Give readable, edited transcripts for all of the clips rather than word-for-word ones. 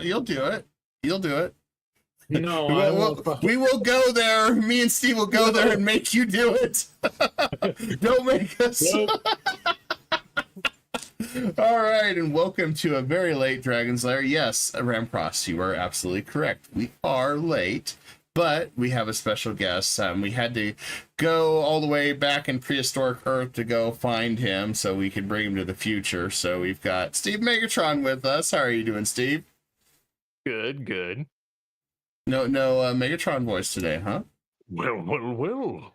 You'll do it. You'll do it. No, I won't. We will go there. Me and Steve will go there and make you do it. Don't make us. Nope. All right, and welcome to a very late Dragon's Lair. Yes, Ramcross, you are absolutely correct. We are late, but we have a special guest. We had to go all the way back in prehistoric Earth to go find him so we could bring him to the future. So we've got Steve Megatron with us. How are you doing, Steve? Good. No Megatron voice today, huh? Well.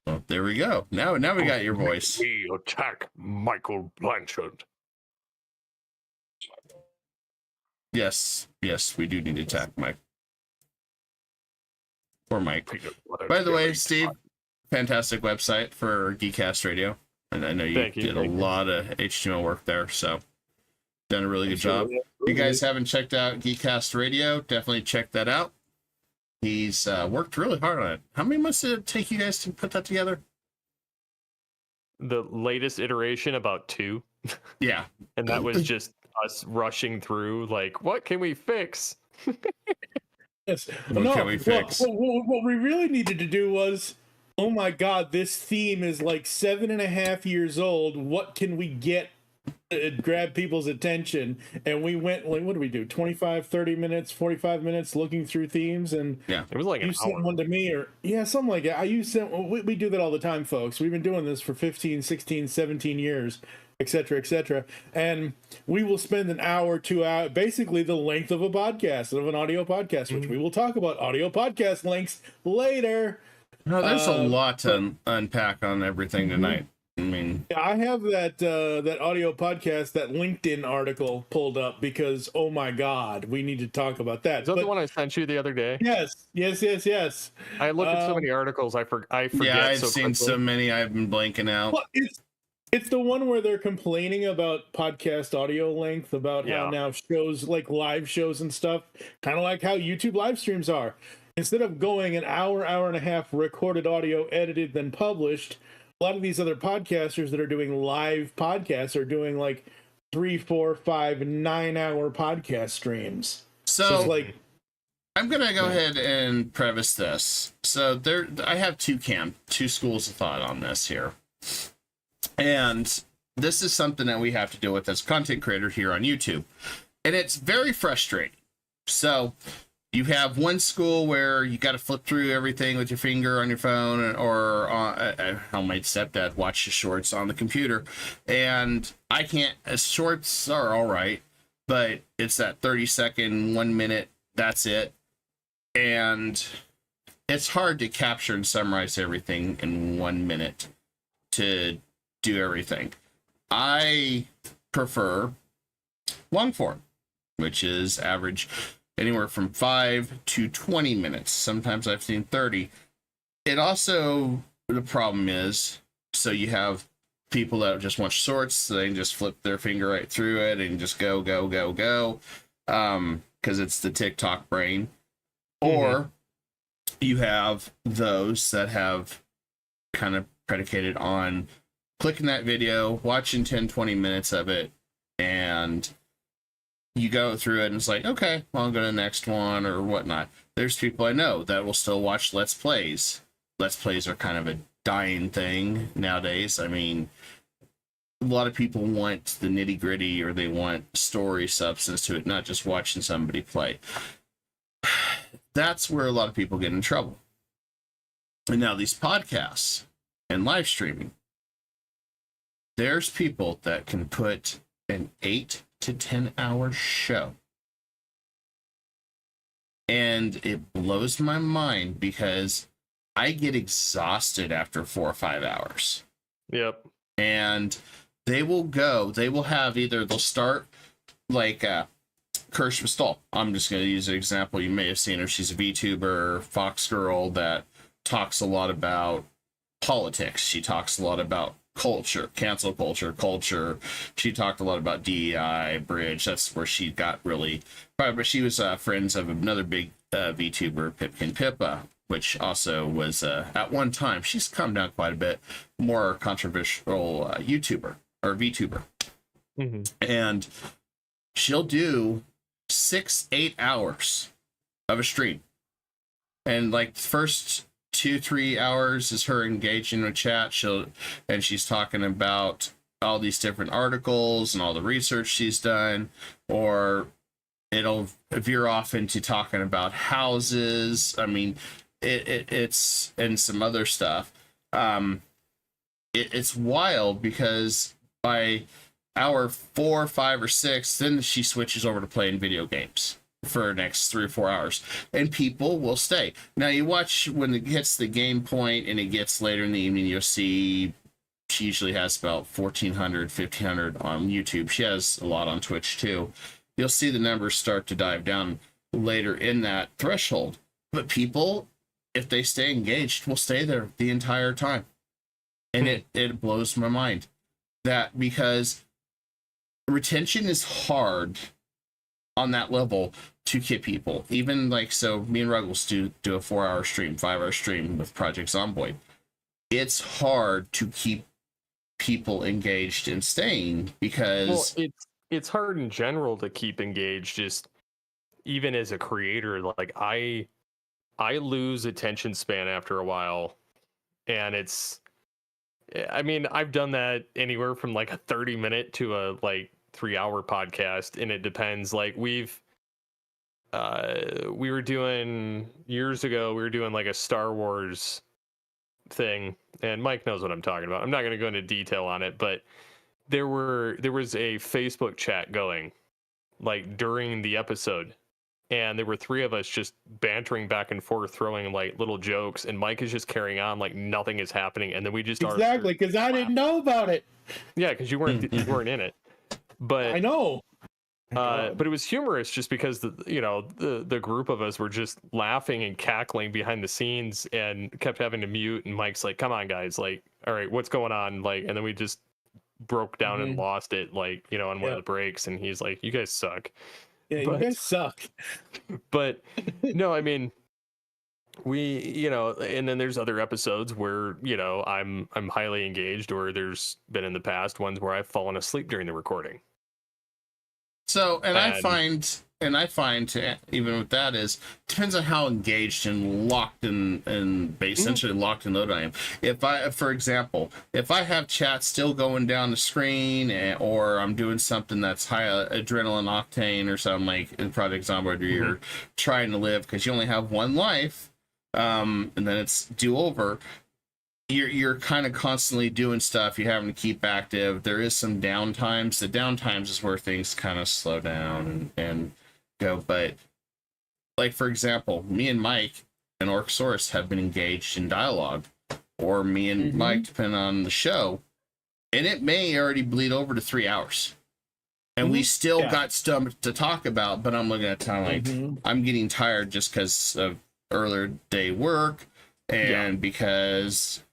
Well, there we go. Now we got your voice. We attack Michael Blanchard. Yes, we do need to attack Mike. Poor Mike. By the way, Steve, fantastic website for Geekcast Radio. And I know you did a lot of HTML work there, so done a really good job. If you guys haven't checked out Geekcast Radio, definitely check that out. He's worked really hard on it. How many months did it take you guys to put that together? The latest iteration, about 2. Yeah. And that was just us rushing through, like, what can we fix? Yes. What can we fix? What we really needed to do was, oh my god, this theme is like 7.5 years old. What can we get to grab people's attention? And we went, like, what do we do? 25, 30 minutes, 45 minutes looking through themes. And yeah, it was like you sent one to me, or something like that. We do that all the time, folks. We've been doing this for 15, 16, 17 years, etc. And we will spend an hour, 2 hours, basically the length of a podcast, of an audio podcast, which we will talk about audio podcast lengths later. No, there's a lot to unpack on everything tonight. I mean, I have that audio podcast, that LinkedIn article pulled up because, oh my god, we need to talk about that. Is that the one I sent you the other day? Yes. I looked at so many articles, I forget. Yeah, I've seen so many, I've been blanking out. Well, it's the one where they're complaining about podcast audio length, about how now shows, like live shows and stuff, kind of like how YouTube live streams are. Instead of going an hour and a half recorded audio, edited, then published, a lot of these other podcasters that are doing live podcasts are doing like 3, 4, 5, 9 hour podcast streams. So it's like, I'm gonna go ahead and preface this. So I have two schools of thought on this here. And this is something that we have to deal with as content creators here on YouTube. And it's very frustrating. So you have one school where you got to flip through everything with your finger on your phone, or how my stepdad watched the shorts on the computer. And I can't, shorts are all right, but it's that 30-second, 1 minute, that's it. And it's hard to capture and summarize everything in 1 minute to do everything. I prefer long form, which is average anywhere from 5 to 20 minutes. Sometimes I've seen 30. It also, the problem is, so you have people that just want shorts, so they can just flip their finger right through it and just go, because it's the TikTok brain. Or you have those that have kind of predicated on clicking that video, watching 10, 20 minutes of it, and you go through it and it's like, okay, well, I'll go to the next one or whatnot. There's people I know that will still watch Let's Plays. Let's Plays are kind of a dying thing nowadays. I mean, a lot of people want the nitty gritty, or they want story substance to it, not just watching somebody play. That's where a lot of people get in trouble. And now these podcasts and live streaming, there's people that can put an 8 to 10 hour show. And it blows my mind because I get exhausted after 4 or 5 hours. Yep. And they'll start like Kirsch Stahl. I'm just going to use an example. You may have seen her. She's a VTuber, Fox girl that talks a lot about politics. She talks a lot about culture, cancel culture. She talked a lot about DEI, Bridge. That's where she got really, but she was friends of another big VTuber, Pipkin Pippa, which also was at one time, she's come down quite a bit, more controversial YouTuber or VTuber. And she'll do 6-8 hours of a stream. And like the first 2-3 hours is her engaging with chat. She's talking about all these different articles and all the research she's done, or it'll veer off into talking about houses. I mean, it's and some other stuff. It's wild because by hour 4, 5, or 6, then she switches over to playing video games for the next 3 or 4 hours, and people will stay. Now you watch when it hits the game point and it gets later in the evening, you'll see she usually has about 1,400, 1,500 on YouTube. She has a lot on Twitch too. You'll see the numbers start to dive down later in that threshold, but people, if they stay engaged, will stay there the entire time. And it blows my mind that, because retention is hard on that level to keep people. Even like, so me and Ruggles do a 4-hour stream, 5-hour stream with Project Zomboid. It's hard to keep people engaged and staying because it's hard in general to keep engaged. Just even as a creator, like I lose attention span after a while, and I mean, I've done that anywhere from like a 30-minute to a like 3-hour podcast, and it depends. Like we were doing years ago, we were doing like a Star Wars thing, and Mike knows what I'm talking about. I'm not going to go into detail on it, but there was a Facebook chat going like during the episode, and there were 3 of us just bantering back and forth, throwing like little jokes, and Mike is just carrying on like nothing is happening, and then we just exactly because I didn't know about it. Yeah, because you weren't in it. But I know. But it was humorous just because the group of us were just laughing and cackling behind the scenes and kept having to mute, and Mike's like, "Come on, guys, like, all right, what's going on?" Like, and then we just broke down and lost it, like, on one of the breaks, and he's like, "You guys suck." Yeah, you guys suck. But no, I mean, we, and then there's other episodes where, I'm highly engaged, or there's been in the past ones where I've fallen asleep during the recording. So, I find even with that is, depends on how engaged and locked and essentially locked and loaded I am. For example, if I have chat still going down the screen, or I'm doing something that's high adrenaline octane or something like in Project Zomboid, where you're trying to live because you only have one life, and then it's do over. You're kind of constantly doing stuff. You're having to keep active. There is some downtimes. The downtimes is where things kind of slow down and go. But like, for example, me and Mike and Orcsaurus have been engaged in dialogue, or me and Mike, depending on the show, and it may already bleed over to 3 hours. And we still got stuff to talk about, but I'm looking at time like I'm getting tired just because of earlier day work, and because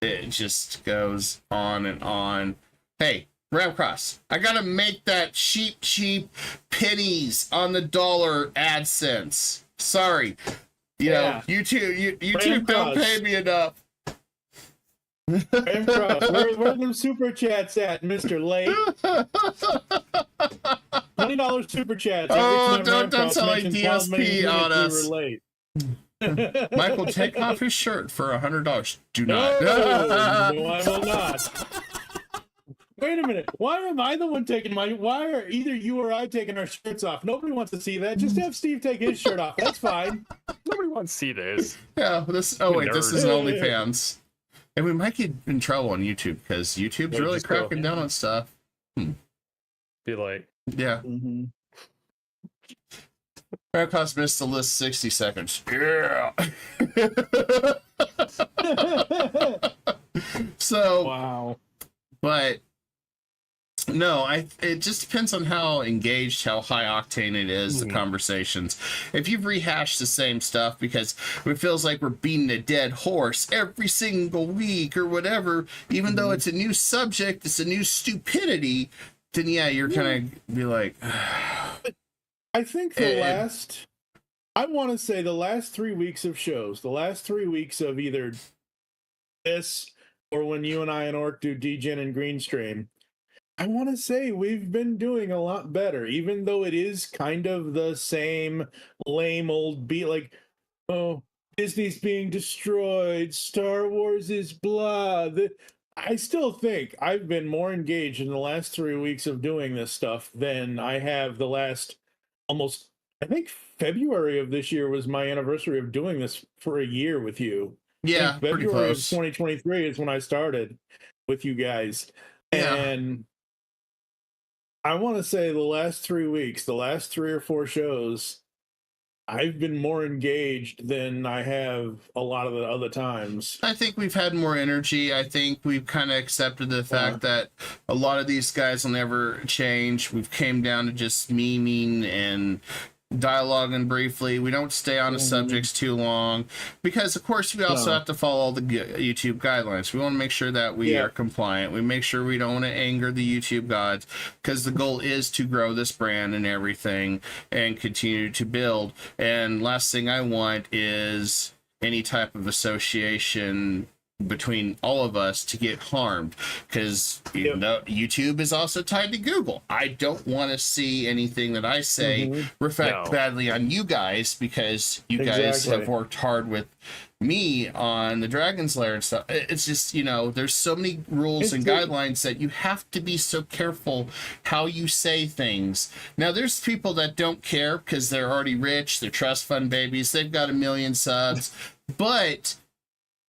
it just goes on and on. Hey, Ramcross, I gotta make that cheap pennies on the dollar AdSense. Sorry, YouTube don't pay me enough. Ramcross, where are them super chats at, Mr. Late? $20 super chats. Don't sound like DSP on us. Michael, take off his shirt for $100. Do not. No, I will not. Wait a minute. Why am I the one taking why are either you or I taking our shirts off? Nobody wants to see that. Just have Steve take his shirt off. That's fine. Nobody wants to see this. Yeah, this is OnlyFans. And we might get in trouble on YouTube because YouTube's really cracking down on stuff. Be like, yeah. Cost missed the list 60 seconds. Yeah. So wow. But no, it just depends on how engaged, how high octane it is, the conversations. If you've rehashed the same stuff because it feels like we're beating a dead horse every single week or whatever, even though it's a new subject, it's a new stupidity, then you're kind of be like, I think I want to say the last 3 weeks of shows, the last 3 weeks of either this or when you and I and Orc do Degen and Greenstream, I want to say we've been doing a lot better, even though it is kind of the same lame old beat. Like, oh, Disney's being destroyed, Star Wars is blah. I still think I've been more engaged in the last 3 weeks of doing this stuff than I have the last almost. I think February of this year was my anniversary of doing this for a year with you. I Yeah, think pretty February of close. 2023 is when I started with you guys. Yeah. And I want to say the last 3 weeks, the last 3 or 4 shows, I've been more engaged than I have a lot of the other times. I think we've had more energy. I think we've kind of accepted the fact that a lot of these guys will never change. We've came down to just memeing and dialoguing briefly. We don't stay on the subjects too long because, of course, we also have to follow all the YouTube guidelines. We want to make sure that we are compliant. We make sure we don't want to anger the YouTube gods because the goal is to grow this brand and everything and continue to build. And last thing I want is any type of association between all of us to get harmed, because even though YouTube is also tied to Google, I don't want to see anything that I say reflect badly on you guys, because you guys have worked hard with me on the Dragon's Lair and stuff. It's just, you know, there's so many rules and guidelines that you have to be so careful how you say things. Now, there's people that don't care because they're already rich, they're trust fund babies, they've got 1 million subs, but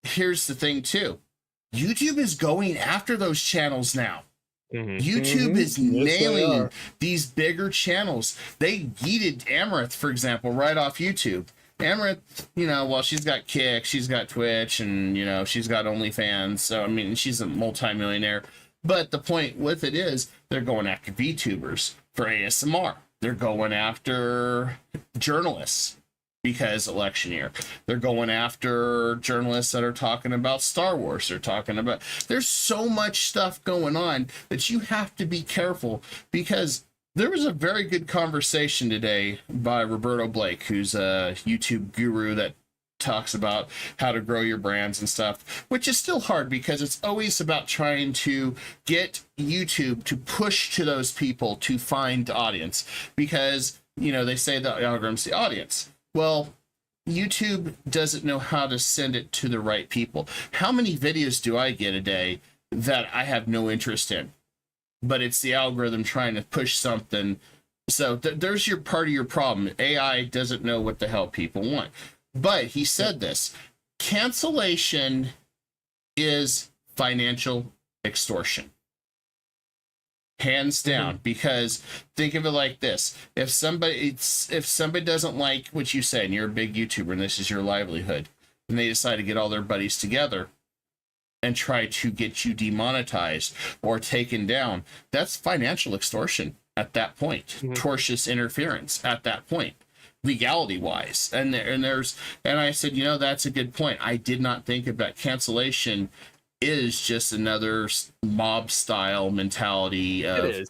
here's the thing too, YouTube is going after those channels now. YouTube is nailing these bigger channels. They yeeted Amaranth, for example, right off YouTube. Amaranth, you know, well, she's got Kick, she's got Twitch, and, you know, she's got OnlyFans. So, I mean, she's a multimillionaire. But the point with it is they're going after VTubers for ASMR. They're going after journalists because election year. They're going after journalists that are talking about Star Wars. They're talking about, there's so much stuff going on that you have to be careful, because there was a very good conversation today by Roberto Blake, who's a YouTube guru that talks about how to grow your brands and stuff, which is still hard because it's always about trying to get YouTube to push to those people to find audience, because, you know, they say the algorithm's the audience. Well, YouTube doesn't know how to send it to the right people. How many videos do I get a day that I have no interest in? But it's the algorithm trying to push something. So there's your part of your problem. AI doesn't know what the hell people want. But he said this: cancellation is financial extortion. Hands down, because think of it like this: if somebody doesn't like what you say, and you're a big YouTuber and this is your livelihood, and they decide to get all their buddies together and try to get you demonetized or taken down, that's financial extortion at that point. Tortious interference at that point, legality wise. And I said, you know, that's a good point. I did not think about cancellation is just another mob style mentality of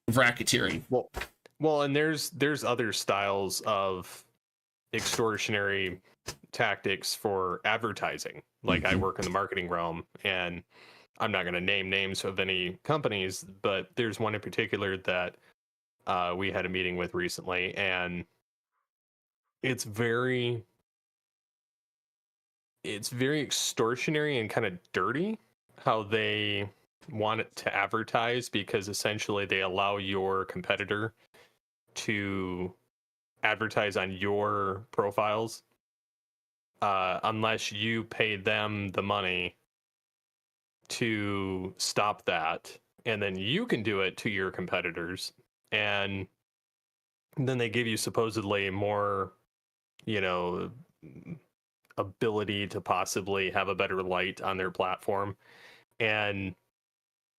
racketeering. Well, and there's other styles of extortionary tactics for advertising. Like, I work in the marketing realm, and I'm not going to name names of any companies, but there's one in particular that we had a meeting with recently, and it's very extortionary and kind of dirty how they want it to advertise, because essentially they allow your competitor to advertise on your profiles unless you pay them the money to stop that, and then you can do it to your competitors, and then they give you supposedly more, you know, ability to possibly have a better light on their platform. And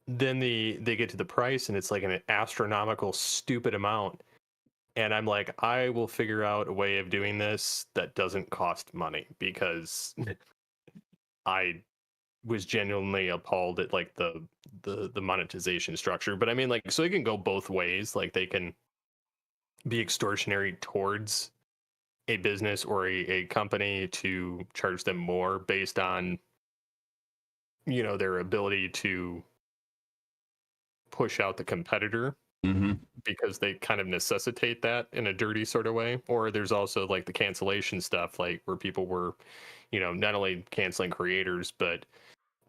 then they get to the price, and it's like an astronomical stupid amount, and I'm like, I will figure out a way of doing this that doesn't cost money, because I was genuinely appalled at like the monetization structure. But I mean, like, so it can go both ways. Like, they can be extortionary towards a business or a company to charge them more based on, you know, their ability to push out the competitor because they kind of necessitate that in a dirty sort of way. Or there's also like the cancellation stuff, like where people were, not only canceling creators, but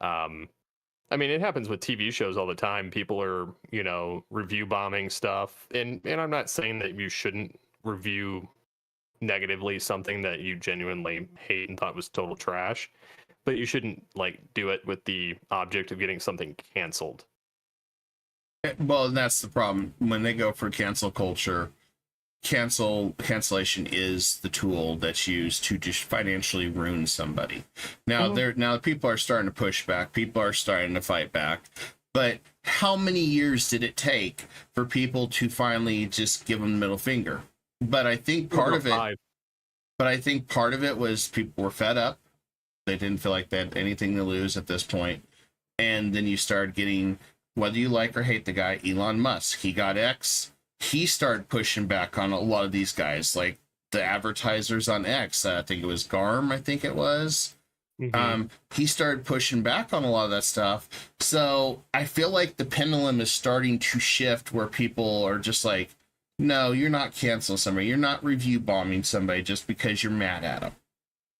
I mean, it happens with TV shows all the time. People are, review bombing stuff. And I'm not saying that you shouldn't review negatively something that you genuinely hate and thought was total trash, but you shouldn't like do it with the object of getting something canceled. Well, and that's the problem. When they go for cancel culture, cancellation is the tool that's used to just financially ruin somebody. Now now people are starting to push back, people are starting to fight back, but how many years did it take for people to finally just give them the middle finger? But I think part of it was people were fed up. They didn't feel like they had anything to lose at this point. And then you started getting, whether you like or hate the guy, Elon Musk, he got X. He started pushing back on a lot of these guys, like the advertisers on X. I think it was Garm, I think it was. He started pushing back on a lot of that stuff. So I feel like the pendulum is starting to shift where people are just like, no, you're not canceling somebody. You're not review bombing somebody just because you're mad at them.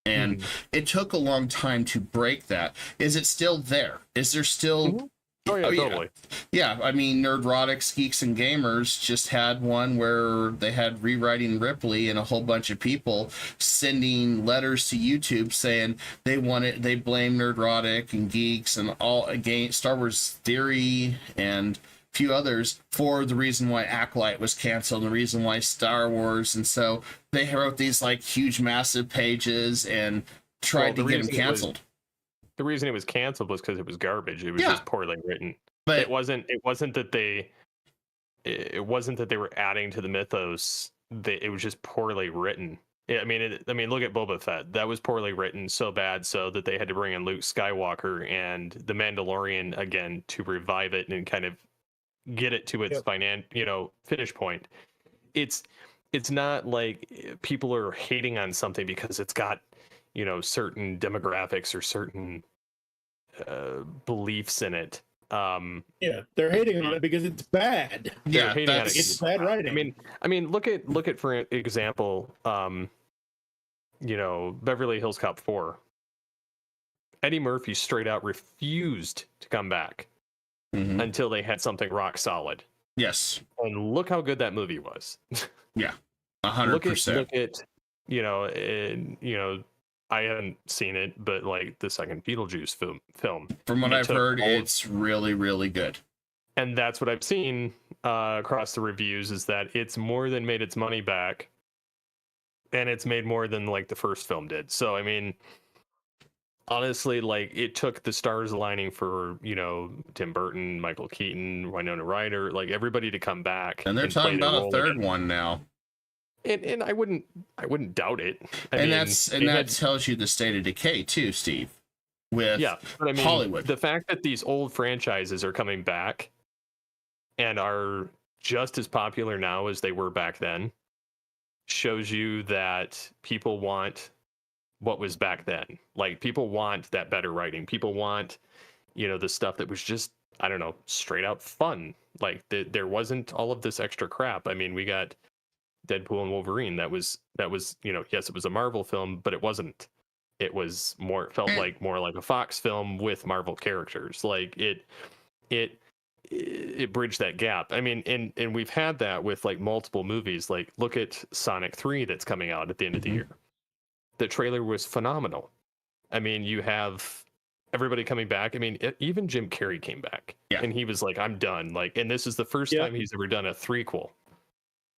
And it took a long time to break that. Is it still there? Is there still... Oh, yeah, totally. Yeah, I mean, Nerdrotics, Geeks, and Gamers just had one where they had Rewriting Ripley and a whole bunch of people sending letters to YouTube saying they blame Nerdrotic and Geeks and all against Star Wars Theory and a few others for the reason why Acolyte was canceled and the reason why Star Wars. And so they wrote these like huge, massive pages and tried to get them canceled. The reason it was canceled was because it was garbage. It was just poorly written. But it wasn't that they were adding to the mythos. It was just poorly written. I mean, look at Boba Fett. That was poorly written, so bad so that they had to bring in Luke Skywalker and the Mandalorian again to revive it and kind of get it to its finish point. It's not like people are hating on something because it's got certain demographics or certain beliefs in it. They're hating on it because it's bad. They're hating on it. It's bad writing. I mean, look at for example, Beverly Hills Cop 4. Eddie Murphy straight out refused to come back until they had something rock solid. Yes. And look how good that movie was. Yeah. 100%. Look at I haven't seen it, but like the second Beetlejuice film. From what I've heard, it's really, really good. And that's what I've seen across the reviews, is that it's more than made its money back, and it's made more than like the first film did. So I mean, honestly, like it took the stars aligning for Tim Burton, Michael Keaton, Winona Ryder, like everybody to come back. And they're talking about a third one now. And I wouldn't doubt it. That tells you the state of decay too, Steve. But I mean, Hollywood. The fact that these old franchises are coming back and are just as popular now as they were back then shows you that people want what was back then. Like people want that better writing. People want, the stuff that was just, I don't know, straight out fun. Like there wasn't all of this extra crap. I mean, we got Deadpool and Wolverine. That was yes, it was a Marvel film, but it wasn't. It was felt more like a Fox film with Marvel characters. Like it bridged that gap. I mean, and we've had that with like multiple movies. Like look at Sonic 3 that's coming out at the end of the year. The trailer was phenomenal. I mean, you have everybody coming back. I mean, even Jim Carrey came back, and he was like, "I'm done." Like, and this is the first time he's ever done a threequel.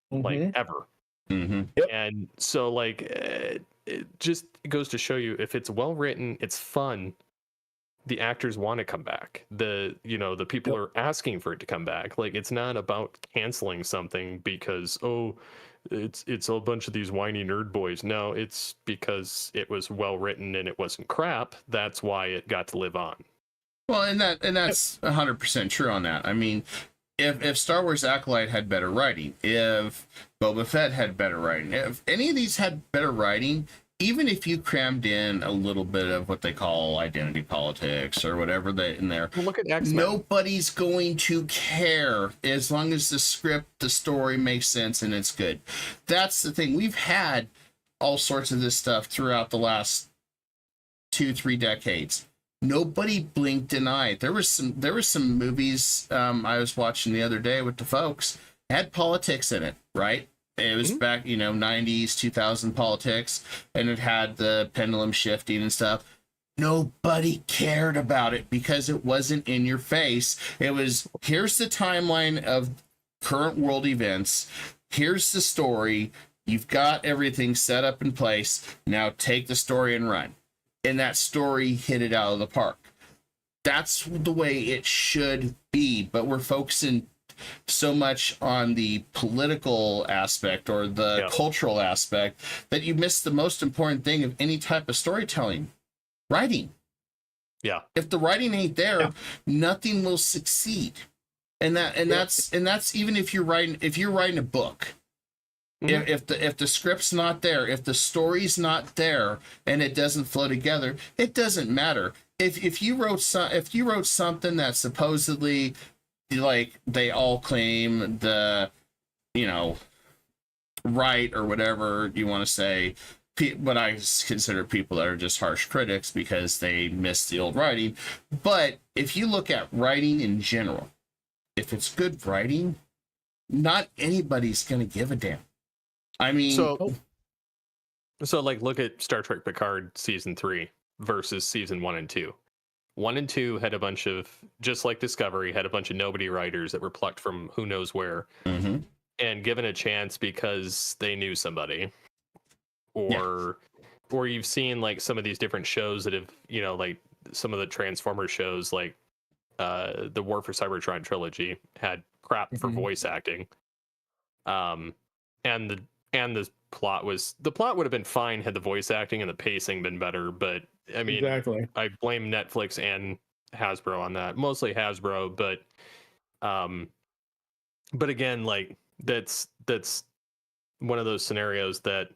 Like ever. And so like it just goes to show you, if it's well written, it's fun, the actors want to come back, the people are asking for it to come back. Like it's not about canceling something because it's a bunch of these whiny nerd boys. No, it's because it was well written and it wasn't crap. That's why it got to live on. Well, and that's 100% true on that. I mean, if Star Wars Acolyte had better writing, if Boba Fett had better writing, if any of these had better writing, even if you crammed in a little bit of what they call identity politics or whatever they in there, Well, look at X-Men. nobody's going to care as long as the script, the story makes sense and it's good. That's the thing. We've had all sorts of this stuff throughout the last 2-3 decades. Nobody blinked an eye. There was some movies I was watching the other day with the folks, had politics in it, right? It was back, 90s, 2000 politics, and it had the pendulum shifting and stuff. Nobody cared about it because it wasn't in your face. It was, here's the timeline of current world events. Here's the story. You've got everything set up in place. Now take the story and run. And that story hit it out of the park. That's the way it should be. But we're focusing so much on the political aspect or the cultural aspect that you miss the most important thing of any type of storytelling: writing. Yeah. If the writing ain't there, nothing will succeed. And that's even if you're writing a book. If the script's not there, if the story's not there, and it doesn't flow together, it doesn't matter. If you wrote something that supposedly, like, they all claim the, right or whatever you want to say, but I consider people that are just harsh critics because they miss the old writing. But if you look at writing in general, if it's good writing, not anybody's going to give a damn. I mean, so like, look at Star Trek Picard season 3 versus season 1 and 2. 1 and 2 had a bunch of, just like Discovery, had a bunch of nobody writers that were plucked from who knows where and given a chance because they knew somebody, or you've seen like some of these different shows that have, like some of the Transformers shows, like the War for Cybertron trilogy had crap for voice acting, and the plot would have been fine had the voice acting and the pacing been better. But I mean, exactly. I blame Netflix and Hasbro on that, mostly Hasbro, but again, like, that's one of those scenarios that,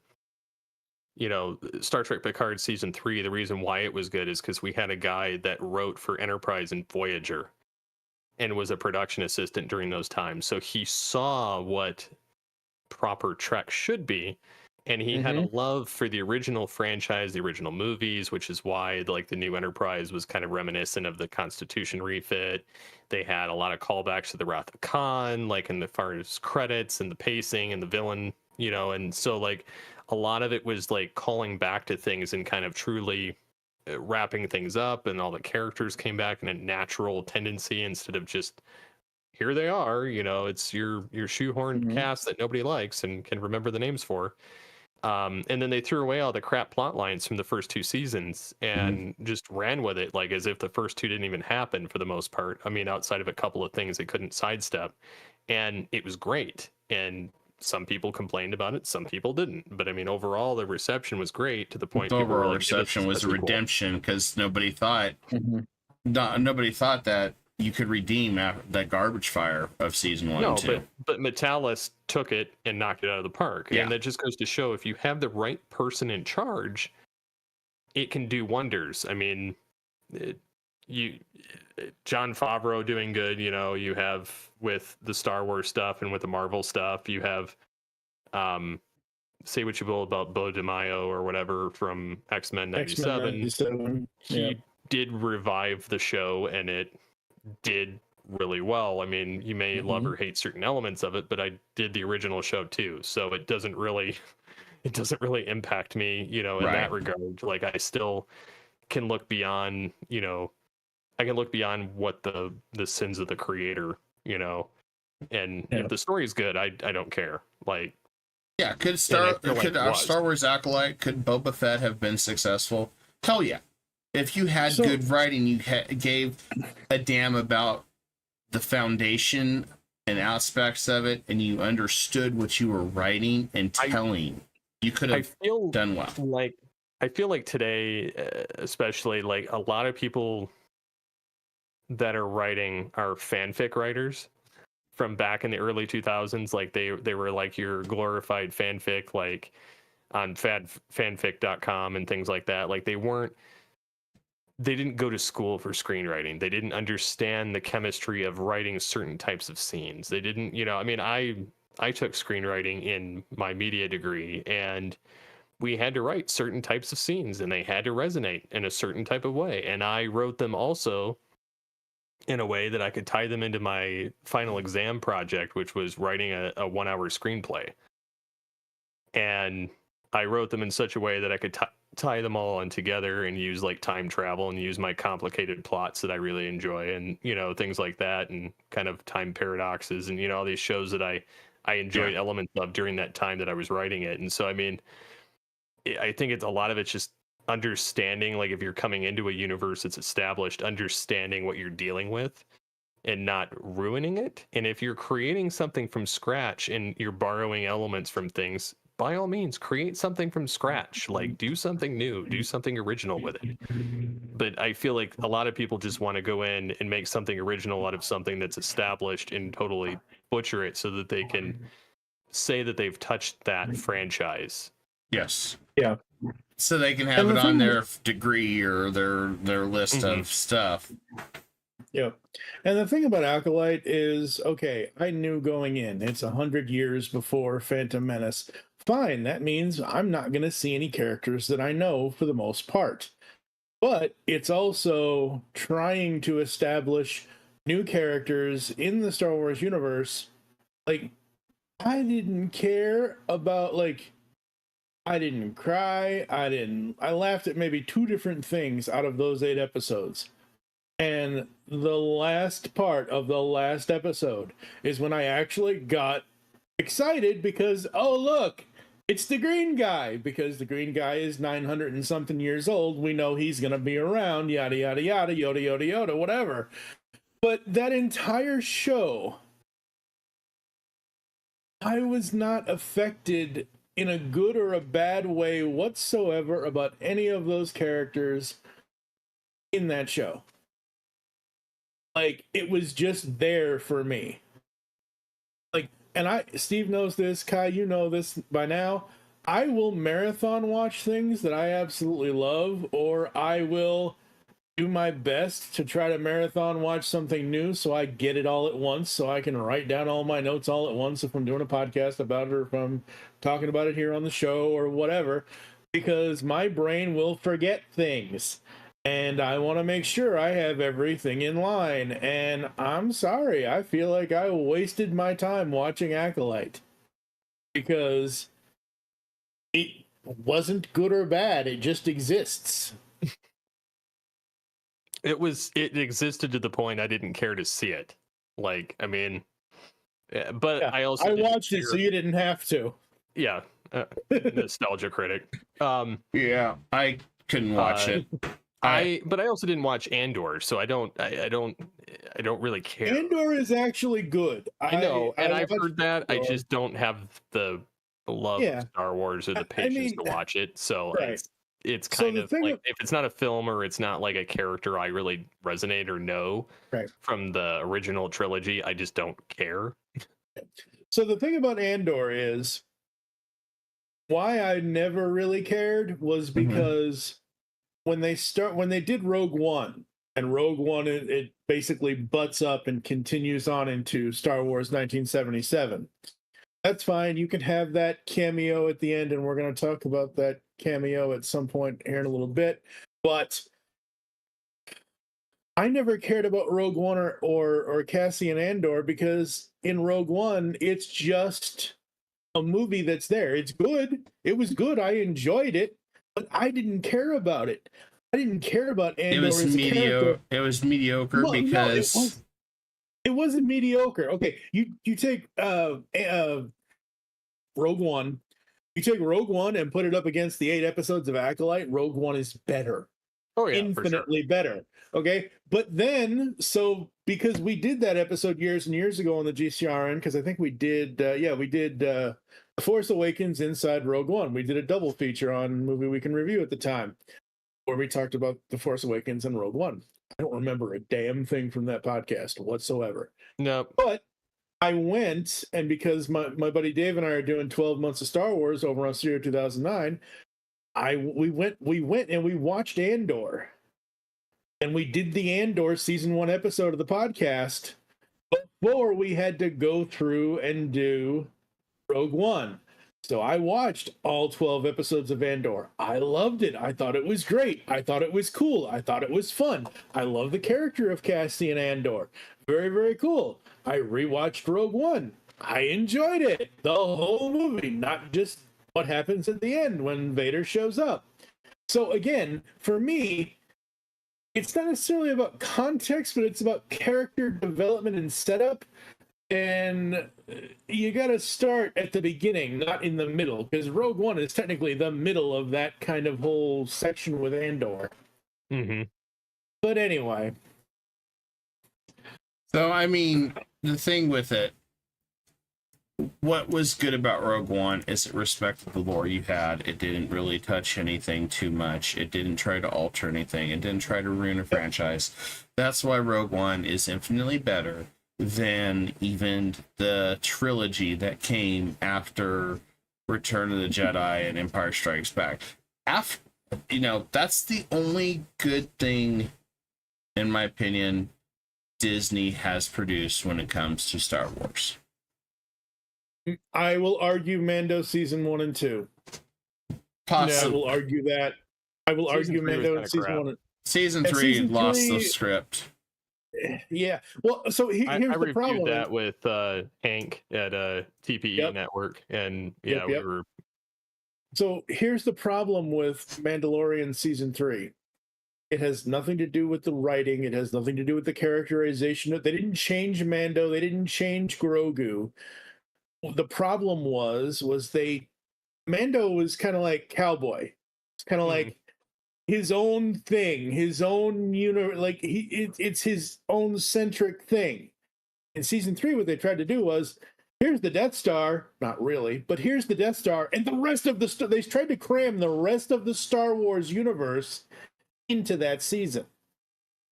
Star Trek Picard season 3, the reason why it was good is because we had a guy that wrote for Enterprise and Voyager and was a production assistant during those times. So he saw what proper Trek should be, and he had a love for the original franchise, the original movies, which is why like the new Enterprise was kind of reminiscent of the Constitution refit. They had a lot of callbacks to the Wrath of Khan, like in the far as credits and the pacing and the villain, and so like a lot of it was like calling back to things and kind of truly wrapping things up, and all the characters came back in a natural tendency instead of just, here they are, it's your shoehorned cast that nobody likes and can remember the names for. And then they threw away all the crap plot lines from the first 2 seasons and just ran with it, like as if the first 2 didn't even happen for the most part. I mean, outside of a couple of things they couldn't sidestep. And it was great. And some people complained about it, some people didn't. But I mean, overall, the reception was great to the point the people were overall like, reception was a redemption because nobody thought that you could redeem that garbage fire of season 1 and 2. But Metallis took it and knocked it out of the park. Yeah. And that just goes to show, if you have the right person in charge, it can do wonders. I mean, Jon Favreau doing good, you have with the Star Wars stuff and with the Marvel stuff, you have, say what you will about Beau DeMaio or whatever from X-Men 97. He did revive the show, and it did really well. I mean, you may love or hate certain elements of it, but I did the original show too, so it doesn't really impact me, in that regard. Like, I still can look beyond, I can look beyond what the sins of the creator, and if the story's good, I don't care. Like, could our Star Wars Acolyte, could Boba Fett have been successful? Hell yeah. If you had good writing, you gave a damn about the foundation and aspects of it, and you understood what you were writing and telling, you could have done well. Like, I feel like today, especially, like, a lot of people that are writing are fanfic writers from back in the early 2000s. Like, they were like your glorified fanfic, like on fanfic.com and things like that. Like they didn't go to school for screenwriting. They didn't understand the chemistry of writing certain types of scenes. They didn't, I mean, I took screenwriting in my media degree, and we had to write certain types of scenes, and they had to resonate in a certain type of way. And I wrote them also in a way that I could tie them into my final exam project, which was writing a 1-hour screenplay. And I wrote them in such a way that I could tie them all in together and use like time travel and use my complicated plots that I really enjoy, and things like that, and kind of time paradoxes, and all these shows that I enjoyed elements of during that time that I was writing it. And so I mean, I think it's a lot of it's just understanding, like if you're coming into a universe that's established, understanding what you're dealing with and not ruining it. And if you're creating something from scratch and you're borrowing elements from things, by all means, create something from scratch. Like, do something new, do something original with it. But I feel like a lot of people just want to go in and make something original out of something that's established and totally butcher it so that they can say that they've touched that franchise. Yes. Yeah. So they can have it on their degree or their list of stuff. Yeah. And the thing about Acolyte is, okay, I knew going in, it's 100 years before Phantom Menace. Fine, that means I'm not going to see any characters that I know for the most part. But it's also trying to establish new characters in the Star Wars universe. Like, I didn't care about, like, I didn't cry. I laughed at maybe 2 different things out of those 8 episodes. And the last part of the last episode is when I actually got excited because, oh, look, it's the green guy. Because the green guy is 900 and something years old. We know he's going to be around, yada, yada, yada, yoda, yoda, yoda, whatever. But that entire show, I was not affected in a good or a bad way whatsoever about any of those characters in that show. Like, it was just there for me. Like, and Steve knows this, Kai, you know this by now. I will marathon watch things that I absolutely love, or I will do my best to try to marathon watch something new so I get it all at once, so I can write down all my notes all at once if I'm doing a podcast about it, or if I'm talking about it here on the show or whatever, because my brain will forget things. And I want to make sure I have everything in line. And I'm sorry, I feel like I wasted my time watching Acolyte. Because it wasn't good or bad, it just exists. It existed to the point I didn't care to see it. Like, I mean, but yeah, I watched it so you didn't have to. Yeah, nostalgia critic. Yeah, I couldn't watch it. But I also didn't watch Andor, so I don't really care. Andor is actually good. I know, and I've heard that. Andor. I just don't have the love of Star Wars or the patience to watch it. So it's kind of like, if it's not a film or it's not like a character I really resonate or know from the original trilogy, I just don't care. So the thing about Andor is why I never really cared was because when they did Rogue One, and Rogue One, it basically butts up and continues on into Star Wars 1977. That's fine. You can have that cameo at the end, and we're going to talk about that cameo at some point here in a little bit. But I never cared about Rogue One or Cassian Andor, because in Rogue One, it's just a movie that's there. It's good. It was good. I enjoyed it. But I didn't care about it. I didn't care about Andor as a character. It was mediocre because... No, it wasn't mediocre. Okay, you take Rogue One. You take Rogue One and put it up against the 8 episodes of Acolyte. Rogue One is better. Oh, yeah, infinitely better. Okay, but then, so because we did that episode years and years ago on the GCRN, because I think we did, The Force Awakens inside Rogue One. We did a double feature on Movie We Can Review at the time, where we talked about The Force Awakens and Rogue One. I don't remember a damn thing from that podcast whatsoever. No, but I went, and because my buddy Dave and I are doing 12 months of Star Wars over on Studio 2009, we went and we watched Andor. And we did the Andor season 1 episode of the podcast before we had to go through and do Rogue One. So I watched all 12 episodes of Andor. I loved it. I thought it was great. I thought it was cool. I thought it was fun. I love the character of Cassian Andor. Very, very cool. I rewatched Rogue One. I enjoyed it. The whole movie, not just what happens at the end when Vader shows up. So again, for me, it's not necessarily about context, but it's about character development and setup. And you got to start at the beginning, not in the middle, because Rogue One is technically the middle of that kind of whole section with Andor. Mm-hmm. But anyway. So, I mean, the thing with it, what was good about Rogue One is it respected the lore you had. It didn't really touch anything too much. It didn't try to alter anything. It didn't try to ruin a franchise. That's why Rogue One is infinitely better than even the trilogy that came after Return of the Jedi and Empire Strikes Back. That's the only good thing, in my opinion, Disney has produced when it comes to Star Wars. I will argue Mando season 1 and 2. Possibly. I will argue that. I will argue Mando in season 1. Season 3 lost the script. Yeah. Well, so here's the problem. I reviewed that with Hank at TPE Network, and we were. So here's the problem with Mandalorian season 3. It has nothing to do with the writing. It has nothing to do with the characterization. They didn't change Mando. They didn't change Grogu. The problem was Mando was kind of like Cowboy. It's kind of like his own thing, his own it's his own centric thing. In season 3, what they tried to do was, here's the Death Star, not really, but here's the Death Star, and the rest of they tried to cram the rest of the Star Wars universe into that season.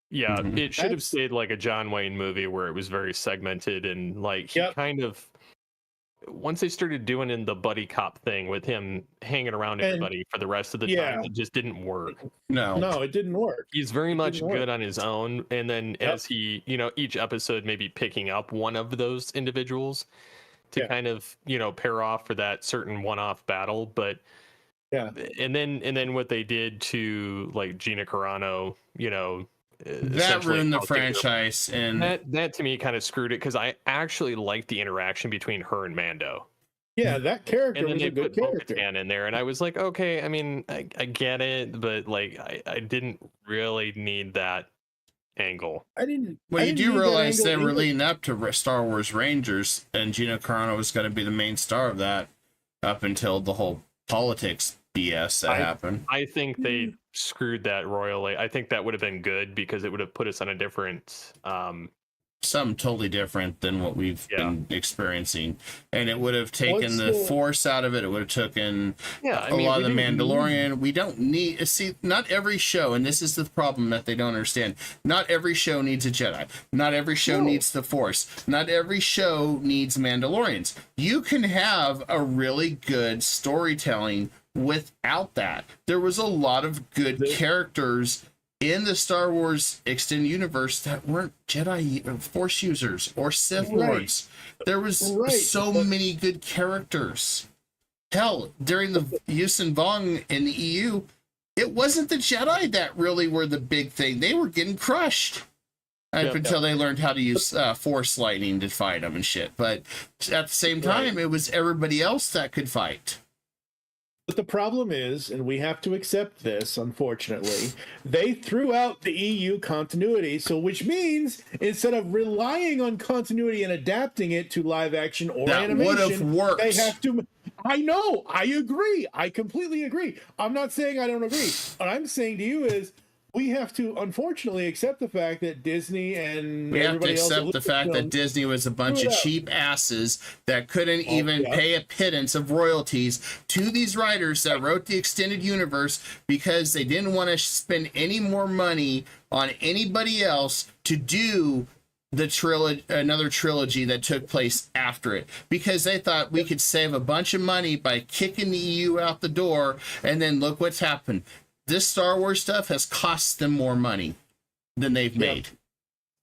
Yeah, it should have stayed like a John Wayne movie where it was very segmented, and like he kind of, once they started doing in the buddy cop thing with him hanging around everybody for the rest of the time, it just didn't work. No, it didn't work. He's very much good on his own, and then as he, each episode maybe picking up one of those individuals to kind of, pair off for that certain one-off battle, but and then what they did to like Gina Carano, that ruined the franchise, and that to me kind of screwed it, because I actually liked the interaction between her and Mando. Yeah, that character was a good character. Bo-Katan in there, and I was like, okay, I mean, I get it, but like I didn't really need that angle. Well, you do realize they were leading up to Star Wars Rangers, and Gina Carano was going to be the main star of that up until the whole politics BS that happened. I think they screwed that royally. I think that would have been good, because it would have put us on a different something totally different than what we've been experiencing, and it would have taken the Force out of it. It would have taken a lot of the Mandalorian. We don't need not every show, and this is the problem that they don't understand, not every show needs a Jedi, not every show needs the Force, not every show needs Mandalorians. You can have a really good storytelling without that. There was a lot of good characters in the Star Wars extended universe that weren't Jedi Force users or Sith Lords. There was so many good characters. Hell, during the Yuuzhan Vong in the EU, it wasn't the Jedi that really were the big thing. They were getting crushed until they learned how to use Force lightning to fight them and shit. But at the same time, it was everybody else that could fight. But the problem is, and we have to accept this, unfortunately, they threw out the EU continuity, so which means instead of relying on continuity and adapting it to live action or animation, would have worked. They have to. I know, I agree. I completely agree. I'm not saying I don't agree. What I'm saying to you is, we have to unfortunately accept the fact that Disney and we have to accept the fact that Disney was a bunch of cheap asses that couldn't even pay a pittance of royalties to these writers that wrote the extended universe, because they didn't want to spend any more money on anybody else to do another trilogy that took place after it, because they thought we could save a bunch of money by kicking the EU out the door, and then look what's happened. This Star Wars stuff has cost them more money than they've made.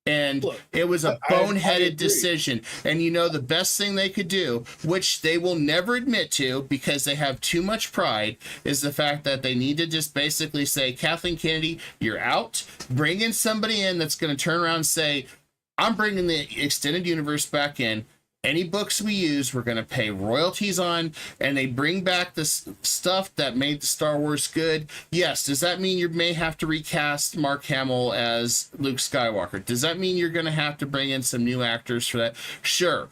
And look, it was a boneheaded decision. And the best thing they could do, which they will never admit to because they have too much pride, is the fact that they need to just basically say, Kathleen Kennedy, you're out. Bring in somebody in that's going to turn around and say, I'm bringing the extended universe back in. Any books we use, we're going to pay royalties on, and they bring back this stuff that made the Star Wars good. Yes, does that mean you may have to recast Mark Hamill as Luke Skywalker? Does that mean you're going to have to bring in some new actors for that? Sure.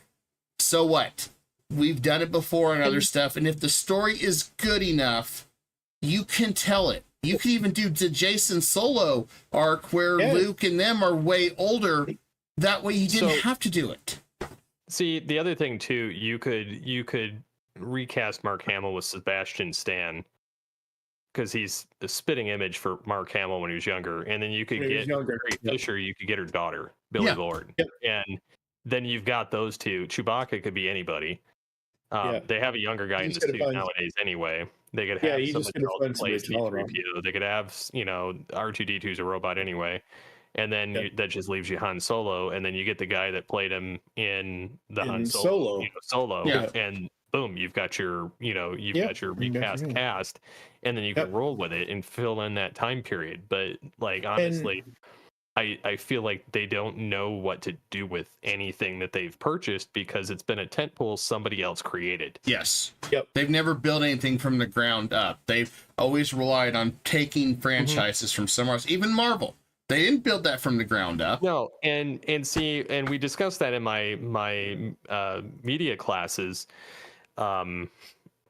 So what? We've done it before and other stuff, and if the story is good enough, you can tell it. You can even do the Jason Solo arc where Luke and them are way older. That way you didn't have to do it. See, the other thing too, you could recast Mark Hamill with Sebastian Stan, because he's a spitting image for Mark Hamill when he was younger, and then you could get Carrie Fisher, you could get her daughter, Billy Lord, and then you've got those two. Chewbacca could be anybody. They have a younger guy in the suit nowadays anyway. They could have somebody else that plays C-3PO. They could have, R2-D2 is a robot anyway. And then that just leaves you Han Solo, and then you get the guy that played him in Han Solo. And boom, you've got your got your recast cast, and then you can roll with it and fill in that time period. But honestly, I feel like they don't know what to do with anything that they've purchased because it's been a tentpole somebody else created. Yes. Yep. They've never built anything from the ground up. They've always relied on taking franchises from somewhere else, even Marvel. They didn't build that from the ground up. No, and we discussed that in my media classes.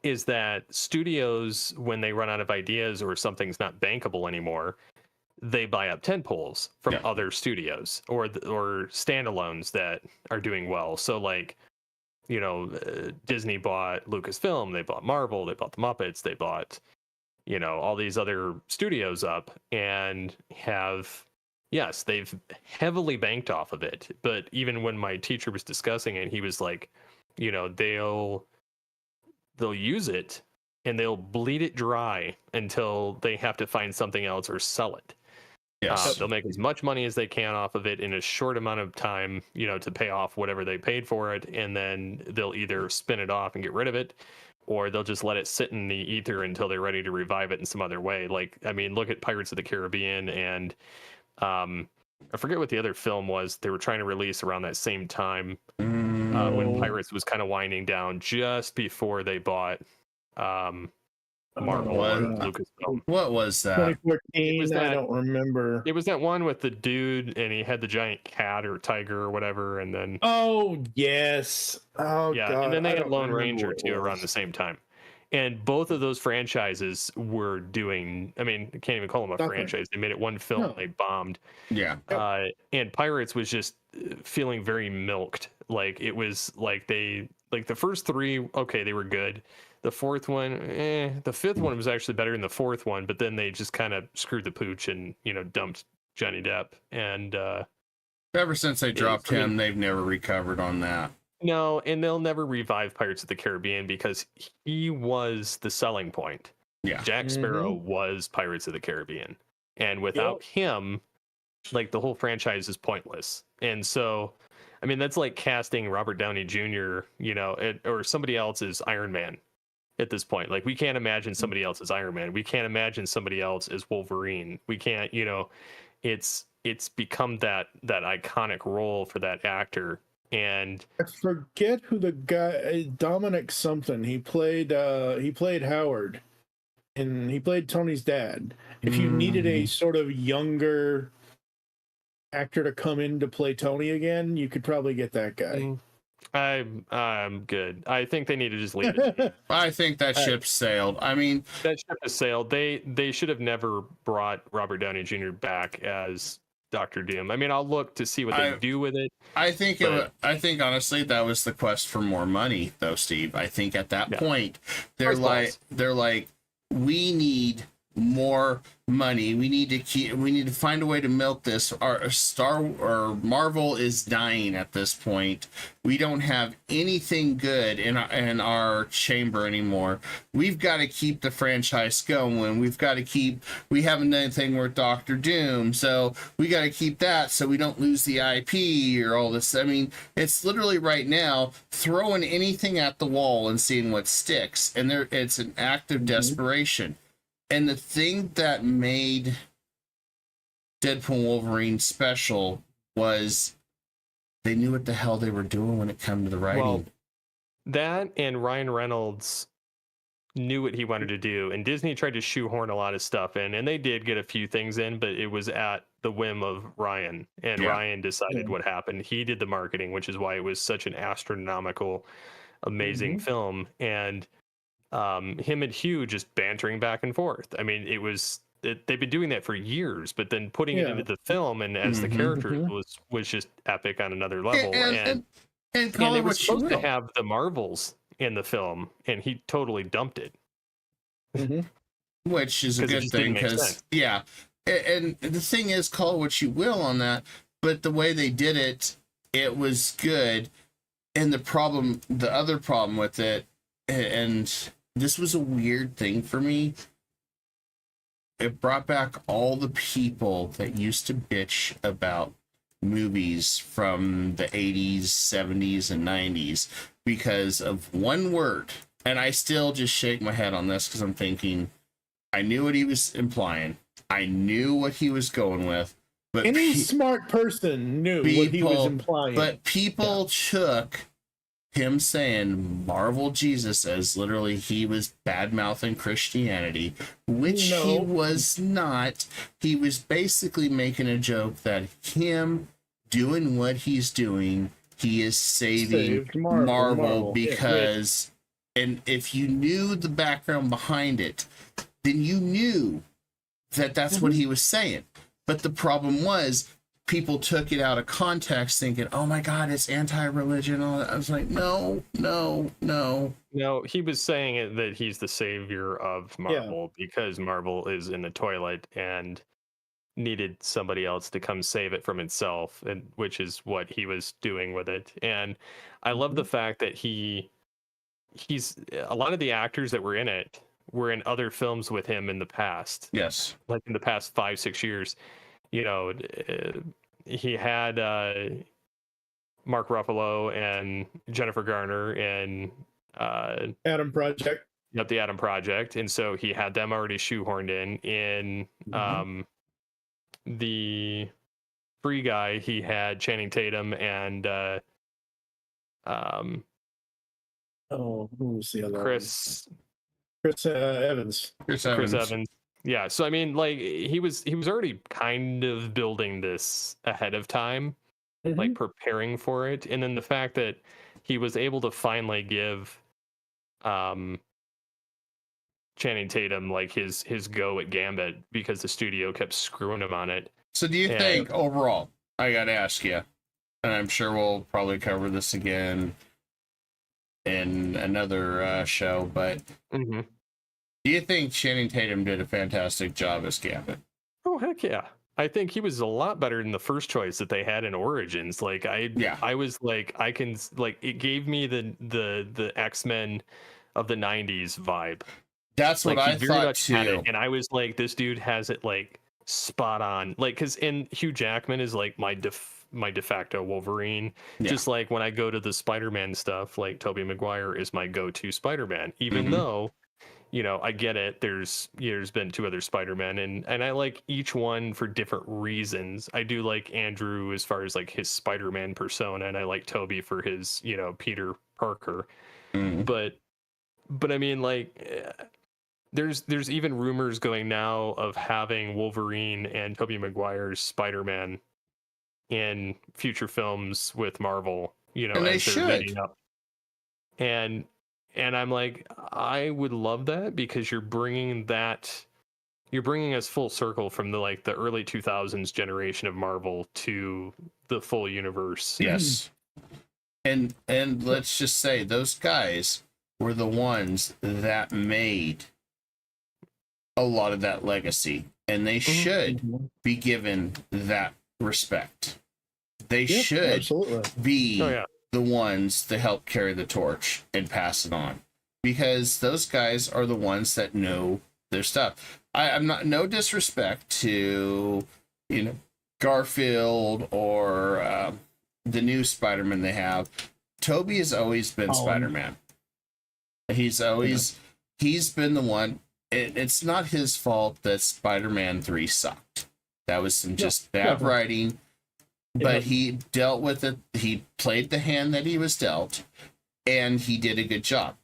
Is that studios, when they run out of ideas or something's not bankable anymore, they buy up tentpoles from other studios or standalones that are doing well. So Disney bought Lucasfilm, they bought Marvel, they bought the Muppets, they bought all these other studios up and they've heavily banked off of it. But even when my teacher was discussing it, he was like, they'll use it and they'll bleed it dry until they have to find something else or sell it. Yes. They'll make as much money as they can off of it in a short amount of time, to pay off whatever they paid for it. And then they'll either spin it off and get rid of it, or they'll just let it sit in the ether until they're ready to revive it in some other way. Look at Pirates of the Caribbean, and I forget what the other film was they were trying to release around that same time when Pirates was kind of winding down just before they bought Marvel or Lucasfilm. What was that? 2014, I don't remember. It was that one with the dude and he had the giant cat or tiger or whatever, and then yes. God, and then they had Lone Ranger too around the same time. And both of those franchises were doing, I can't even call them a franchise. They made it one film, and they bombed. Yeah. And Pirates was just feeling very milked. It was the first three, they were good. The fourth one, the fifth one was actually better than the fourth one, but then they just kind of screwed the pooch and, dumped Johnny Depp. And ever since they dropped him, they've never recovered on that. No, and they'll never revive Pirates of the Caribbean because he was the selling point. Yeah. Jack Sparrow was Pirates of the Caribbean. And without him, the whole franchise is pointless. And so, that's like casting Robert Downey Jr., or somebody else as Iron Man at this point. We can't imagine somebody else as Iron Man. We can't imagine somebody else as Wolverine. We can't, it's become that iconic role for that actor. And I forget who the guy, Dominic something. He played Howard, and he played Tony's dad. If you needed a sort of younger actor to come in to play Tony again, you could probably get that guy. I'm good. I think they need to just leave it. I think that ship sailed. That ship has sailed. They should have never brought Robert Downey Jr. back as Dr. Doom. I'll look to see what they do with it. I think honestly that was the quest for more money, though, Steve. I think at that point they're like, we need more money. We need to find a way to milk this. Our Marvel is dying at this point. We don't have anything good in our chamber anymore. We've got to keep the franchise going. We haven't done anything with Doctor Doom, so we got to keep that so we don't lose the IP or all this. I mean, it's literally right now throwing anything at the wall and seeing what sticks, and it's an act of desperation. And the thing that made Deadpool Wolverine special was they knew what the hell they were doing when it came to the writing. Well, that and Ryan Reynolds knew what he wanted to do, and Disney tried to shoehorn a lot of stuff in, and they did get a few things in, but it was at the whim of Ryan, and Ryan decided what happened. He did the marketing, which is why it was such an astronomical, amazing film. And him and Hugh just bantering back and forth. I mean, they've been doing that for years, but then putting it into the film and as the characters was just epic on another level. And they were supposed to have the Marvels in the film, and he totally dumped it. Which is a good thing, because and the thing is, call it what you will on that, but the way they did it, it was good. And the other problem with it, and this was a weird thing for me, it brought back all the people that used to bitch about movies from the 80s, 70s, and 90s because of one word. And I still just shake my head on this because I'm thinking, I knew what he was implying. I knew what he was going with. But any smart person knew what he was implying. But people took him saying Marvel Jesus as literally he was bad-mouthing Christianity, which he was not. He was basically making a joke that him doing what he's doing, he is saving Marvel because, and if you knew the background behind it, then you knew that that's what he was saying. But the problem was, people took it out of context thinking, oh my God, it's anti-religion. I was like, no. No, he was saying that he's the savior of Marvel because Marvel is in the toilet and needed somebody else to come save it from itself, and which is what he was doing with it. And I love the fact that he's a lot of the actors that were in it were in other films with him in the past. Yes. Like in the past 5-6 years. You know, he had Mark Ruffalo and Jennifer Garner and Adam Project. Yep, the Adam Project, and so he had them already shoehorned in. The Free Guy, he had Channing Tatum and who was the other? Chris Evans. Chris Evans. Yeah, so I mean, like he was already kind of building this ahead of time, like preparing for it, and then the fact that he was able to finally give Channing Tatum like his go at Gambit because the studio kept screwing him on it. So do you think overall, I gotta ask you, and I'm sure we'll probably cover this again in another show, but do you think Channing Tatum did a fantastic job as Gambit? Oh heck yeah! I think he was a lot better than the first choice that they had in Origins. Like I was like, I can like, it gave me the X-Men of the 90s vibe. That's what I thought too. And I was like, this dude has it like spot on. Like, because Hugh Jackman is like my de facto Wolverine. Just like when I go to the Spider-Man stuff, like Tobey Maguire is my go-to Spider-Man, even though, you know, I get it. There's been 2 other Spider-Men, and I like each one for different reasons. I do like Andrew as far as like his Spider-Man persona, and I like Tobey for his, you know, Peter Parker. But I mean, like, there's even rumors going now of having Wolverine and Tobey Maguire's Spider-Man in future films with Marvel, you know, and as they're leading up. And I'm like, I would love that, because you're bringing us full circle from the early 2000s generation of Marvel to the full universe. Yes. And let's just say those guys were the ones that made a lot of that legacy, and they should be given that respect. They should be the ones to help carry the torch and pass it on, because those guys are the ones that know their stuff. I'm not, no disrespect to, you know, Garfield or the new Spider-Man they have. Toby has always been Spider-Man. He's always he's been the one. It's not his fault that Spider-Man 3 sucked. That was some just bad writing. But he dealt with it. He played the hand that he was dealt, and he did a good job.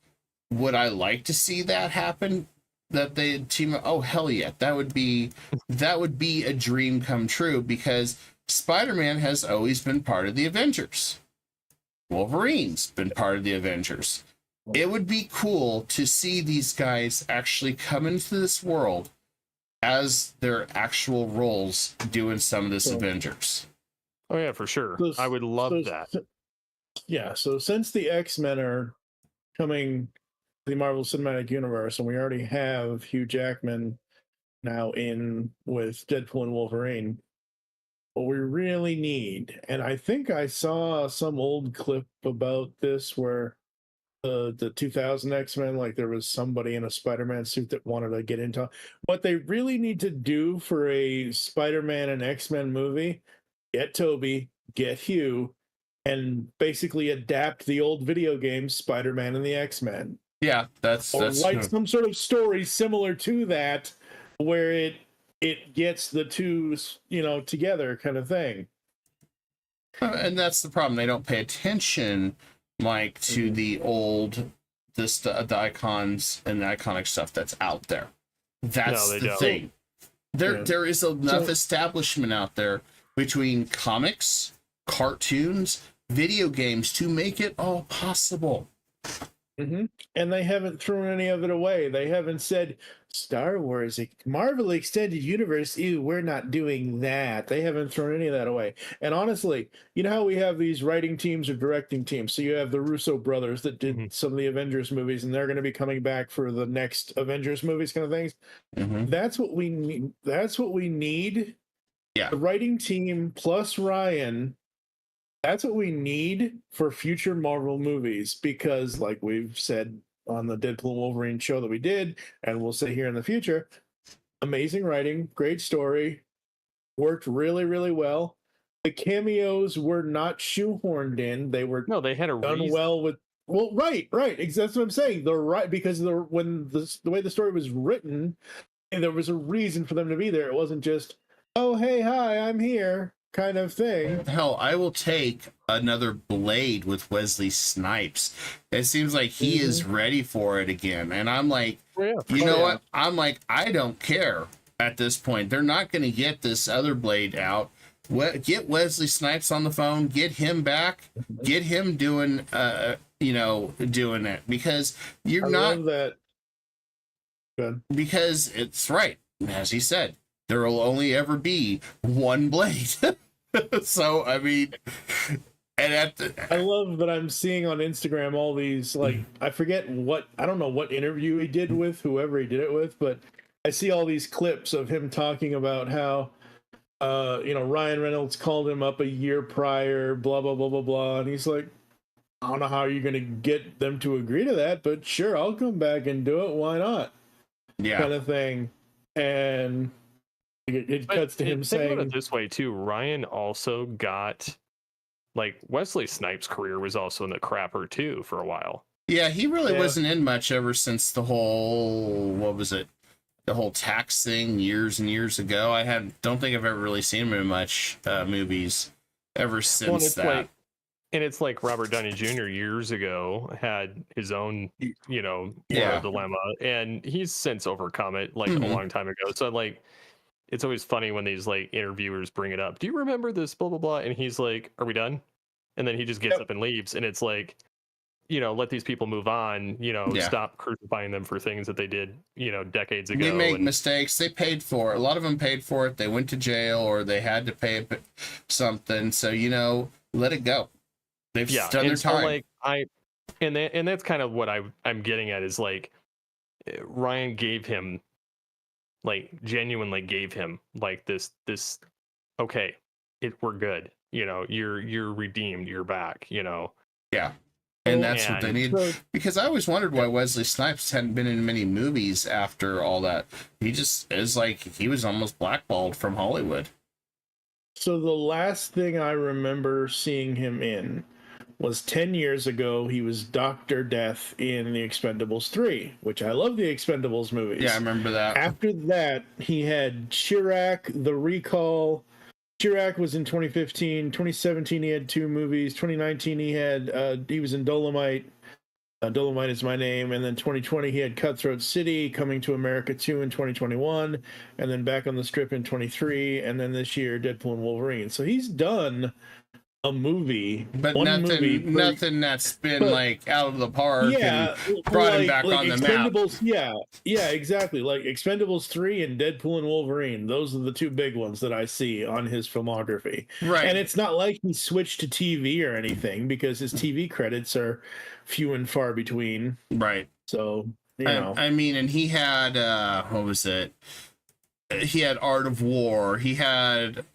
Would I like to see that happen? That they team up? Oh, hell yeah! That would be a dream come true, because Spider-Man has always been part of the Avengers. Wolverine's been part of the Avengers. It would be cool to see these guys actually come into this world as their actual roles doing some of this Avengers. Oh yeah, for sure. I would love that. Yeah, so since the X-Men are coming to the Marvel Cinematic Universe, and we already have Hugh Jackman now in with Deadpool and Wolverine, what we really need, and I think I saw some old clip about this where the 2000 X-Men, like there was somebody in a Spider-Man suit that wanted to get into what they really need to do for a Spider-Man and X-Men movie. Get Toby, get Hugh, and basically adapt the old video games Spider-Man and the X-Men. Yeah, that's write some sort of story similar to that, where it gets the two, you know, together, kind of thing. And that's the problem. They don't pay attention, Mike, to the old, the icons and the iconic stuff that's out there. That's the thing. There is enough establishment out there between comics, cartoons, video games to make it all possible. And they haven't thrown any of it away. They haven't said Star Wars, Marvel Extended Universe, ew, we're not doing that. They haven't thrown any of that away. And honestly, you know how we have these writing teams or directing teams? So you have the Russo brothers that did some of the Avengers movies, and they're going to be coming back for the next Avengers movies, kind of things. That's what we need. That's what we need. Yeah. The writing team plus Ryan, that's what we need for future Marvel movies, because like we've said on the Deadpool and Wolverine show that we did, and we'll say here in the future, amazing writing, great story, worked really, really well. The cameos were not shoehorned in. They were they had a done reason. well with right. That's what I'm saying. They're right, because when the way the story was written, and there was a reason for them to be there. It wasn't just, oh hey, hi, I'm here, kind of thing. Hell, I will take another Blade with Wesley Snipes. It seems like he is ready for it again. And I'm like, you know what? I'm like, I don't care at this point. They're not going to get this other Blade out. Get Wesley Snipes on the phone, get him back, get him doing, doing it, because you're not that. Good. Because it's right. As he said, there will only ever be one Blade. So, I mean, and I love that I'm seeing on Instagram all these, like, I don't know what interview he did with whoever he did it with, but I see all these clips of him talking about how, Ryan Reynolds called him up a year prior, blah, blah, blah, blah, blah. And he's like, I don't know how you're going to get them to agree to that, but sure, I'll come back and do it. Why not? Yeah. Kind of thing. And it cuts to him saying, about it this way too, Ryan also got, like, Wesley Snipes' career was also in the crapper too for a while. Yeah, he really wasn't in much ever since the whole, the whole tax thing years and years ago. Don't think I've ever really seen him in much movies ever since that. And it's like Robert Downey Jr. years ago had his own, moral dilemma, and he's since overcome it, like, a long time ago. So, like, it's always funny when these, like, interviewers bring it up. Do you remember this, blah, blah, blah? And he's like, are we done? And then he just gets up and leaves. And it's like, let these people move on, stop crucifying them for things that they did, decades ago. They make mistakes. They paid for it. A lot of them paid for it. They went to jail, or they had to pay something. So, let it go. They've done their time. And that's kind of what I'm getting at, is like, Ryan gave him like genuinely gave him like this okay, we're good, you know, you're redeemed, you're back, you know. Yeah. And that's what they need. Because I always wondered why Wesley Snipes hadn't been in many movies after all that. He just is like, he was almost blackballed from Hollywood. So the last thing I remember seeing him in was 10 years ago. He was Dr. Death in The Expendables 3, which I love the Expendables movies. Yeah, I remember that. After that, he had Chirac, The Recall. Chirac was in 2015. 2017, he had 2 movies. 2019, he was in Dolomite. Dolomite Is My Name. And then 2020, he had Cutthroat City, Coming to America 2 in 2021. And then Back on the Strip in 23. And then this year, Deadpool and Wolverine. So he's done a movie, but nothing that's been like out of the park. Yeah, and brought him back on the map. Yeah, exactly. Like Expendables 3 and Deadpool and Wolverine. Those are the 2 big ones that I see on his filmography. Right. And it's not like he switched to TV or anything, because his TV credits are few and far between. Right. So, you know. I mean, and he had what was it? He had Art of War. He had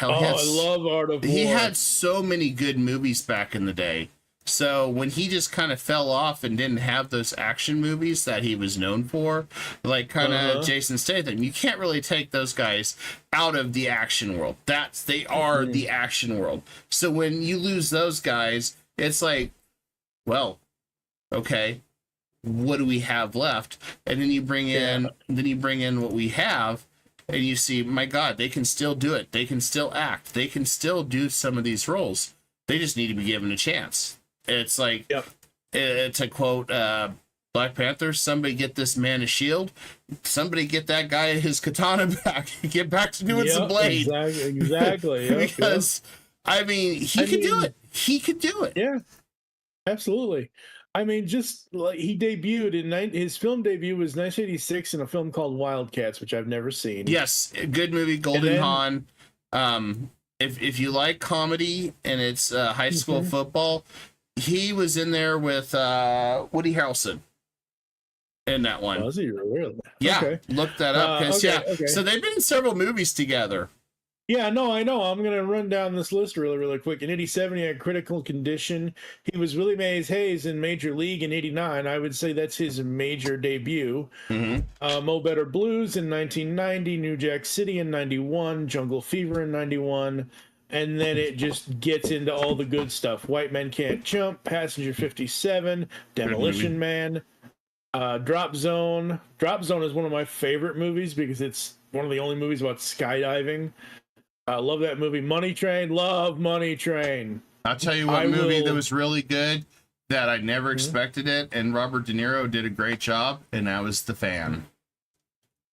I love Art of War. He had so many good movies back in the day. So when he just kind of fell off and didn't have those action movies that he was known for, like kind of Jason Statham, you can't really take those guys out of the action world. They are the action world. So when you lose those guys, it's like, well, okay, what do we have left? And then you bring in what we have. And you see, my God, they can still do it. They can still act. They can still do some of these roles. They just need to be given a chance. It's like, to quote Black Panther, somebody get this man a shield. Somebody get that guy his katana back. Get back to doing some blade. Exactly. Because, I mean, he could do it. He could do it. Yeah, absolutely. I mean, just like he debuted his film debut was 1986 in a film called Wildcats, which I've never seen. Yes, a good movie, Golden Hahn. If you like comedy and it's high school football, he was in there with Woody Harrelson in that one. Was he really? Yeah, look that up. So they've been in several movies together. Yeah, no, I know. I'm going to run down this list really, really quick. In 87, he had Critical Condition. He was Willie Mays Hayes in Major League in 89. I would say that's his major debut. Mo Better Blues in 1990, New Jack City in 91, Jungle Fever in 91. And then it just gets into all the good stuff. White Men Can't Jump, Passenger 57, Demolition Man, Drop Zone. Drop Zone is one of my favorite movies because it's one of the only movies about skydiving. I love that movie. Money Train. Love Money Train. I'll tell you what movie that was really good that I never expected it, and Robert De Niro did a great job, and that was The Fan.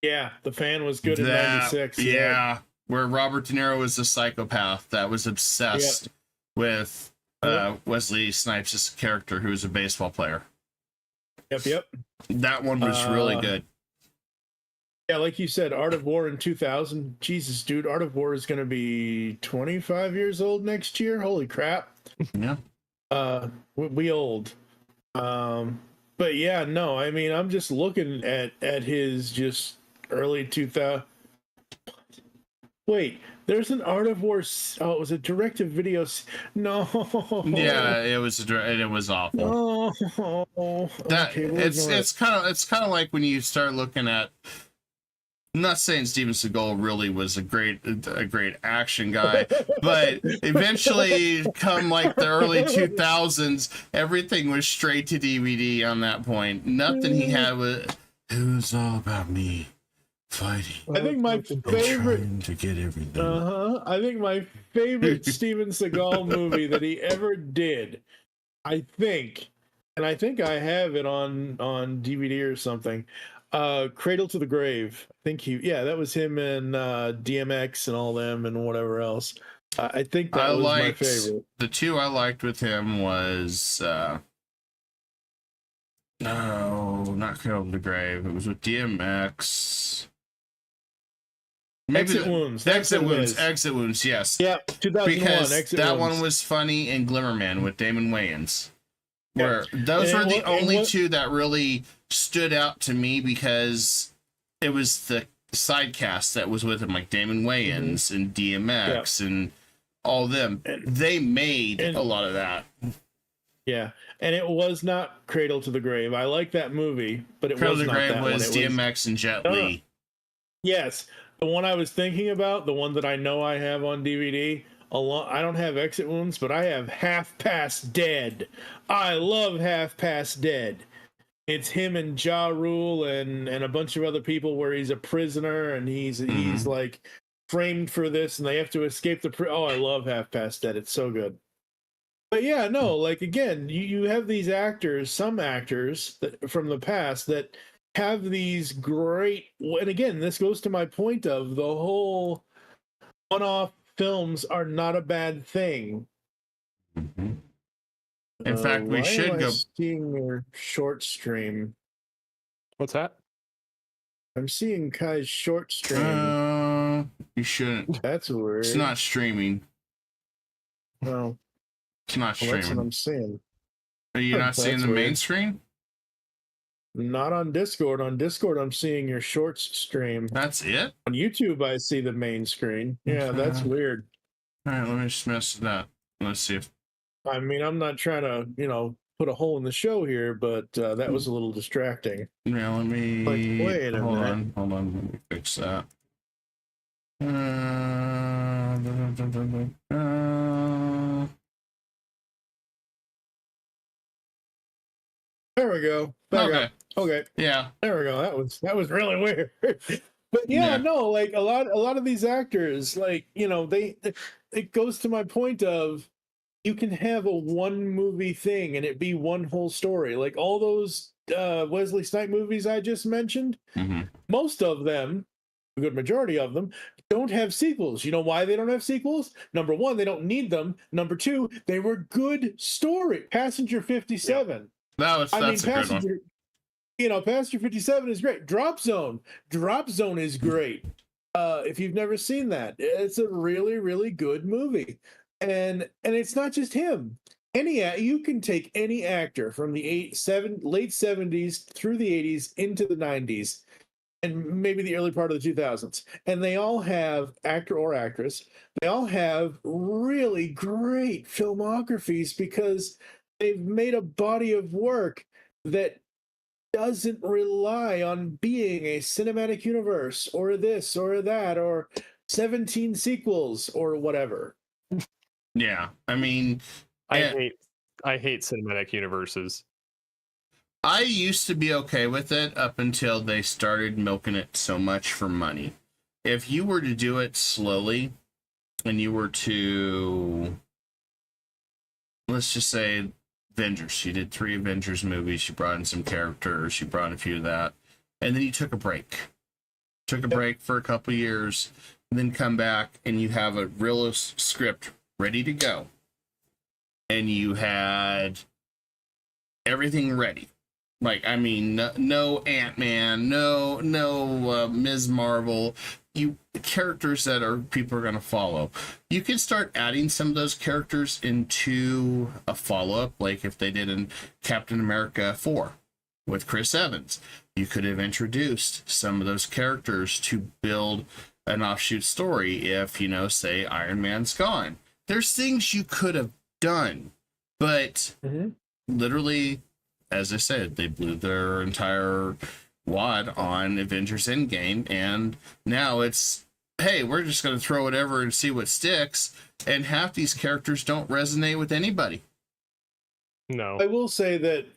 Yeah, The Fan was good in 96. Yeah, where Robert De Niro was a psychopath that was obsessed with Wesley Snipes' character, who was a baseball player. Yep. That one was really good. Yeah, like you said, Art of War in 2000. Jesus, dude, Art of War is going to be 25 years old next year. Holy crap. Yeah. We old. But yeah, no, I mean, I'm just looking at his just early 2000. Wait, there's an Art of War. Oh, it was a direct-to-video. No. Yeah, it was awful. Oh. It's kind of like when you start looking at. I'm not saying Steven Seagal really was a great action guy, but eventually, come like the early 2000s, everything was straight to DVD on that point. Nothing he had was, it was all about me fighting. I think my favorite to get everything. I think my favorite Steven Seagal movie that he ever did, I think I have it on DVD or something. Cradle to the Grave. I think that was him and DMX and all them and whatever else. I think that was my favorite. The 2 I liked with him was no, not Cradle to the Grave. It was with DMX. Exit Wounds. Exit Wounds, yes. Yeah, 2001. Because Exit that Wounds. one was funny, and Glimmerman with Damon Wayans. Where those were the only 2 that really stood out to me because it was the side cast that was with him, like Damon Wayans and DMX and all them. They made a lot of that. Yeah, and it was not Cradle to the Grave. I like that movie, but it Cradle was to the not Grave that was one. DMX and Jet Li. Yes, the one I was thinking about, the one that I know I have on DVD. I don't have Exit Wounds, but I have Half Past Dead. I love Half Past Dead. It's him and Ja Rule and a bunch of other people where he's a prisoner and he's like framed for this and they have to escape the I love Half Past Dead. It's so good. But yeah, no, like again, you have these actors, some actors that, from the past that have these great, and again, this goes to my point of the whole one-off films are not a bad thing. In fact, we should go. Seeing your short stream. What's that? I'm seeing Kai's short stream. You shouldn't. That's weird. It's not streaming. No. It's not streaming. That's what I'm seeing. Are you not seeing the main screen? Not on Discord. On Discord, I'm seeing your shorts stream. That's it? On YouTube, I see the main screen. Yeah, that's weird. All right, let me just mess it up. Let's see if... I mean, I'm not trying to, put a hole in the show here, but that was a little distracting. Yeah, let me... Like, wait a minute. Hold on, let me fix that. There we go. Back up. Okay. Yeah. There we go. That was really weird. But no, like a lot of these actors, like, it goes to my point of you can have a one movie thing and it be one whole story. Like all those Wesley Snipes movies I just mentioned, most of them, a good majority of them, don't have sequels. You know why they don't have sequels? Number one, they don't need them. Number two, they were good story. Passenger 57. Yeah. That's a good one. Passenger 57 is great. Drop Zone is great. If you've never seen that, it's a really, really good movie. And it's not just him. You can take any actor from the late 70s through the 80s into the 90s and maybe the early part of the 2000s, and they all have, actor or actress, they all have really great filmographies because they've made a body of work that doesn't rely on being a cinematic universe or this or that or 17 sequels or whatever. Yeah, I mean, I hate cinematic universes. I used to be okay with it up until they started milking it so much for money. If you were to do it slowly and you were to, let's just say, Avengers. She did 3 Avengers movies. She brought in some characters. She brought in a few of that. And then you took a break. Took a break for a couple years. And then come back and you have a real script ready to go. And you had everything ready. Like, I mean, no Ant-Man, no Ms. Marvel. Characters that people are going to follow. You can start adding some of those characters into a follow-up, like if they did in Captain America 4 with Chris Evans. You could have introduced some of those characters to build an offshoot story if, say Iron Man's gone. There's things you could have done, but literally, as I said, they blew their entire wad on Avengers Endgame, and now it's, hey, we're just going to throw whatever and see what sticks, and half these characters don't resonate with anybody. No. I will say that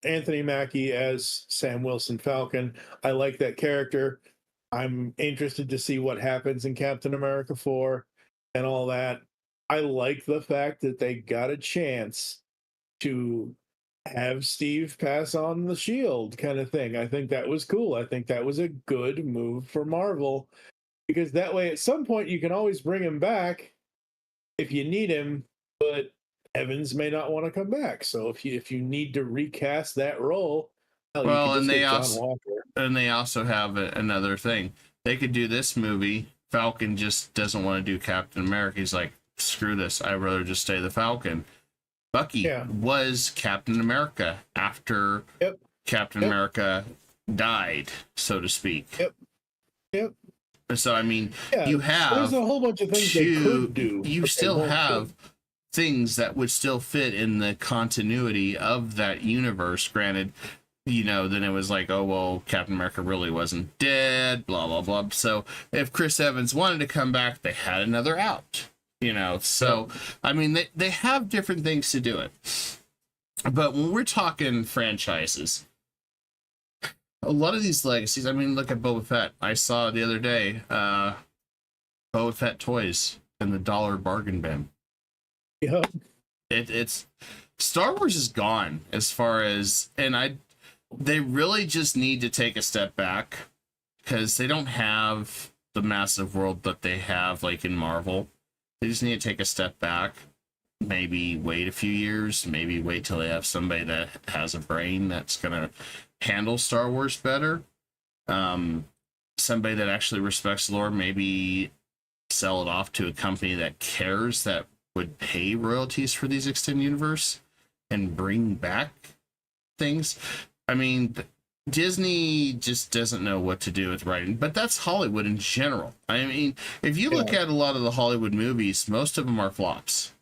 Anthony Mackie as Sam Wilson Falcon, I like that character. I'm interested to see what happens in Captain America 4 and all that. I like the fact that they got a chance to have Steve pass on the shield kind of thing. I think that was cool. I think that was a good move for Marvel, because that way at some point you can always bring him back if you need him, but Evans may not want to come back. So if you need to recast that role, and they also have another thing. They could do this movie. Falcon just doesn't want to do Captain America. He's like, screw this. I'd rather just stay the Falcon. Bucky was Captain America after Captain America died, so to speak. Yep. So I mean, Yeah, you have there's a whole bunch of things they could do. You still have things that would still fit in the continuity of that universe. Granted, then it was like, oh well, Captain America really wasn't dead, blah blah blah. So if Chris Evans wanted to come back, they had another out. So I mean, they have different things to do it. But when we're talking franchises, a lot of these legacies, I mean, look at Boba Fett. I saw the other day Boba Fett toys in the dollar bargain bin. Yeah. It's Star Wars is gone as far as, they really just need to take a step back because they don't have the massive world that they have like in Marvel. They just need to take a step back, maybe wait a few years, maybe wait till they have somebody that has a brain that's going to handle Star Wars better. Somebody that actually respects lore, maybe sell it off to a company that cares, that would pay royalties for these extended universe and bring back things. I mean, Disney just doesn't know what to do with writing, but that's Hollywood in general. I mean, if you look at a lot of the Hollywood movies, most of them are flops.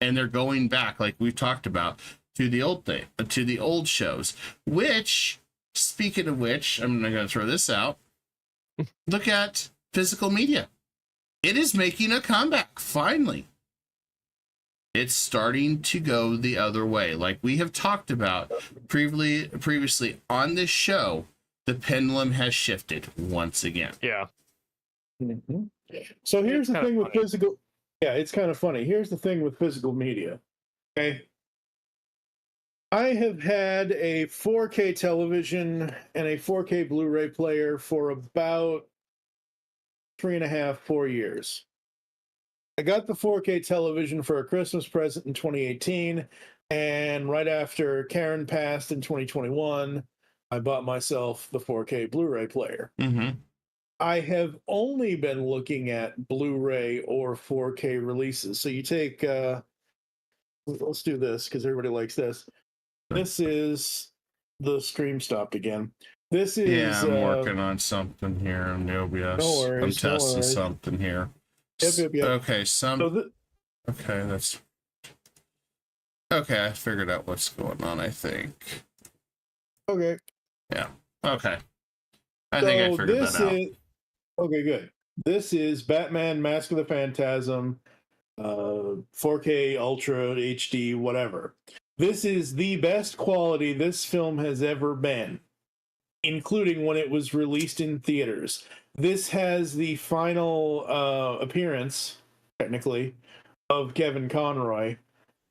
And they're going back, like we've talked about, to the old shows, which, speaking of which, I'm going to throw this out. Look at physical media. It is making a comeback, finally. It's starting to go the other way. Like we have talked about previously on this show, the pendulum has shifted once again. Yeah. Mm-hmm. So here's the thing with physical. Yeah, it's kind of funny. Here's the thing with physical media. Okay. I have had a 4K television and a 4K Blu-ray player for about 3.5, 4 years. I got the 4K television for a Christmas present in 2018, and right after Karen passed in 2021, I bought myself the 4K Blu-ray player. Mm-hmm. I have only been looking at Blu-ray or 4K releases. So you take, let's do this because everybody likes this. This is the stream stopped again. This is. Yeah, I'm working on something here. I'm no OBS. No worries, I'm testing something here. Yep. Okay, Okay, that's okay. I figured out what's going on. I think. Okay. Yeah. Okay. I think I figured that out. Okay, good. This is Batman: Mask of the Phantasm, 4K Ultra HD, whatever. This is the best quality this film has ever been, including when it was released in theaters. This has the final appearance, technically, of Kevin Conroy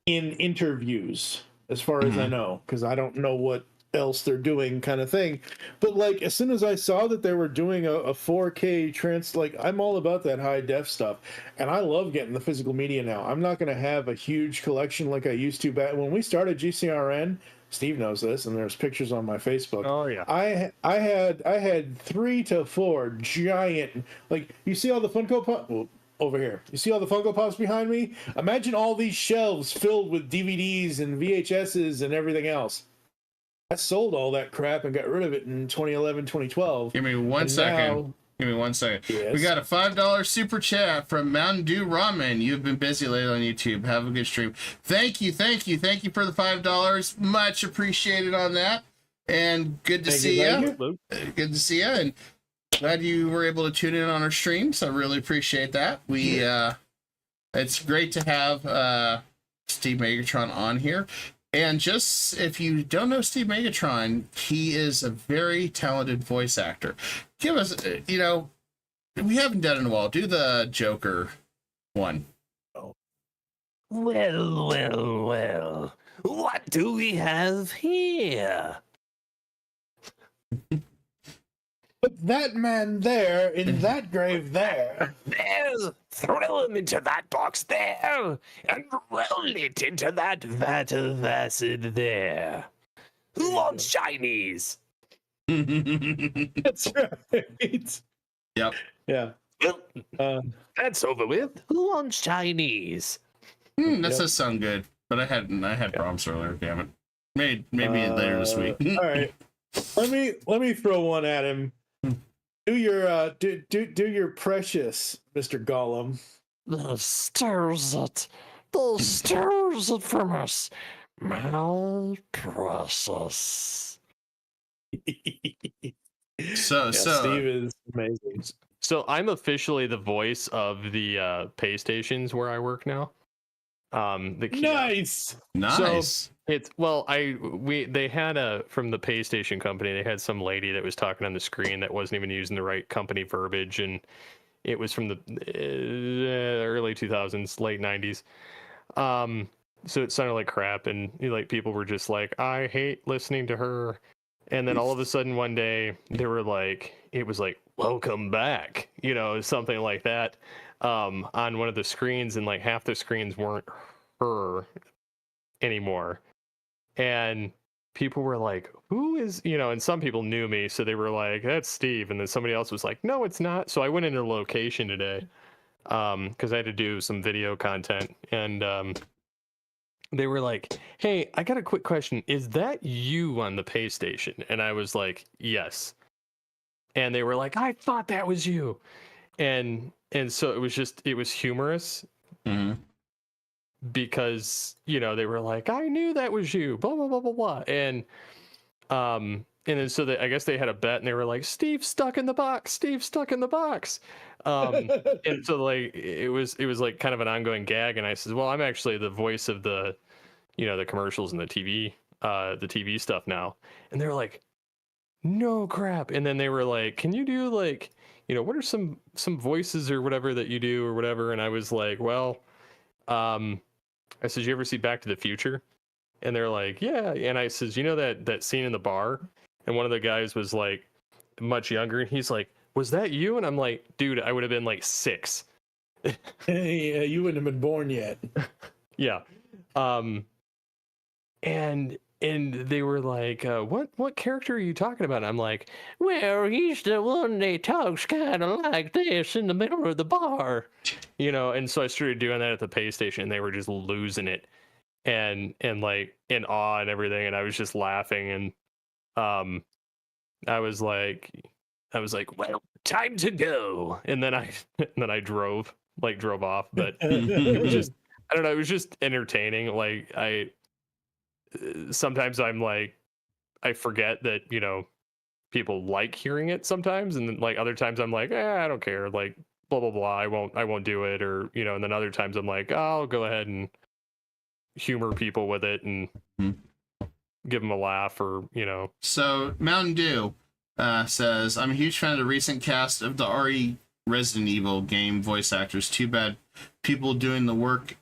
in interviews, as far as I know, because I don't know what else they're doing kind of thing. But like, as soon as I saw that they were doing a 4K like, I'm all about that high def stuff, and I love getting the physical media now. I'm not going to have a huge collection like I used to back when we started GCRN. Steve knows this, and there's pictures on my Facebook. Oh yeah. I had 3 to 4 giant, like, you see all the Funko Pop over here. You see all the Funko Pops behind me? Imagine all these shelves filled with DVDs and VHSs and everything else. I sold all that crap and got rid of it in 2011, 2012. Give me one second. Yes. We got a $5 super chat from Mountain Dew Ramen. You've been busy lately on YouTube. Have a good stream. Thank you for the $5. Much appreciated on that. And good to see you. Good to see you. And glad you were able to tune in on our streams. I really appreciate that. It's great to have Steve Megatron on here. And just, if you don't know Steve Megatron, he is a very talented voice actor. Give us, we haven't done it in a while. Do the Joker one. Well. What do we have here? Put that man there in that grave there. Throw him into that box there, and roll it into that vat of acid there. Who wants Chinese? That's right. Yep. Yeah. Well, that's over with. Who wants Chinese? That does sound good, but I had problems earlier. Damn it. Maybe later this week. All right. Let me throw one at him. Do your do your precious, Mr. Gollum. They stirs it. They stirs it from us. My precious. So Steve is amazing. So I'm officially the voice of the pay stations where I work now. The kiosk. Nice. It's they had from the pay station company, they had some lady that was talking on the screen that wasn't even using the right company verbiage, and it was from the early 2000s, late 90s. So it sounded like crap, and like people were just like, I hate listening to her. And then all of a sudden one day they were like, it was like, welcome back, something like that, on one of the screens, and like half the screens weren't her anymore. And people were like, who is, and some people knew me, so they were like, that's Steve. And then somebody else was like, no, it's not. So I went into the location today, because I had to do some video content, and they were like, hey, I got a quick question. Is that you on the pay station? And I was like, yes. And they were like, I thought that was you. And so it was humorous. Mm-hmm. Because, they were like, I knew that was you, blah, blah, blah, blah, blah. And then so I guess they had a bet, and they were like, Steve stuck in the box, Steve stuck in the box. And so like, it was like kind of an ongoing gag. And I said, well, I'm actually the voice of the, the commercials and the TV stuff now. And they were like, no crap. And then they were like, can you do like, what are some voices or whatever that you do or whatever? And I was like, well, I said, you ever see Back to the Future? And they're like, yeah. And I says, that scene in the bar? And one of the guys was like much younger, and he's like, was that you? And I'm like, dude, I would have been like 6. Hey, you wouldn't have been born yet. Yeah. And they were like, what character are you talking about? And I'm like, well, he's the one that talks kind of like this in the middle of the bar, and so I started doing that at the pay station, and they were just losing it, and like in awe and everything, and I was just laughing, and I was like, well, time to go. And then I drove off, but it was just, I don't know, it was just entertaining. Like sometimes I'm like, I forget that, people like hearing it sometimes. And then like other times I'm like, I don't care. Like blah, blah, blah. I won't do it. Or, and then other times I'm like, I'll go ahead and humor people with it and give them a laugh, or, So Mountain Dew says, I'm a huge fan of the recent cast of the RE Resident Evil game voice actors. Too bad people doing the work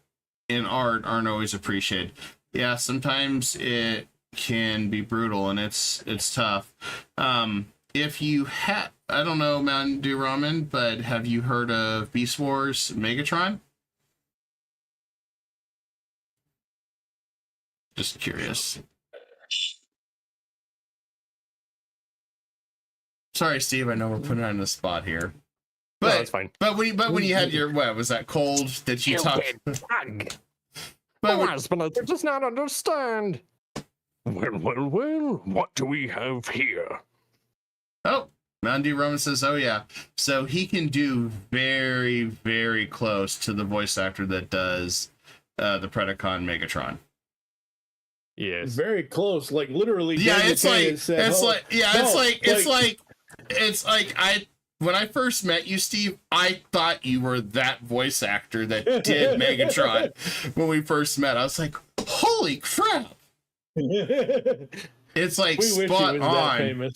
in art aren't always appreciated. Yeah, sometimes it can be brutal, and it's tough. If you I don't know, Mountain Dew Ramen, but have you heard of Beast Wars Megatron? Just curious. Sorry, Steve, I know we're putting on the spot here. But no, it's fine. But when you had your, what was that, cold that you talked? My husband does not understand. Well, what do we have here? Oh, Mountain Dew Roman says, oh yeah. So he can do very, very close to the voice actor that does the Predacon Megatron. Yes. Very close, like literally. Yeah, it's like when I first met you, Steve, I thought you were that voice actor that did Megatron. When we first met, I was like, holy crap. It's like we spot wish he was on. that famous.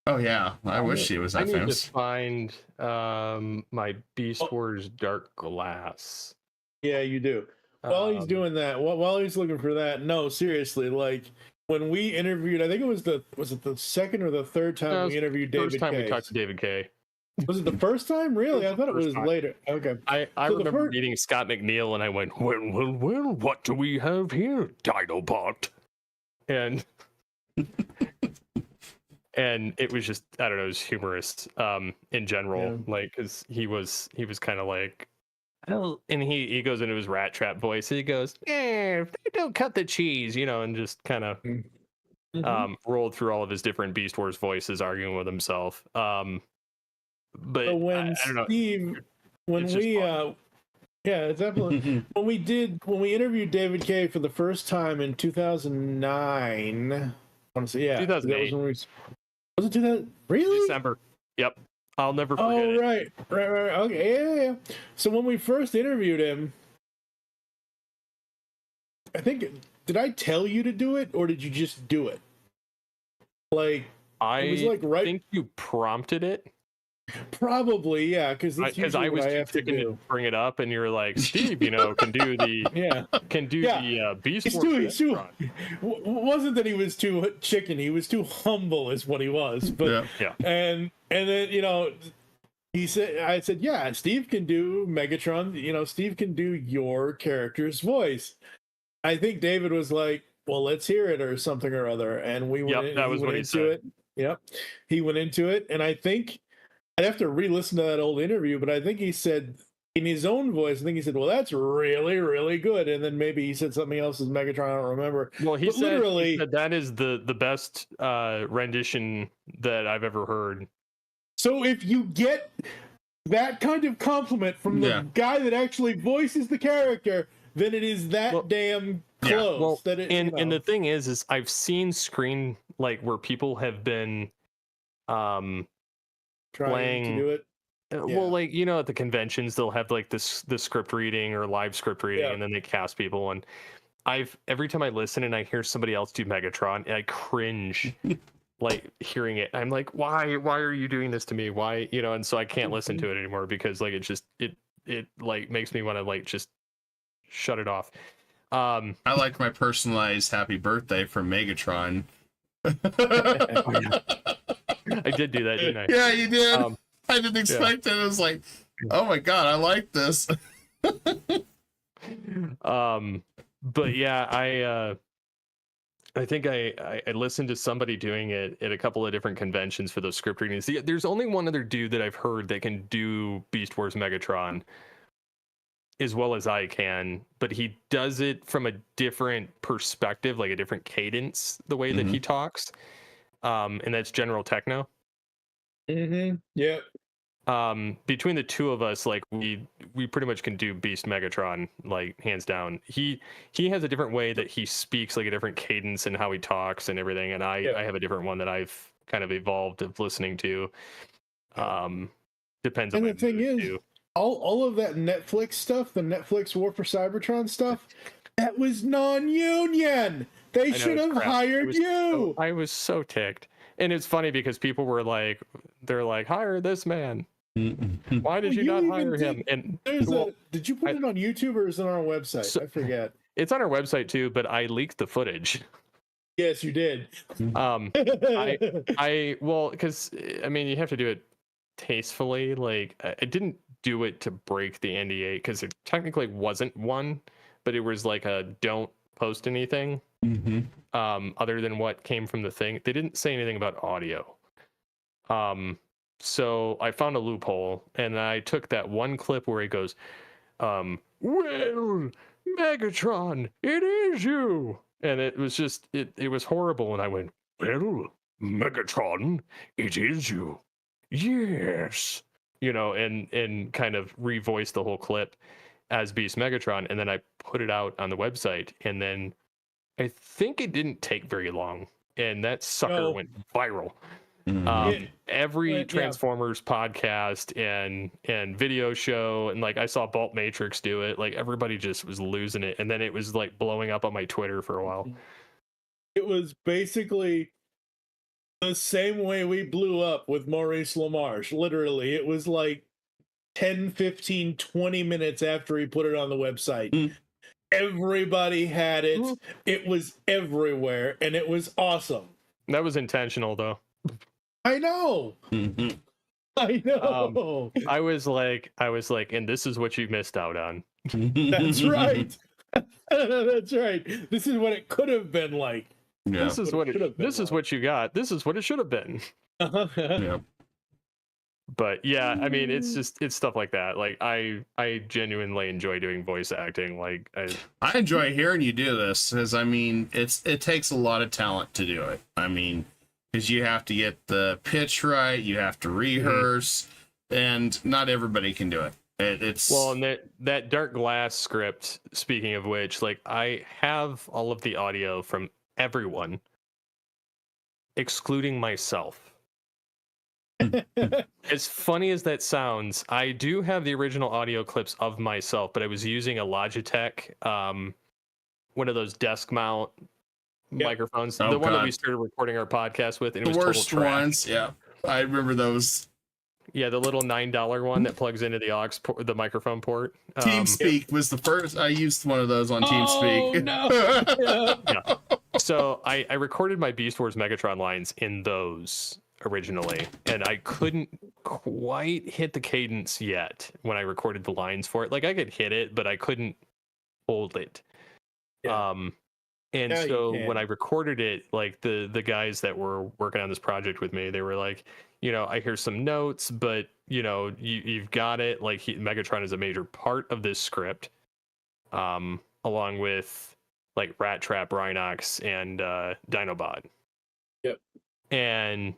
Oh yeah, I wish he was that famous. I need to find my Beast Wars Dark Glass. Yeah, you do. While he's doing that, while he's looking for that, no, seriously, like when we interviewed, I think it was the second or the third time we interviewed David K. First time we talked to David K. Was it the first time? Really? I thought it was later. Okay. I remember meeting Scott McNeil, and I went, well, what do we have here, Dinobot? And and it was just, I don't know, it was humorous in general, like, because he was kind of like, oh, and he goes into his Rat Trap voice. He goes, don't cut the cheese, and just kind of rolled through all of his different Beast Wars voices, arguing with himself. but So when I don't know. Steve, when It's just we fun. yeah, definitely. when we interviewed David Kay for the first time in 2009, I want to say, yeah, that was 2008. when was it 2000? Really? December. Yep. I'll never forget Oh, it. right. Okay, yeah. So when we first interviewed him, I think, did I tell you to do it or did you just do it? Like, it was like right. I think you prompted it. Probably, yeah, because that's Because usually I was what I too have to chicken to do. bring it up, and you're like, Steve, can do the Beast He's Wars. too wasn't that he was too chicken, he was too humble is what he was. But Yeah. and then I said, yeah, Steve can do Megatron, Steve can do your character's voice. I think David was like, well, let's hear it or something or other, and we went that was what he into said. it. Yep, he went into it, and I think I'd have to re-listen to that old interview, but I think he said in his own voice, I think he said, well, that's really, really good. And then maybe he said something else as Megatron, I don't remember. Well, he said literally, that is the best rendition that I've ever heard. So if you get that kind of compliment from the guy that actually voices the character, then it is that damn close. Well, that it, and the thing is I've seen screen like where people have been trying to do it. Well, like at the conventions they'll have like the script reading or live script reading, and then they cast people. And every time I listen and I hear somebody else do Megatron, I cringe, like hearing it. I'm like, why are you doing this to me? Why, And so I can't listen to it anymore because like it like makes me want to like just shut it off. I like my personalized happy birthday from Megatron. I did do that, didn't I? Yeah, you did. I didn't expect it. It was like, oh my god, I like this. But yeah, I think I listened to somebody doing it at a couple of different conventions for those script readings. There's only one other dude that I've heard that can do Beast Wars Megatron as well as I can, but he does it from a different perspective, like a different cadence, the way that he talks. And that's General Techno. Yeah. Between the two of us, like we pretty much can do Beast Megatron, like hands down. He has a different way that he speaks, like a different cadence and how he talks and everything, and I have a different one that I've kind of evolved of listening to. Depends on the thing is too. all of that Netflix stuff, the Netflix War for Cybertron stuff, that was non-union. They should have hired you. I was so ticked. And it's funny because people were like, they're like, hire this man. Why did you not hire him? And did you put it on YouTube or is it on our website? I forget. It's on our website too, but I leaked the footage. Yes, you did. Well, because I mean, you have to do it tastefully. Like, I didn't do it to break the NDA because it technically wasn't one, but it was like a don't post anything other than what came from the thing. They didn't say anything about audio. So I found a loophole and I took that one clip where he goes, well, Megatron, it is you. And it was just, it was horrible. And I went, well, Megatron, it is you. Yes. And kind of revoiced the whole clip as Beast Megatron. And then I put it out on the website. And then I think it didn't take very long. And that sucker went viral. Every Transformers podcast and video show, and like I saw Bolt Matrix do it, like everybody just was losing it, and then it was like blowing up on my Twitter for a while. It was basically the same way we blew up with Maurice LaMarche. Literally, it was like 10, 15, 20 minutes after he put it on the website. Everybody had it. It was everywhere, and it was awesome. That was intentional, though. I know. I know. I was like, and this is what you missed out on. That's right. That's right. This is what it could have been like. Yeah. This is what what you got. This is what it should have been. Yeah. But yeah, I mean, it's stuff like that. Like I genuinely enjoy doing voice acting. Like I enjoy hearing you do this, because I mean, it takes a lot of talent to do it. I mean, because you have to get the pitch right, you have to rehearse, and not everybody can do it. It's Well, and that Dark Glass script, speaking of which, like I have all of the audio from everyone, excluding myself. As funny as that sounds, I do have the original audio clips of myself, but I was using a Logitech, one of those desk mount microphones, Oh, the one that we God. started recording our podcast with, and it the was worst total trash. ones. Yeah, I remember those. Yeah, the little $9 one that plugs into the the microphone port. TeamSpeak was the first. I used one of those on TeamSpeak. Oh, no. Yeah. So I recorded my Beast Wars Megatron lines in those originally, and I couldn't quite hit the cadence yet when I recorded the lines for it. Like I could hit it, but I couldn't hold it. Yeah. And Now you so can. when I recorded it, like the guys that were working on this project with me, they were like, you know, I hear some notes, but you know, you've got it. Like Megatron is a major part of this script, along with like Rat Trap, Rhinox, and Dinobot. Yep. And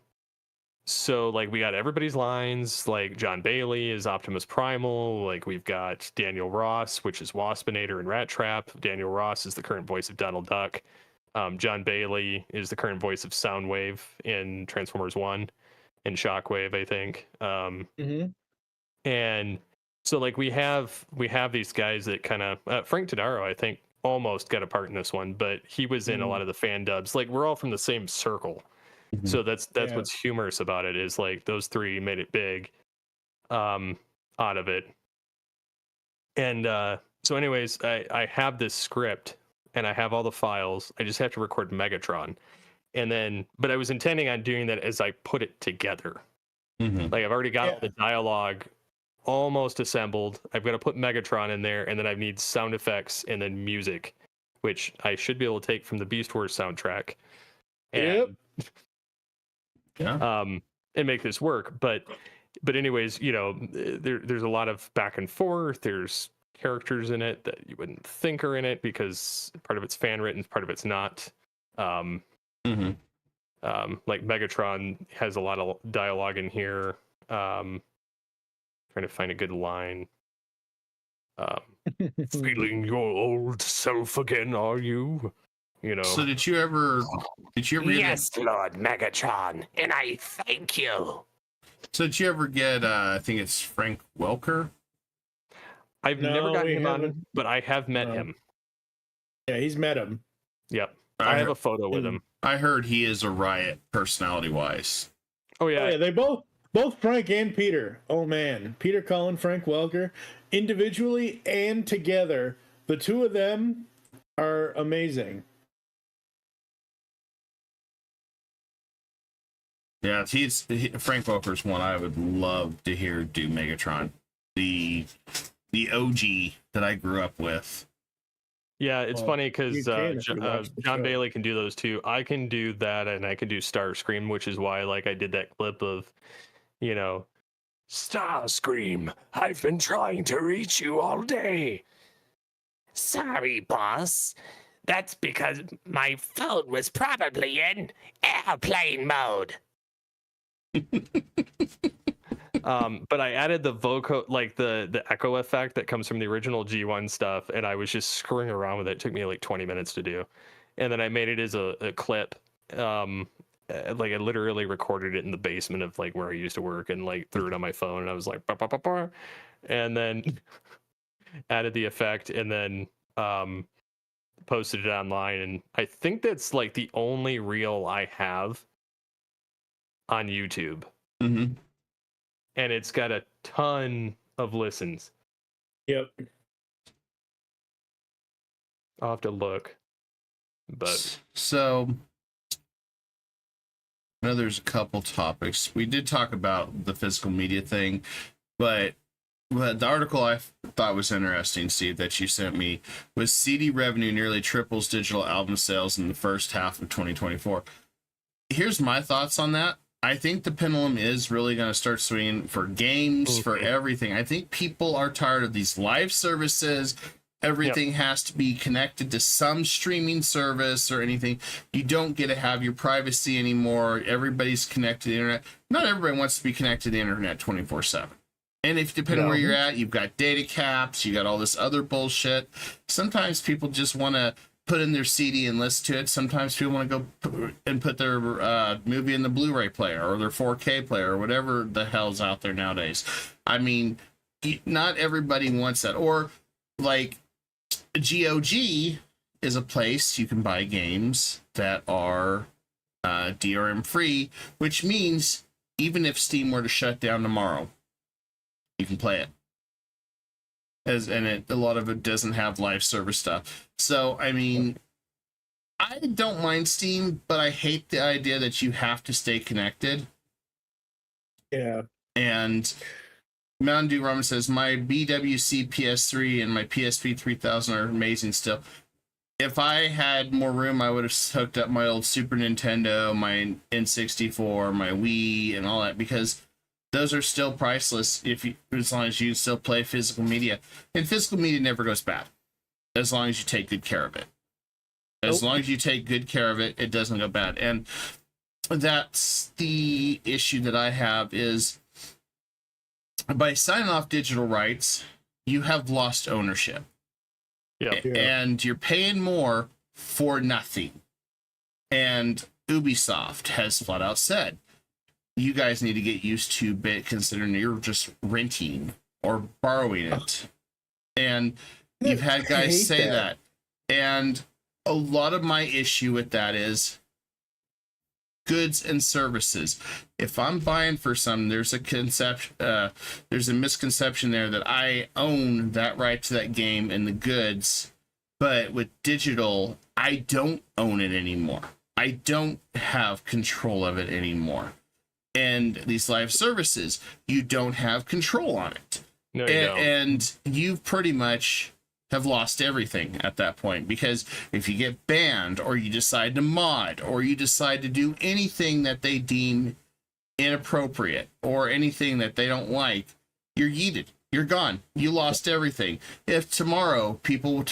so like we got everybody's lines. Like John Bailey is Optimus Primal. Like we've got Daniel Ross, which is Waspinator and Rat Trap. Daniel Ross is the current voice of Donald Duck. John Bailey is the current voice of Soundwave in Transformers 1 and Shockwave, I think. And so like we have these guys that kind of Frank Tadaro, I think, almost got a part in this one, but he was in a lot of the fan dubs. Like we're all from the same circle. So that's what's humorous about it, is like those three made it big out of it. And so anyways, I have this script and I have all the files. I just have to record Megatron. And then, but I was intending on doing that as I put it together. Like I've already got all the dialogue almost assembled. I've got to put Megatron in there, and then I need sound effects and then music, which I should be able to take from the Beast Wars soundtrack. And, and make this work. But anyways, you know, there's a lot of back and forth. There's characters in it that you wouldn't think are in it because part of it's fan written, part of it's not. Like Megatron has a lot of dialogue in here. Trying to find a good line. Feeling your old self again, are you? You know. So did you ever Yes, Lord Megatron, and I thank you. So did you ever get I think it's Frank Welker? I've never gotten him on, but I have met him. Yeah, he's met him. Yep. I have a photo with him. I heard he is a riot personality wise. Oh yeah. They both Frank and Peter. Oh man, Peter Cullen, Frank Welker, individually and together, the two of them are amazing. Yeah, Frank Welker's one I would love to hear do Megatron, the OG that I grew up with. Yeah, it's funny because John show. Bailey can do those too. I can do that, and I can do Starscream, which is why like I did that clip of, you know, Starscream, I've been trying to reach you all day. Sorry, boss. That's because my phone was probably in airplane mode. but I added the voco, like the echo effect that comes from the original G1 stuff, and I was just screwing around with it. It took me like 20 minutes to do, and then I made it as a clip. Like I literally recorded it in the basement of like where I used to work, and like threw it on my phone, and I was like, bah, bah, bah, bah, and then added the effect, and then posted it online. And I think that's like the only reel I have on YouTube. And it's got a ton of listens. Yep. I'll have to look. But so I know there's a couple topics. We did talk about the physical media thing, but the article I thought was interesting, Steve, that you sent me was CD revenue nearly triples digital album sales in the first half of 2024. Here's my thoughts on that. I think the pendulum is really going to start swinging for games, for everything. I think people are tired of these live services everything has to be connected to some streaming service or anything. You don't get to have your privacy anymore. Everybody's connected to the internet. Not everybody wants to be connected to the internet 24/7. And if depending on where you're at, you've got data caps, you got all this other bullshit. Sometimes people just want to put in their CD and listen to it. Sometimes people want to go and put their movie in the Blu-ray player or their 4K player or whatever the hell's out there nowadays. I mean, not everybody wants that. Or like GOG is a place you can buy games that are DRM free, which means even if Steam were to shut down tomorrow, you can play it. A lot of it doesn't have live server stuff. So, I mean, I don't mind Steam, but I hate the idea that you have to stay connected. Yeah. And Mountain Dew Ramen says, my BWC PS3 and my PSP 3000 are amazing still. If I had more room, I would have hooked up my old Super Nintendo, my N64, my Wii, and all that, because those are still priceless as long as you still play physical media. And physical media never goes bad, as long as you take good care of it. As long as you take good care of it, it doesn't go bad. And that's the issue that I have is by signing off digital rights, you have lost ownership. Yeah. And you're paying more for nothing. And Ubisoft has flat out said, you guys need to get used to it, considering you're just renting or borrowing it. And you've had guys say that. And a lot of my issue with that is goods and services. If I'm buying for some, there's a misconception there that I own that right to that game and the goods, but with digital, I don't own it anymore. I don't have control of it anymore. And these live services, you don't have control on it. No, you don't. And you pretty much have lost everything at that point, because if you get banned or you decide to mod or you decide to do anything that they deem inappropriate or anything that they don't like, you're yeeted. You're gone. You lost everything. If tomorrow people,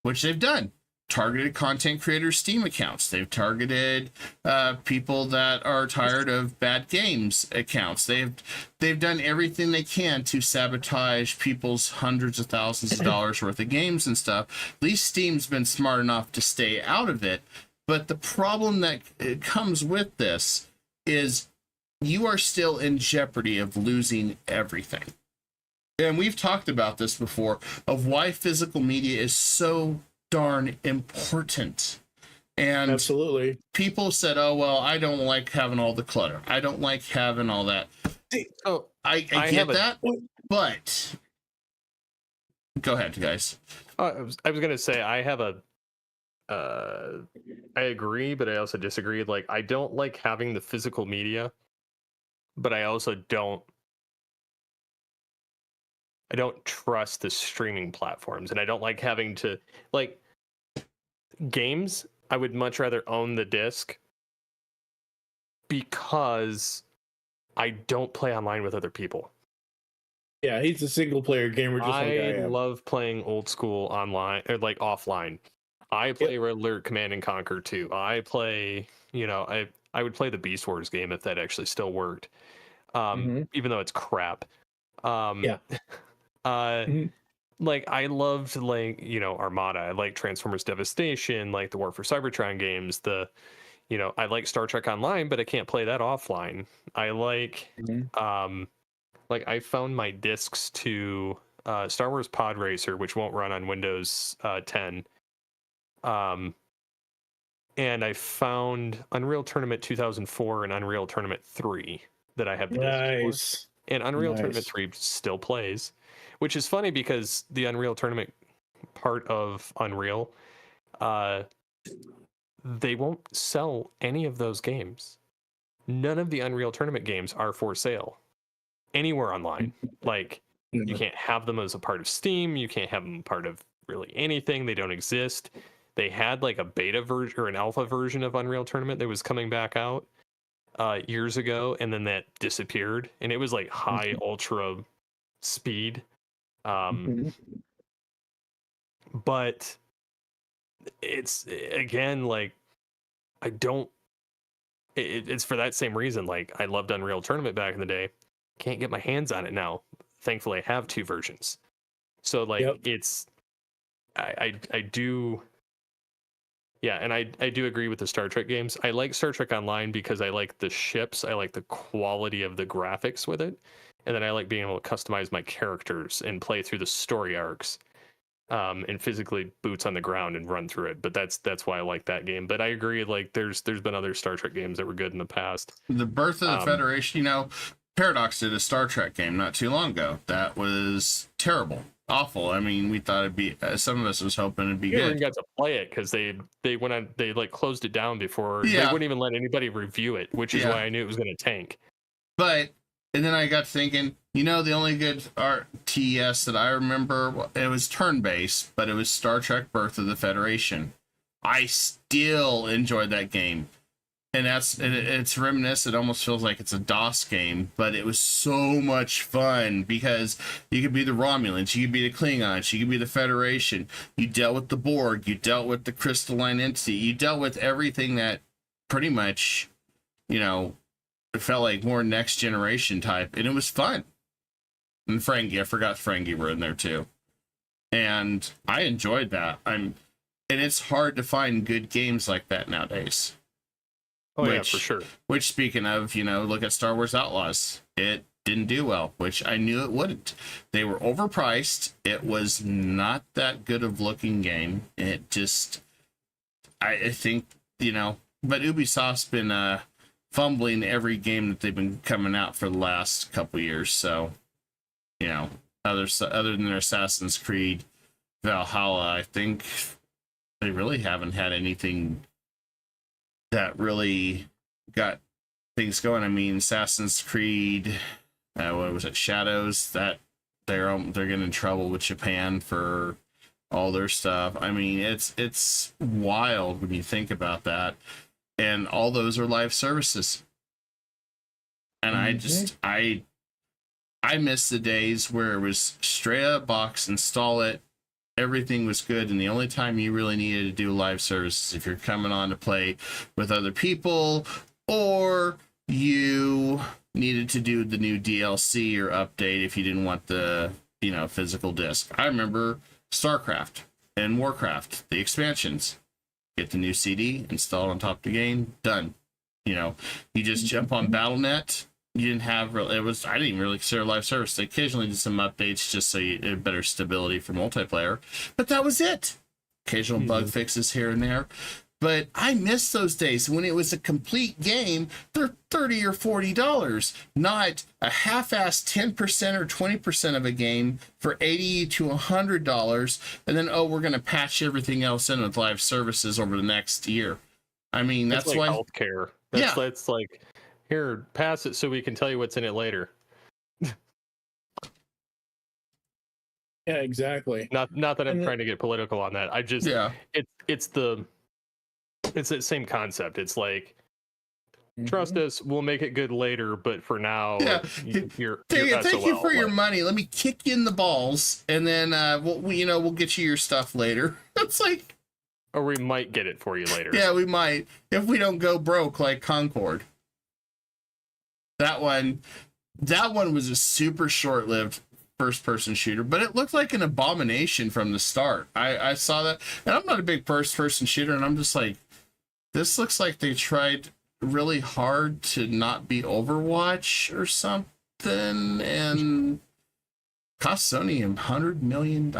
which they've done, targeted content creators' Steam accounts. They've targeted people that are tired of bad games accounts. They've done everything they can to sabotage people's hundreds of thousands of dollars worth of games and stuff. At least Steam's been smart enough to stay out of it. But the problem that comes with this is you are still in jeopardy of losing everything. And we've talked about this before, of why physical media is so darn important. And absolutely, people said, oh well, I don't like having all the clutter, I don't like having all that. Oh, I get that, but go ahead, guys. I was gonna say I have I agree, but I also disagree. Like, I don't like having the physical media, but I also don't trust the streaming platforms, and I don't like having to, like, games. I would much rather own the disc because I don't play online with other people. Yeah, he's a single player gamer. Just like I am. Love playing old school online, or like offline. I play Red Alert Command and Conquer 2. I play, I would play the Beast Wars game if that actually still worked. Even though it's crap. Like, I loved, like, Armada. I like Transformers Devastation, like the War for Cybertron games. I like Star Trek Online, but I can't play that offline. I like, I found my discs to Star Wars Pod Racer, which won't run on Windows 10. And I found Unreal Tournament 2004 and Unreal Tournament 3 that I have the discs for. And Unreal Tournament 3 still plays, which is funny because the Unreal Tournament part of Unreal, they won't sell any of those games. None of the Unreal Tournament games are for sale anywhere online. Like, you can't have them as a part of Steam. You can't have them part of really anything. They don't exist. They had like a beta version or an alpha version of Unreal Tournament that was coming back out years ago, and then that disappeared, and it was like high ultra speed. but it's again like I don't. It's for that same reason. Like I loved Unreal Tournament back in the day. Can't get my hands on it now. Thankfully, I have 2 versions. So like it's I do. Yeah, and I do agree with the Star Trek games. I like Star Trek Online because I like the ships. I like the quality of the graphics with it. And then I like being able to customize my characters and play through the story arcs. And physically boots on the ground and run through it. But that's why I like that game. But I agree, like there's been other Star Trek games that were good in the past. The Birth of the Federation, you know, Paradox did a Star Trek game not too long ago. That was terrible. Awful. I mean, we thought it'd be. Some of us was hoping it'd be good. Didn't got to play it because they went on. They like closed it down before. They wouldn't even let anybody review it, which is why I knew it was going to tank. But and then I got thinking, you know, the only good RTS that I remember, it was turn-based, but it was Star Trek: Birth of the Federation. I still enjoyed that game. And it's reminiscent. It almost feels like it's a DOS game, but it was so much fun because you could be the Romulans, you could be the Klingons, you could be the Federation. You dealt with the Borg, you dealt with the crystalline entity, you dealt with everything that pretty much, you know, it felt like more next generation type, and it was fun. And Ferengi, I forgot Ferengi were in there too, and I enjoyed that. And it's hard to find good games like that nowadays. Oh, yeah, for sure. Which, speaking of, you know, look at Star Wars Outlaws. It didn't do well, which I knew it wouldn't. They were overpriced. It was not that good of looking game. It just, I think, you know, but Ubisoft's been fumbling every game that they've been coming out for the last couple years. So, you know, other than their Assassin's Creed Valhalla, I think they really haven't had anything that really got things going. I mean, Assassin's Creed, what was it, Shadows? That they're getting in trouble with Japan for all their stuff. I mean, it's wild when you think about that, and all those are live services. And I miss the days where it was straight up box, install it. Everything was good, and the only time you really needed to do live service is if you're coming on to play with other people, or you needed to do the new DLC or update if you didn't want the, you know, physical disc. I remember StarCraft and Warcraft, the expansions. Get the new CD, install it on top of the game, done. You know, you just jump on Battle.net. You didn't have I didn't even really consider live service. They occasionally did some updates just so you had better stability for multiplayer, but that was it. Occasional bug fixes here and there, but I miss those days when it was a complete game. They're $30 or $40, not a half-assed 10% or 20% of a game for $80 to $100, and then we're going to patch everything else in with live services over the next year. I mean, that's like why healthcare. That's like, here, pass it so we can tell you what's in it later. Yeah, exactly. Not that I'm trying to get political on that. I just it's that same concept. It's like, trust us, we'll make it good later, but for now, thank you for your money. Let me kick you in the balls, and then we'll get you your stuff later. It's like, or we might get it for you later. Yeah, we might if we don't go broke like Concord. That one was a super short-lived first-person shooter, but it looked like an abomination from the start. I saw that, and I'm not a big first-person shooter, and I'm just like, this looks like they tried really hard to not be Overwatch or something, and cost Sony $100 million.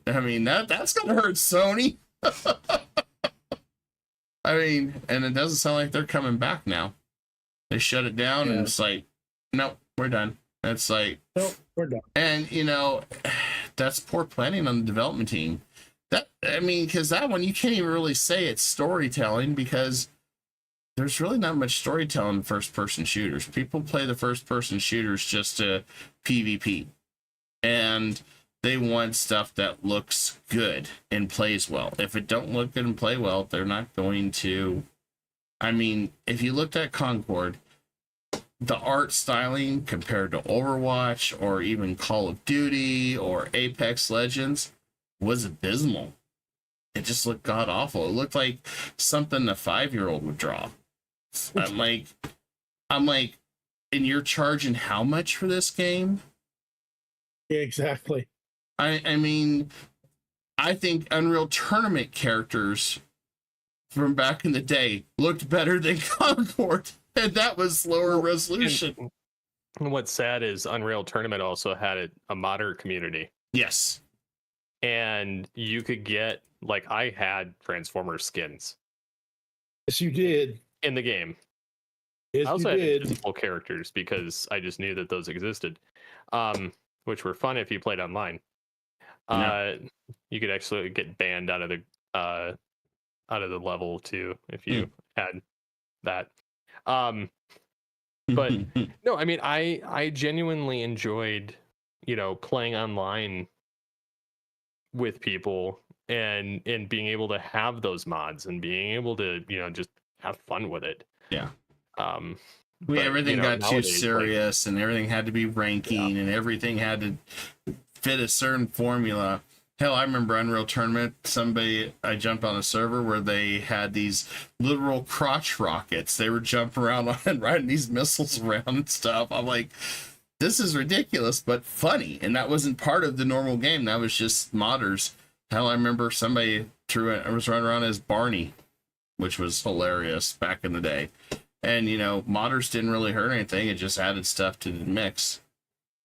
I mean, that's gonna hurt Sony. I mean, and it doesn't sound like they're coming back now. They shut it down, and it's like, nope, we're done. It's like, nope, we're done. And, you know, that's poor planning on the development team. Because that one, you can't even really say it's storytelling, because there's really not much storytelling in first-person shooters. People play the first-person shooters just to PvP. And they want stuff that looks good and plays well. If it don't look good and play well, they're not going to. I mean, if you looked at Concord, the art styling compared to Overwatch or even Call of Duty or Apex Legends was abysmal. It just looked god awful. It looked like something a 5-year-old would draw. I'm like, and you're charging how much for this game? Yeah, exactly. I mean, I think Unreal Tournament characters from back in the day looked better than Concord, and that was lower resolution. And what's sad is Unreal Tournament also had a modder community. Yes. And you could get, like, I had Transformer skins. Yes, you did. In the game. Yes, I also you had did. invisible characters because I just knew that those existed, which were fun if you played online. You could actually get banned out of the level too if you had that. But no, I mean, I genuinely enjoyed, playing online with people and being able to have those mods and being able to, just have fun with it. Yeah. But, everything got too nowadays, serious, and everything had to be ranking, and everything had to fit a certain formula. Hell, I remember Unreal Tournament, I jumped on a server where they had these literal crotch rockets. They were jumping around and riding these missiles around and stuff. I'm like, this is ridiculous, but funny. And that wasn't part of the normal game. That was just modders. Hell, I remember somebody was running around as Barney, which was hilarious back in the day. And, modders didn't really hurt anything. It just added stuff to the mix.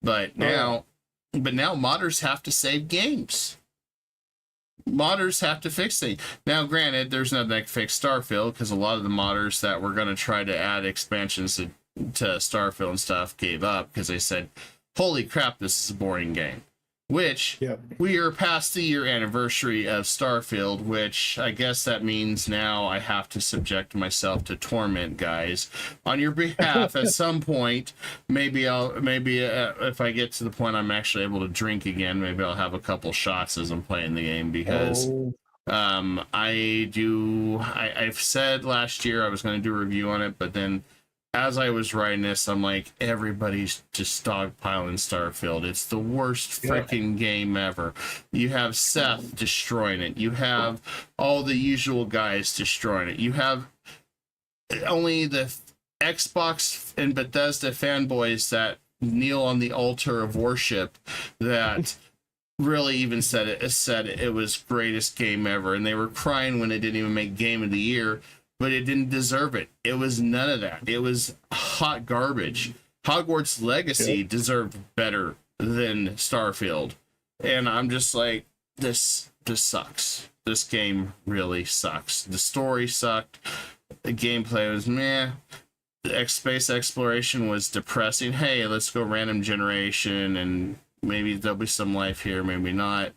But now modders have to save games. Modders have to fix things. Now, granted, there's nothing that can fix Starfield, because a lot of the modders that were going to try to add expansions to Starfield and stuff gave up because they said, holy crap, this is a boring game. Which, we are past the year anniversary of Starfield, which I guess that means now I have to subject myself to torment, guys, on your behalf at some point. Maybe if I get to the point I'm actually able to drink again, maybe I'll have a couple shots as I'm playing the game, because I've said last year I was going to do a review on it, but then as I was writing this, I'm like, everybody's just dogpiling Starfield. It's the worst freaking game ever. You have Seth destroying it. You have all the usual guys destroying it. You have only the Xbox and Bethesda fanboys that kneel on the altar of worship that really even said it was greatest game ever. And they were crying when it didn't even make Game of the Year. But it didn't deserve it. It was none of that. It was hot garbage. Hogwarts Legacy deserved better than Starfield. And I'm just like, this sucks. This game really sucks. The story sucked. The gameplay was meh. The space exploration was depressing. Hey, let's go random generation and maybe there'll be some life here, maybe not.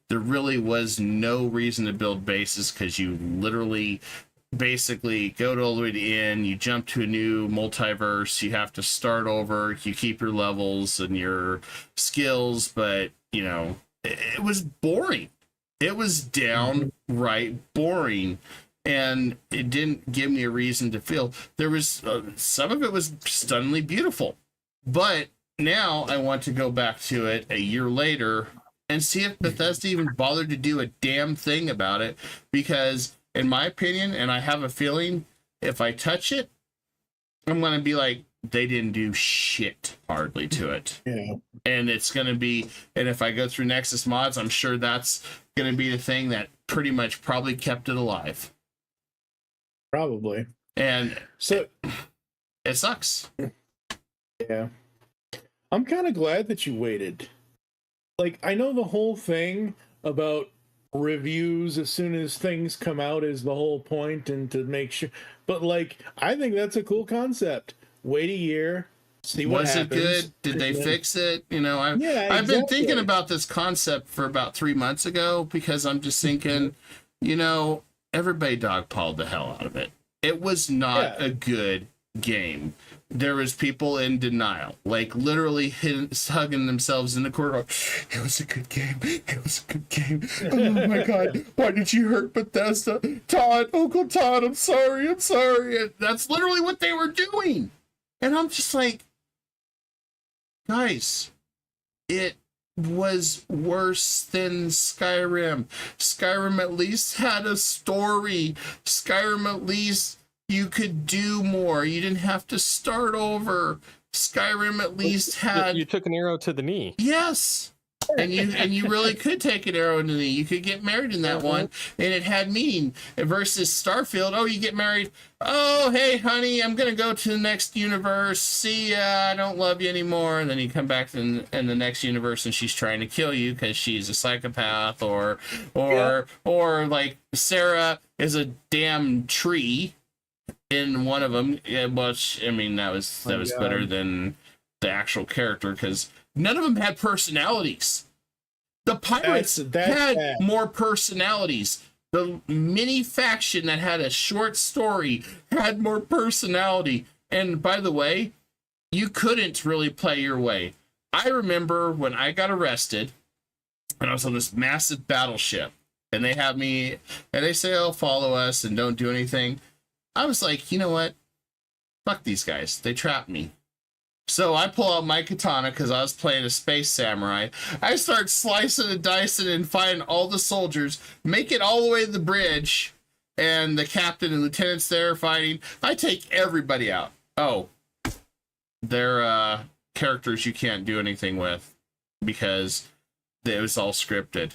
There really was no reason to build bases, because you literally basically go all the way to the end, you jump to a new multiverse, you have to start over, you keep your levels and your skills, but it was boring. It was downright boring, and it didn't give me a reason to feel. There was some of it was stunningly beautiful, but now I want to go back to it a year later and see if Bethesda even bothered to do a damn thing about it, because in my opinion, and I have a feeling, if I touch it, I'm going to be like, they didn't do shit hardly to it. Yeah. And it's going to be, and if I go through Nexus mods, I'm sure that's going to be the thing that pretty much probably kept it alive. Probably. And so it sucks. Yeah. I'm kind of glad that you waited. Like, I know the whole thing about reviews as soon as things come out is the whole point, and to make sure, but like, I think that's a cool concept. Wait a year, see what happens. Was it good? Did they fix it? I've been thinking about this concept for about 3 months ago, because I'm just thinking, everybody dogpiled the hell out of it. It was not a good game. There was people in denial, like literally hugging themselves in the corner. It was a good game. It was a good game. Oh my God. Why did you hurt Bethesda? Todd, Uncle Todd, I'm sorry. And that's literally what they were doing. And I'm just like, guys, it was worse than Skyrim. Skyrim at least had a story. Skyrim at least you could do more. You didn't have to start over. Skyrim at least had... You took an arrow to the knee. Yes. And you really could take an arrow in the knee. You could get married in that one, and it had meaning. Versus Starfield, oh, you get married. Oh, hey, honey, I'm gonna go to the next universe. See ya. I don't love you anymore. And then you come back in the next universe, and she's trying to kill you because she's a psychopath, or like Sarah is a damn tree in one of them. Yeah, which I mean, that was better than the actual character because none of them had personalities. The pirates had bad. More personalities. The mini faction that had a short story had more personality. And by the way, you couldn't really play your way. I remember when I got arrested and I was on this massive battleship and they have me and they say, oh, follow us and don't do anything. I was like, you know what? Fuck these guys. They trapped me. So I pull out my katana because I was playing a space samurai. I start slicing and dicing and find all the soldiers, make it all the way to the bridge, and the captain and lieutenant's there fighting. I take everybody out. Oh, they're characters you can't do anything with because it was all scripted.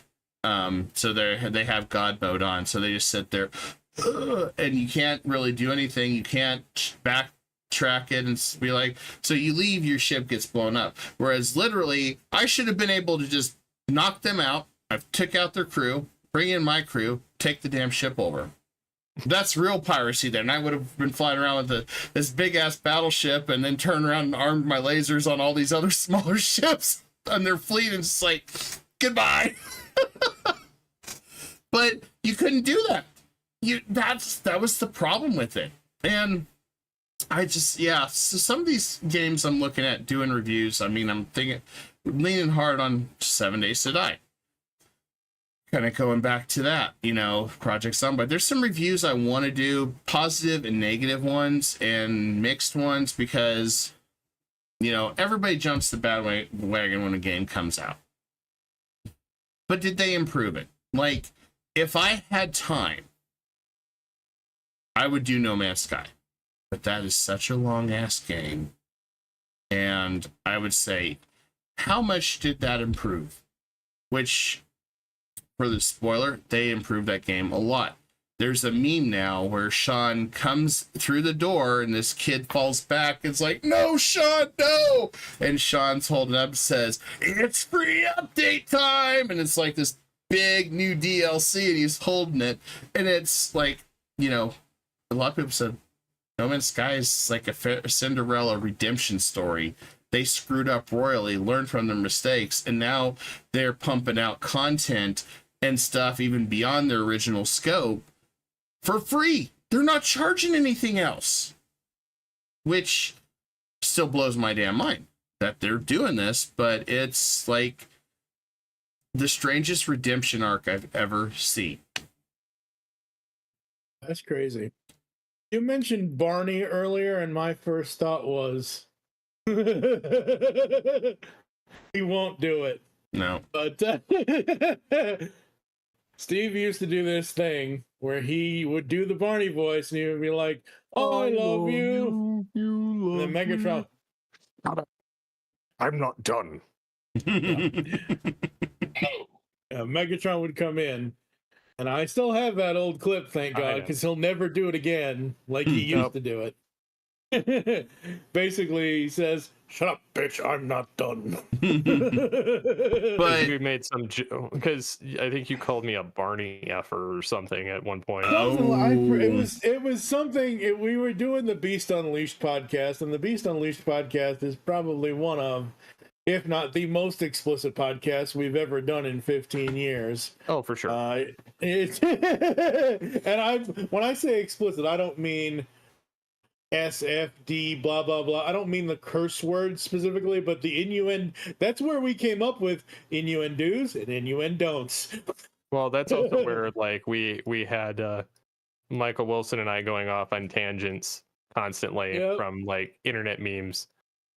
So they have God mode on, so they just sit there, and you can't really do anything. You can't backtrack it and be like, so you leave, your ship gets blown up. Whereas literally, I should have been able to just knock them out. I took out their crew, bring in my crew, take the damn ship over. That's real piracy then. I would have been flying around with this big ass battleship and then turn around and armed my lasers on all these other smaller ships on their fleet and just like, goodbye. But you couldn't do that. That was the problem with it. And I just, so some of these games I'm looking at doing reviews, I mean, I'm leaning hard on 7 Days to Die. Kind of going back to that, Project Zomboid. There's some reviews I want to do, positive and negative ones and mixed ones, because, everybody jumps the bandwagon when a game comes out. But did they improve it? Like, if I had time, I would do No Man's Sky. But that is such a long-ass game. And I would say, how much did that improve? Which, for the spoiler, they improved that game a lot. There's a meme now where Sean comes through the door and this kid falls back. It's like, no, Sean, no! And Sean's holding up and says, it's free update time! And it's like this big new DLC and he's holding it. And it's like, a lot of people said, No Man's Sky is like a Cinderella redemption story. They screwed up royally, learned from their mistakes, and now they're pumping out content and stuff even beyond their original scope for free. They're not charging anything else, which still blows my damn mind that they're doing this, but it's like the strangest redemption arc I've ever seen. That's crazy. You mentioned Barney earlier, and my first thought was, he won't do it. No. But Steve used to do this thing where he would do the Barney voice, and he would be like, oh, I love you. You love and then Megatron. I'm not done. Megatron would come in. And I still have that old clip, thank God, because he'll never do it again like he used to do it. Basically, he says, shut up, bitch, I'm not done. But we made some joke, because I think you called me a Barney effer or something at one point. It was something, we were doing the Beast Unleashed podcast, and the Beast Unleashed podcast is probably one of, if not the most explicit podcast we've ever done in 15 years. Oh, for sure. And when I say explicit, I don't mean SFD, blah, blah, blah. I don't mean the curse word specifically, but the innuendo. That's where we came up with innuendos and innuendon'ts. Well, that's also where, like, we had Michael Wilson and I going off on tangents constantly Yep. from like internet memes.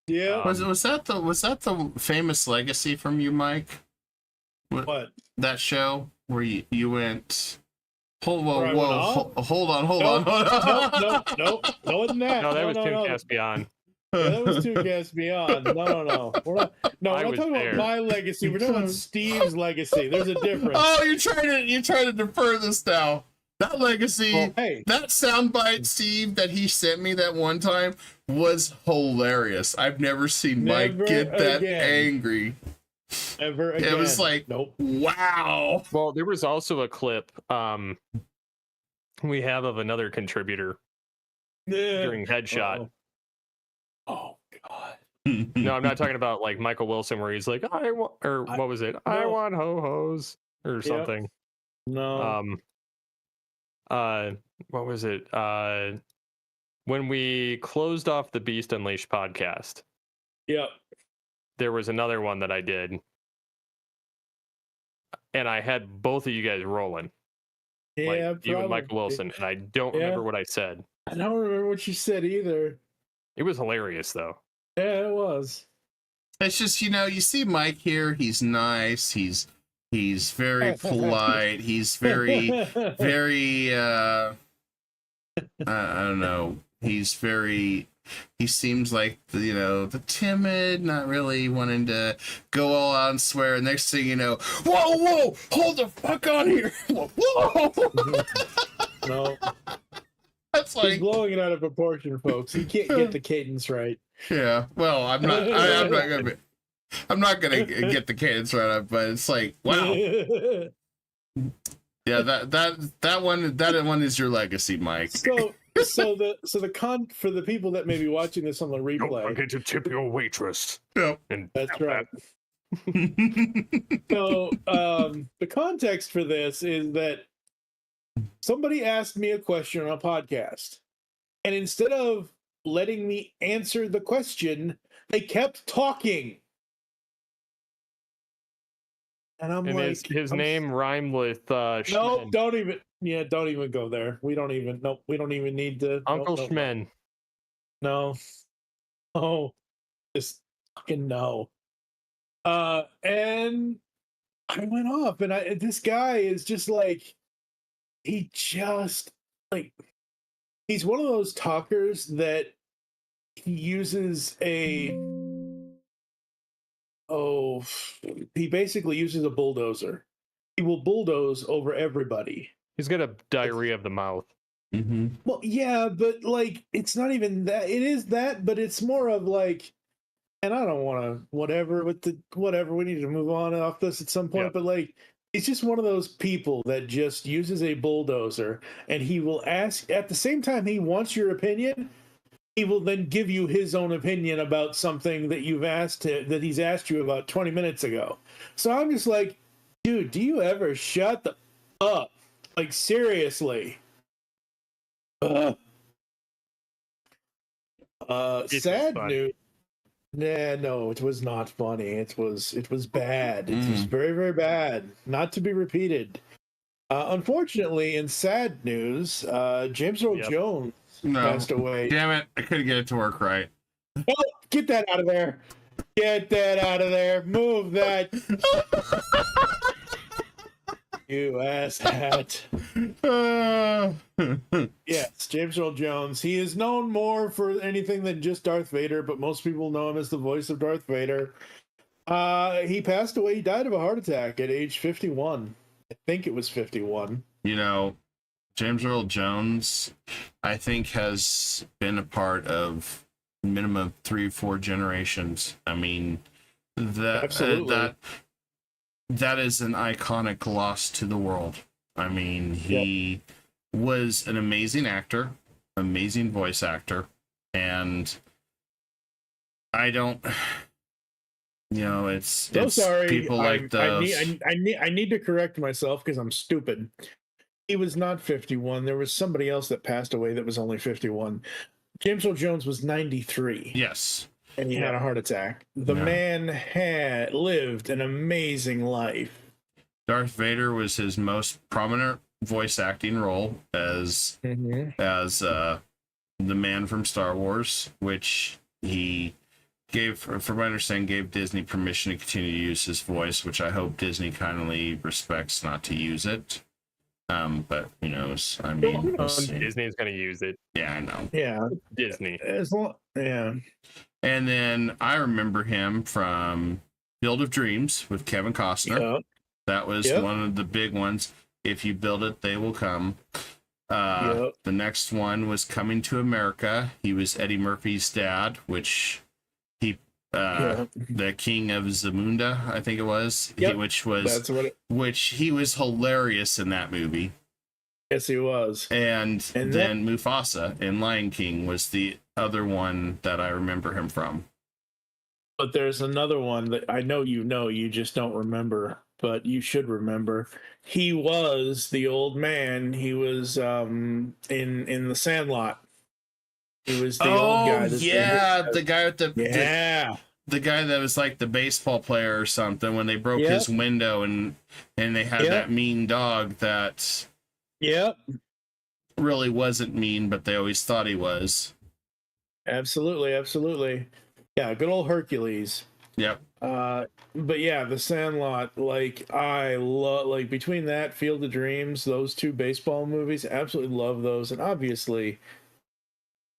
Yeah. Was that the famous legacy from you, Mike? What? That show where you went? Hold Where I went off? hold on. No, wasn't that. No, that was no. Tooncast Beyond. Yeah, that was two guests beyond. No. We're not talking there. about my legacy. We're talking about Steve's legacy. There's a difference. Oh, you're trying to defer this now. That legacy, Well, hey. that soundbite, Steve, that he sent me that one time was hilarious. I've never seen Mike Never get that again. angry. Ever again. It was like, nope. Wow. Well, there was also a clip we have of another contributor during Headshot. Oh God. No, I'm not talking about like Michael Wilson where he's like, what was it? I want ho-hos or something. No. What was it? When we closed off the Beast Unleashed podcast, Yep. there was another one that I did. And I had both of you guys rolling. Yeah, like probably. you and Michael Wilson. And I don't remember what I said. I don't remember what you said either. It was hilarious though. Yeah, it was. It's just, you see Mike here, he's nice, he's very polite, he's very I don't know, he seems like the timid, not really wanting to go all out and swear. Next thing you know, whoa, hold the fuck on here. Whoa. No. That's He's blowing it out of proportion, folks. He can't get the cadence right. Yeah, well, I'm not gonna get the cadence right, but it's like, wow. Yeah, that one is your legacy, Mike. So for the people that may be watching this on the replay. Don't forget to tip your waitress. Yep. And That's right. So the context for this is that somebody asked me a question on a podcast, and instead of letting me answer the question, they kept talking. And I'm like, his name rhymed with no, Schmen. don't even go there. We don't even need to. Uncle no. Schmen. No. Oh, just fucking no. And I went off, and this guy is just like, he's one of those talkers that he uses he basically uses a bulldozer. He will bulldoze over everybody. He's got a diarrhea of the mouth. Mm-hmm. Well, yeah, but like, it's not even that. It is that, but it's more of like, and I don't want to whatever. We need to move on off this at some point. Yeah. But like, it's just one of those people that just uses a bulldozer, and he will ask at the same time he wants your opinion. He will then give you his own opinion about something that he's asked you about 20 minutes ago. So I'm just like, dude, do you ever shut the up? Like, seriously. Sad news. Nah, no, it was not funny. It was bad. It was very, very bad. Not to be repeated. Unfortunately, in sad news, James Earl Jones passed away. Damn it, I couldn't get it to work right. Oh, get that out of there. Get that out of there. Move that. You asshat. Yes, James Earl Jones. He is known more for anything than just Darth Vader, but most people know him as the voice of Darth Vader. He passed away. He died of a heart attack at age 51. I think it was 51. James Earl Jones, I think, has been a part of minimum 3-4 generations. I mean, Absolutely. That is an iconic loss to the world. I mean, he was an amazing actor, amazing voice actor, and I don't, it's sorry. people like those. I need to correct myself because I'm stupid. He was not 51. There was somebody else that passed away that was only 51. James Earl Jones was 93. Yes. And he had a heart attack. The man had lived an amazing life. Darth Vader was his most prominent voice acting role as the man from Star Wars, which he gave, from my understanding, gave Disney permission to continue to use his voice, which I hope Disney kindly respects not to use it. But who knows? I mean, we'll see. Disney's going to use it. Yeah, I know. Yeah, Disney. Yeah. And then I remember him from Field of Dreams with Kevin Costner. Yep. That was one of the big ones. If you build it, they will come. The next one was Coming to America. He was Eddie Murphy's dad, which he, the King of Zamunda, I think it was, which he was hilarious in that movie. Yes, he was. And then Mufasa in Lion King was the other one that I remember him from. But there's another one that I know you just don't remember, but you should remember. He was the old man. He was in The Sandlot. He was the old guy. The guy with the guy that was like the baseball player or something when they broke his window and they had that mean dog that really wasn't mean, but they always thought he was. Absolutely. Yeah, good old Hercules. Yep. But yeah, The Sandlot, I love, between that, Field of Dreams, those two baseball movies, absolutely love those. And obviously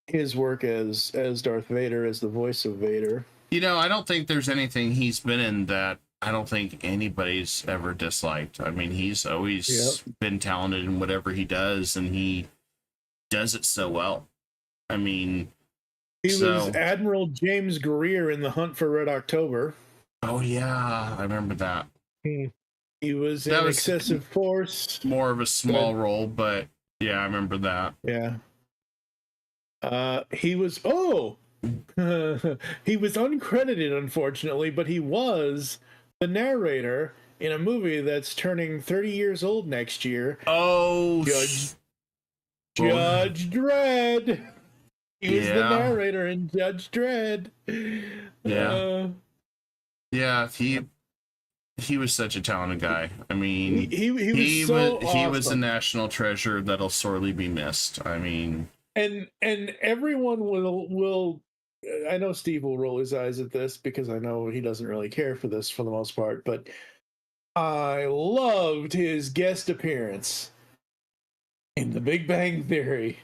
his work as Darth Vader, as the voice of Vader. I don't think there's anything he's been in that I don't think anybody's ever disliked. I mean, he's always been talented in whatever he does, and he does it so well. I mean, he was Admiral James Greer in The Hunt for Red October. Oh yeah, I remember that. He was in Excessive Force. More of a small role, but yeah, I remember that. Yeah. He was he was uncredited, unfortunately, but he was the narrator in a movie that's turning 30 years old next year. Oh, Judge Dredd. He was the narrator in Judge Dredd. He was such a talented guy. I mean, he was a national treasure that'll sorely be missed. I mean, and everyone will. I know Steve will roll his eyes at this because I know he doesn't really care for this for the most part, but I loved his guest appearance in The Big Bang Theory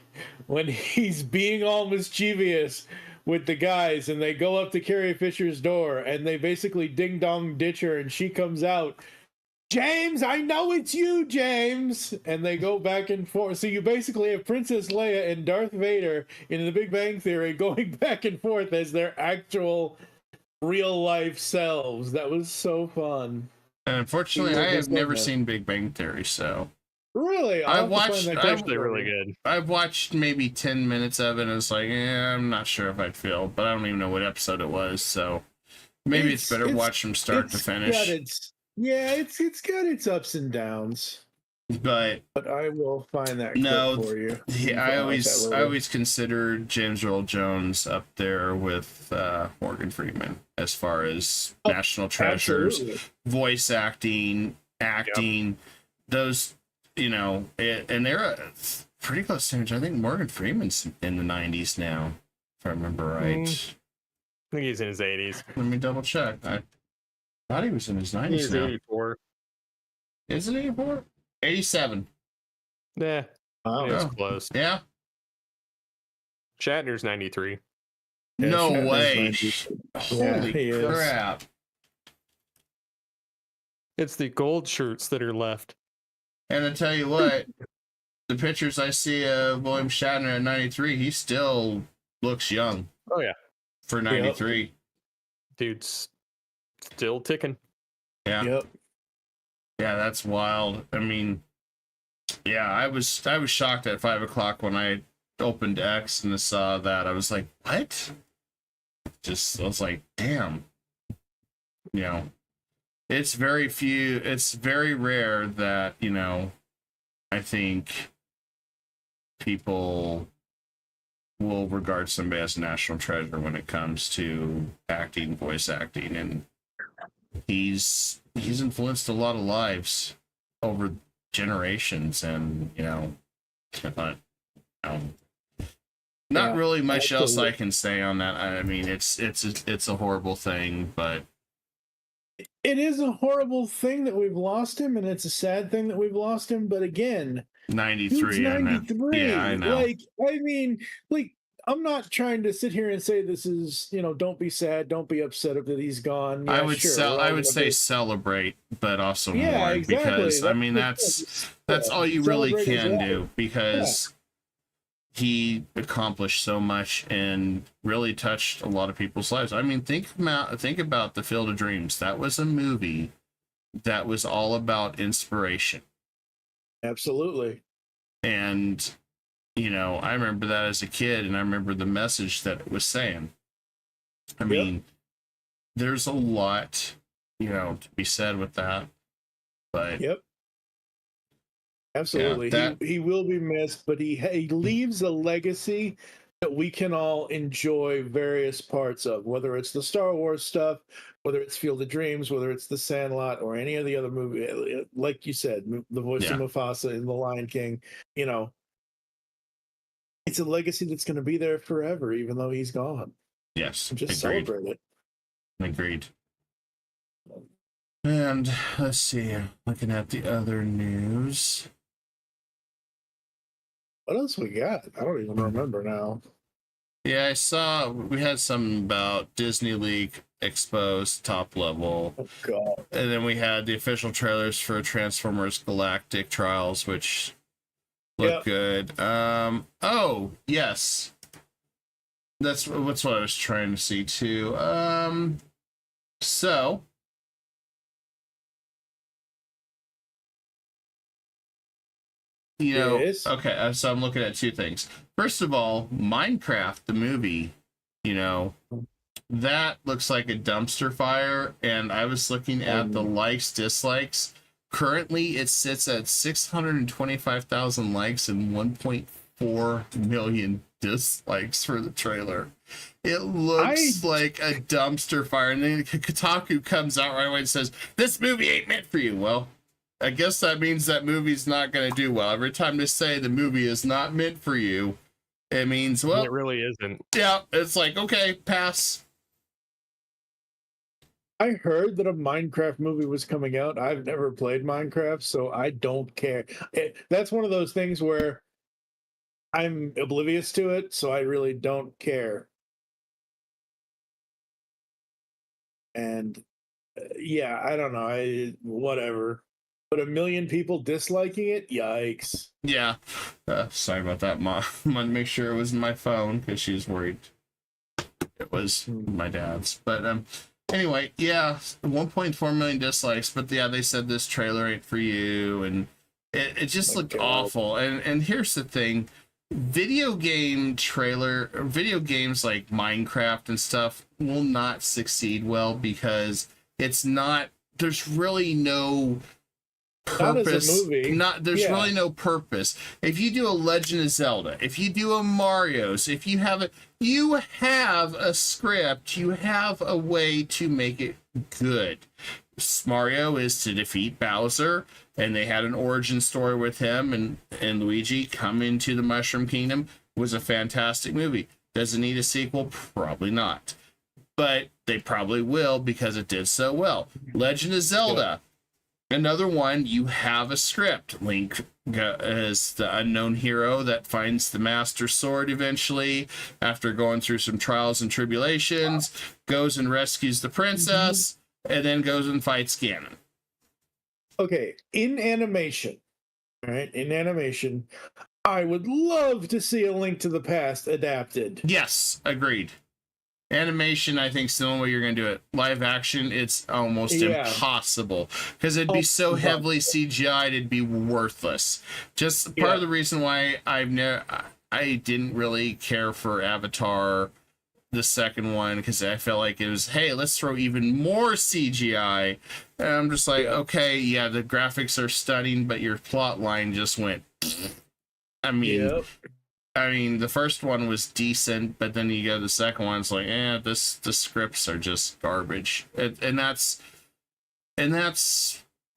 when he's being all mischievous with the guys and they go up to Carrie Fisher's door and they basically ding dong ditch her and she comes out. James, I know it's you, James. And they go back and forth. So you basically have Princess Leia and Darth Vader in The Big Bang Theory going back and forth as their actual real life selves. That was so fun. And unfortunately, I have never seen Big Bang Theory, so. Really? It's actually really good. I've watched maybe 10 minutes of it and it's like, I'm not sure if I'd feel, but I don't even know what episode it was, so maybe it's better watch from start to finish. It's got its ups and downs. But I will find that clip for you. I always considered James Earl Jones up there with Morgan Freeman as far as national treasures, voice acting, those, and they're pretty close to age. I think Morgan Freeman's in the 90s now, if I remember right. I think he's in his 80s. Let me double check. I thought he was in his 90s. He's now. 84. Is it 84? 87. Yeah. Oh, that's close. Yeah. Shatner's 93. No way. Holy crap. It's the gold shirts that are left. And I tell you what, the pictures I see of William Shatner at 93, he still looks young. Oh, yeah. For 93. Dude's still ticking. Yeah. Yep. Yeah, that's wild. I mean, yeah, I was shocked at 5 o'clock when I opened X and saw that. I was like, what? I was like, damn. It's very rare that, I think people will regard somebody as a national treasure when it comes to acting, voice acting, and he's influenced a lot of lives over generations, and Not Yeah, really much else I absolutely. can say on that. I mean, it's a horrible thing, but It is a horrible thing that we've lost him, and it's a sad thing that we've lost him. But again, dude's 93, I know. Yeah, I 93. know. Like, I mean, like, I'm not trying to sit here and say this is, don't be sad, don't be upset that he's gone. Yeah, sure. We're I all would gonna say be. celebrate, but also Yeah, mourn, exactly. because I mean That's that's all you really celebrate his can life. do, because he accomplished so much and really touched a lot of people's lives. I mean, think about The Field of Dreams. That was a movie that was all about inspiration. Absolutely. And I remember that as a kid, and I remember the message that it was saying. I mean, there's a lot, to be said with that. But Yep. Absolutely. Yeah, he will be missed, but he leaves a legacy that we can all enjoy various parts of, whether it's the Star Wars stuff, whether it's Field of Dreams, whether it's The Sandlot, or any of the other movie. Like you said, the voice of Mufasa in The Lion King. It's a legacy that's going to be there forever, even though he's gone. Yes, Just agreed. celebrate it. Agreed. And let's see, looking at the other news. What else we got? I don't even remember now. Yeah, I saw we had some about Disney League Exposed top level. Oh God. And then we had the official trailers for Transformers Galactic Trials, which look good. Oh, yes. That's what I was trying to see too. So Yes. okay, so I'm looking at two things. First of all, Minecraft, the movie, that looks like a dumpster fire, and I was looking at the likes, dislikes. Currently, it sits at 625,000 likes and 1.4 million dislikes for the trailer. It looks like a dumpster fire, and then Kotaku comes out right away and says, "This movie ain't meant for you." Well, I guess that means that movie's not going to do well. Every time they say the movie is not meant for you, it means, well, it really isn't. Yeah, it's like, okay, pass. I heard that a Minecraft movie was coming out. I've never played Minecraft, so I don't care. That's one of those things where I'm oblivious to it, so I really don't care. And yeah, I don't know. Whatever. But 1 million people disliking it? Yikes. Yeah. Sorry about that, Mom. I wanted to make sure it was my phone because she was worried it was my dad's. But anyway, yeah, 1.4 million dislikes. But yeah, they said this trailer ain't for you, and it just looked awful. And here's the thing: video games like Minecraft and stuff will not succeed well because it's not. There's really no purpose. There's really no purpose. If you do a Legend of Zelda, if you do a Mario's, if you have a script, you have a way to make it good. Mario is to defeat Bowser, and they had an origin story with him and Luigi come into the Mushroom Kingdom. It was a fantastic movie. Does it need a sequel? Probably not. But they probably will because it did so well. Legend of Zelda. Another one, you have a script. Link is the unknown hero that finds the Master Sword eventually after going through some trials and tribulations, goes and rescues the princess, and then goes and fights Ganon. Okay, in animation, I would love to see A Link to the Past adapted. Yes, agreed. Animation, I think, is the only way you're going to do it. Live action, it's almost impossible because it'd be so heavily CGI'd, it'd be worthless. Just part of the reason why I didn't really care for Avatar, the second one, because I felt like it was, hey, let's throw even more CGI. And I'm just like, okay, yeah, the graphics are stunning, but your plot line just went. I mean, the first one was decent, but then you go to the second one, it's like, the scripts are just garbage. And that's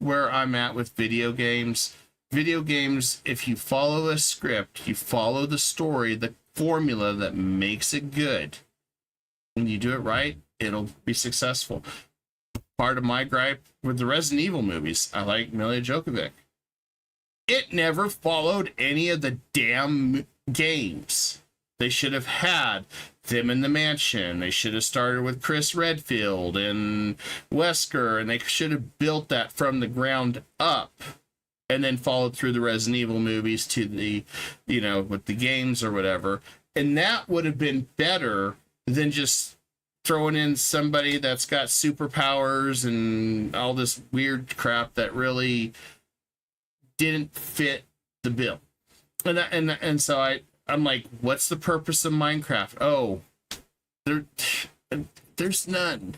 where I'm at with video games. Video games, if you follow a script, you follow the story, the formula that makes it good. When you do it right, it'll be successful. Part of my gripe with the Resident Evil movies, I like Mila Jovovich. It never followed any of the damn games. They should have had them in the mansion. They should have started with Chris Redfield and Wesker, and they should have built that from the ground up and then followed through the Resident Evil movies to the, with the games or whatever. And that would have been better than just throwing in somebody that's got superpowers and all this weird crap that really didn't fit the bill. And so I'm like, what's the purpose of Minecraft? Oh, there's none.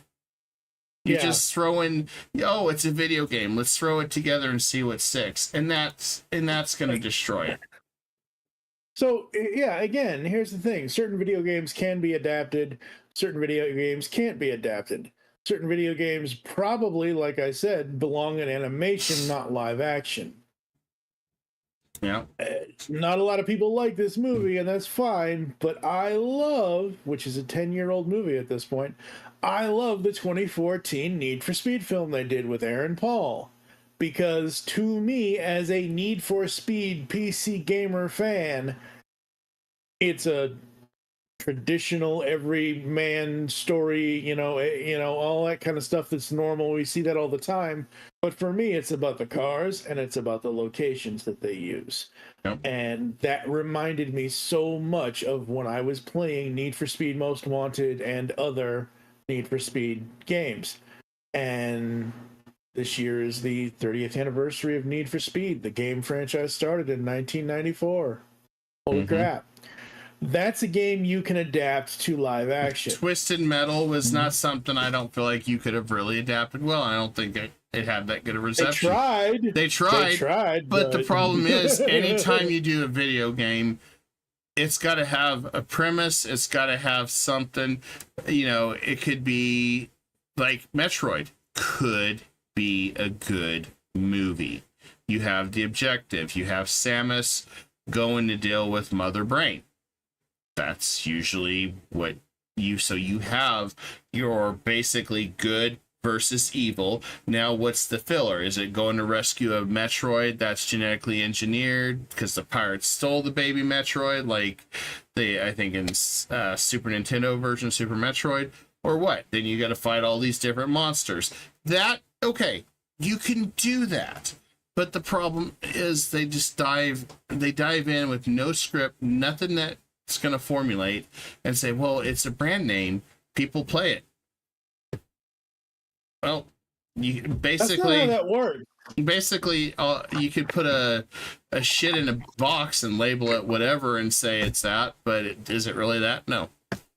You just throw in, it's a video game. Let's throw it together and see what sticks. And that's going to destroy it. So, yeah, again, here's the thing. Certain video games can be adapted. Certain video games can't be adapted. Certain video games probably, like I said, belong in animation, not live action. Yeah. Not a lot of people like this movie, and that's fine, but I love, which is a 10-year-old movie at this point, I love the 2014 Need for Speed film they did with Aaron Paul. Because to me, as a Need for Speed PC gamer fan, it's a traditional everyman story, all that kind of stuff that's normal. We see that all the time. But for me, it's about the cars and it's about the locations that they use. Yep. And that reminded me so much of when I was playing Need for Speed Most Wanted and other Need for Speed games. And this year is the 30th anniversary of Need for Speed. The game franchise started in 1994. Holy crap. That's a game you can adapt to live action. Twisted Metal was not something I don't feel like you could have really adapted well. I don't think it had that good a reception. They tried. But the problem is, anytime you do a video game, it's got to have a premise. It's got to have something. It could be like Metroid could be a good movie. You have the objective. You have Samus going to deal with Mother Brain. That's usually what you have your basically good versus evil. Now, what's the filler? Is it going to rescue a Metroid that's genetically engineered because the pirates stole the baby Metroid, like I think in Super Nintendo version of Super Metroid, or what? Then you got to fight all these different monsters. Okay, you can do that. But the problem is they dive in with no script, nothing that it's going to formulate and say, well, it's a brand name. People play it. Well, you basically, that's not how that works. Basically, you could put a shit in a box and label it whatever and say it's that, but is it really that? No.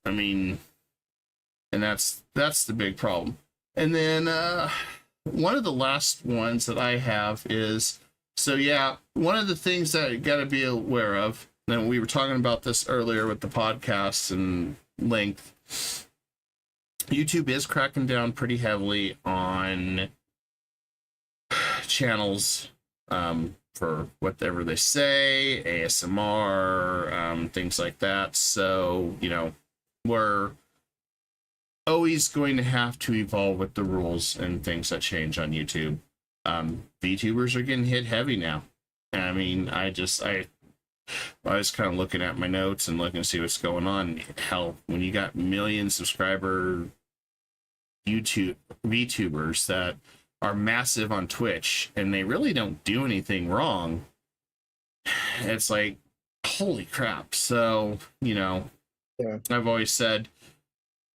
I mean, and that's the big problem. And then one of the last ones that I have is, one of the things that you got to be aware of, and we were talking about this earlier with the podcasts and length, YouTube is cracking down pretty heavily on channels for whatever they say, ASMR, things like that. So, we're always going to have to evolve with the rules and things that change on YouTube. VTubers are getting hit heavy now. I mean, I was kind of looking at my notes and looking to see what's going on. Hell, when you got million subscriber VTubers that are massive on Twitch and they really don't do anything wrong, it's like, holy crap. So, I've always said,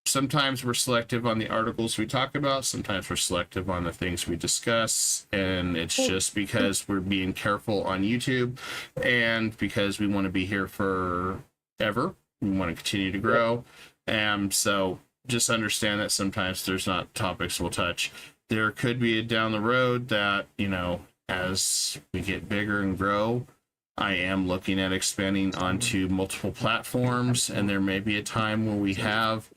sometimes we're selective on the articles we talk about. Sometimes we're selective on the things we discuss. And it's just because we're being careful on YouTube and because we want to be here forever. We want to continue to grow. And so just understand that sometimes there's not topics we'll touch. There could be a down the road that, as we get bigger and grow, I am looking at expanding onto multiple platforms. And there may be a time where we have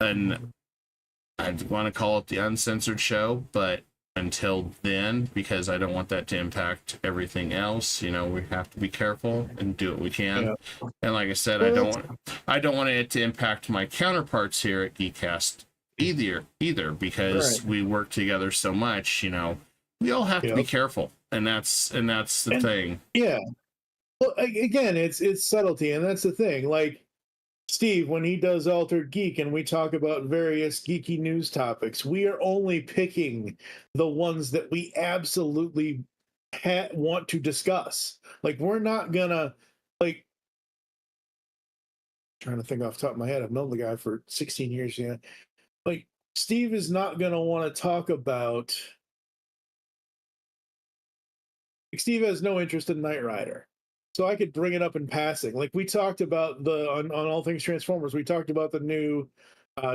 I want to call it the uncensored show, but until then, because I don't want that to impact everything else. You know, we have to be careful and do what we can. Yeah. And like I said, I don't want it to impact my counterparts here at Geekcast either, because we work together so much. You know, we all have to be careful, and that's the thing. Yeah. Well, again, it's subtlety, and that's the thing. Like Steve, when he does Altered Geek and we talk about various geeky news topics, we are only picking the ones that we absolutely want to discuss. Like, we're not gonna, like, trying to think off the top of my head. I've known the guy for 16 years. Yeah. Like, Steve is not gonna want to talk about. Like, Steve has no interest in Knight Rider. So I could bring it up in passing. Like, we talked about on All Things Transformers, we talked about the new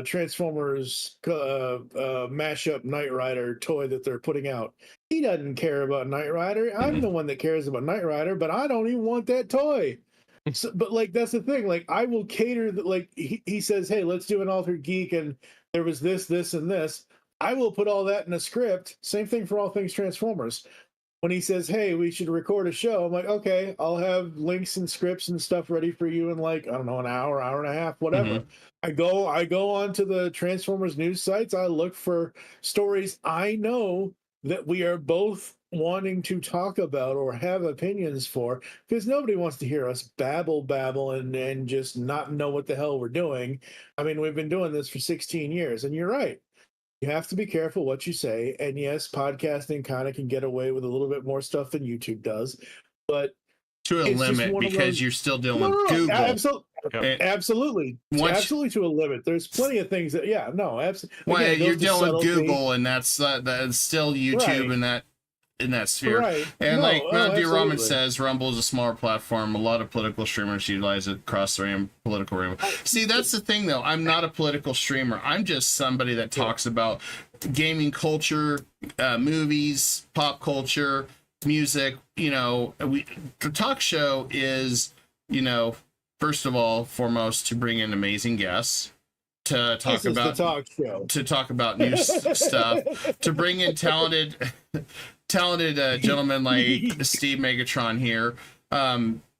Transformers mashup Knight Rider toy that they're putting out. He doesn't care about Knight Rider. I'm the one that cares about Knight Rider, but I don't even want that toy. So, but like, that's the thing. Like, I will cater that. Like, he says, hey, let's do an Altered Geek, and there was this, and this. I will put all that in a script. Same thing for All Things Transformers. When he says, hey, we should record a show, I'm like, okay, I'll have links and scripts and stuff ready for you in, like, I don't know, an hour and a half, whatever. I go onto the Transformers news sites. I look for stories I know that we are both wanting to talk about or have opinions for, because nobody wants to hear us babble and just not know what the hell we're doing. I mean, we've been doing this for 16 years, and you're right. You have to be careful what you say. And yes, podcasting kind of can get away with a little bit more stuff than YouTube does, but to a limit, because you're still dealing with Google. Absolutely. Absolutely to a limit. There's plenty of things that, absolutely. Well, you're dealing with Google, and that's still YouTube in that sphere. Right. And Mountain Dew Ramen says, Rumble is a smaller platform. A lot of political streamers utilize it across the political rainbow. See, that's the thing, though. I'm not a political streamer. I'm just somebody that talks about gaming culture, movies, pop culture, music. You know, the talk show is, you know, first of all, foremost, to bring in amazing guests. To talk about new stuff, to bring in talented gentlemen like Steve Megatron here,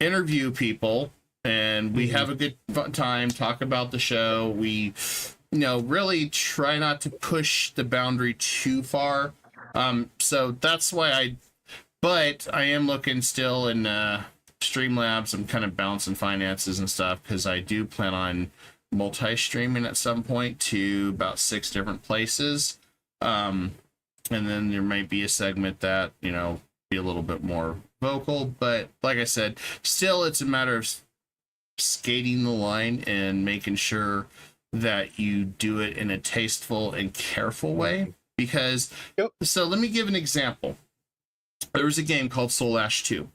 interview people, and we have a good time, talk about the show. We, really try not to push the boundary too far. So that's why but I am looking still in Streamlabs. I'm kind of balancing finances and stuff, because I do plan on multi-streaming at some point to about 6 different places. And then there might be a segment that, be a little bit more vocal. But like I said, still it's a matter of skating the line and making sure that you do it in a tasteful and careful way. Because, So let me give an example. There was a game called Soul Ash 2.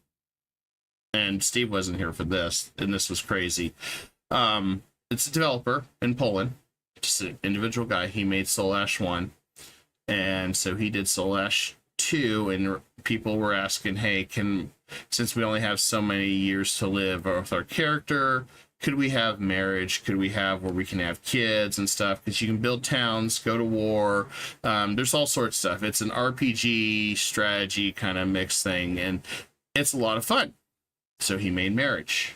And Steve wasn't here for this, and this was crazy. It's a developer in Poland, just an individual guy. He made Soul Ash 1. And so he did Soul Ash 2, and people were asking, hey, since we only have so many years to live with our character, could we have marriage? Could we have where we can have kids and stuff? Because you can build towns, go to war. There's all sorts of stuff. It's an RPG strategy kind of mixed thing, and it's a lot of fun. So he made marriage.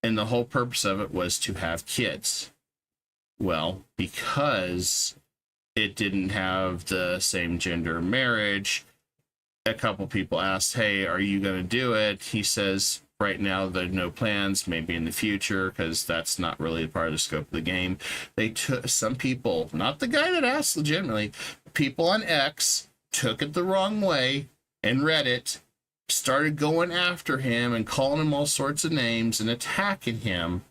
And the whole purpose of it was to have kids. Well, because it didn't have the same gender marriage, a couple people asked, hey, are you going to do it? He says, right now, there are no plans, maybe in the future, because that's not really part of the scope of the game. They took some people, not the guy that asked legitimately, people on X took it the wrong way and read it, started going after him and calling him all sorts of names and attacking him.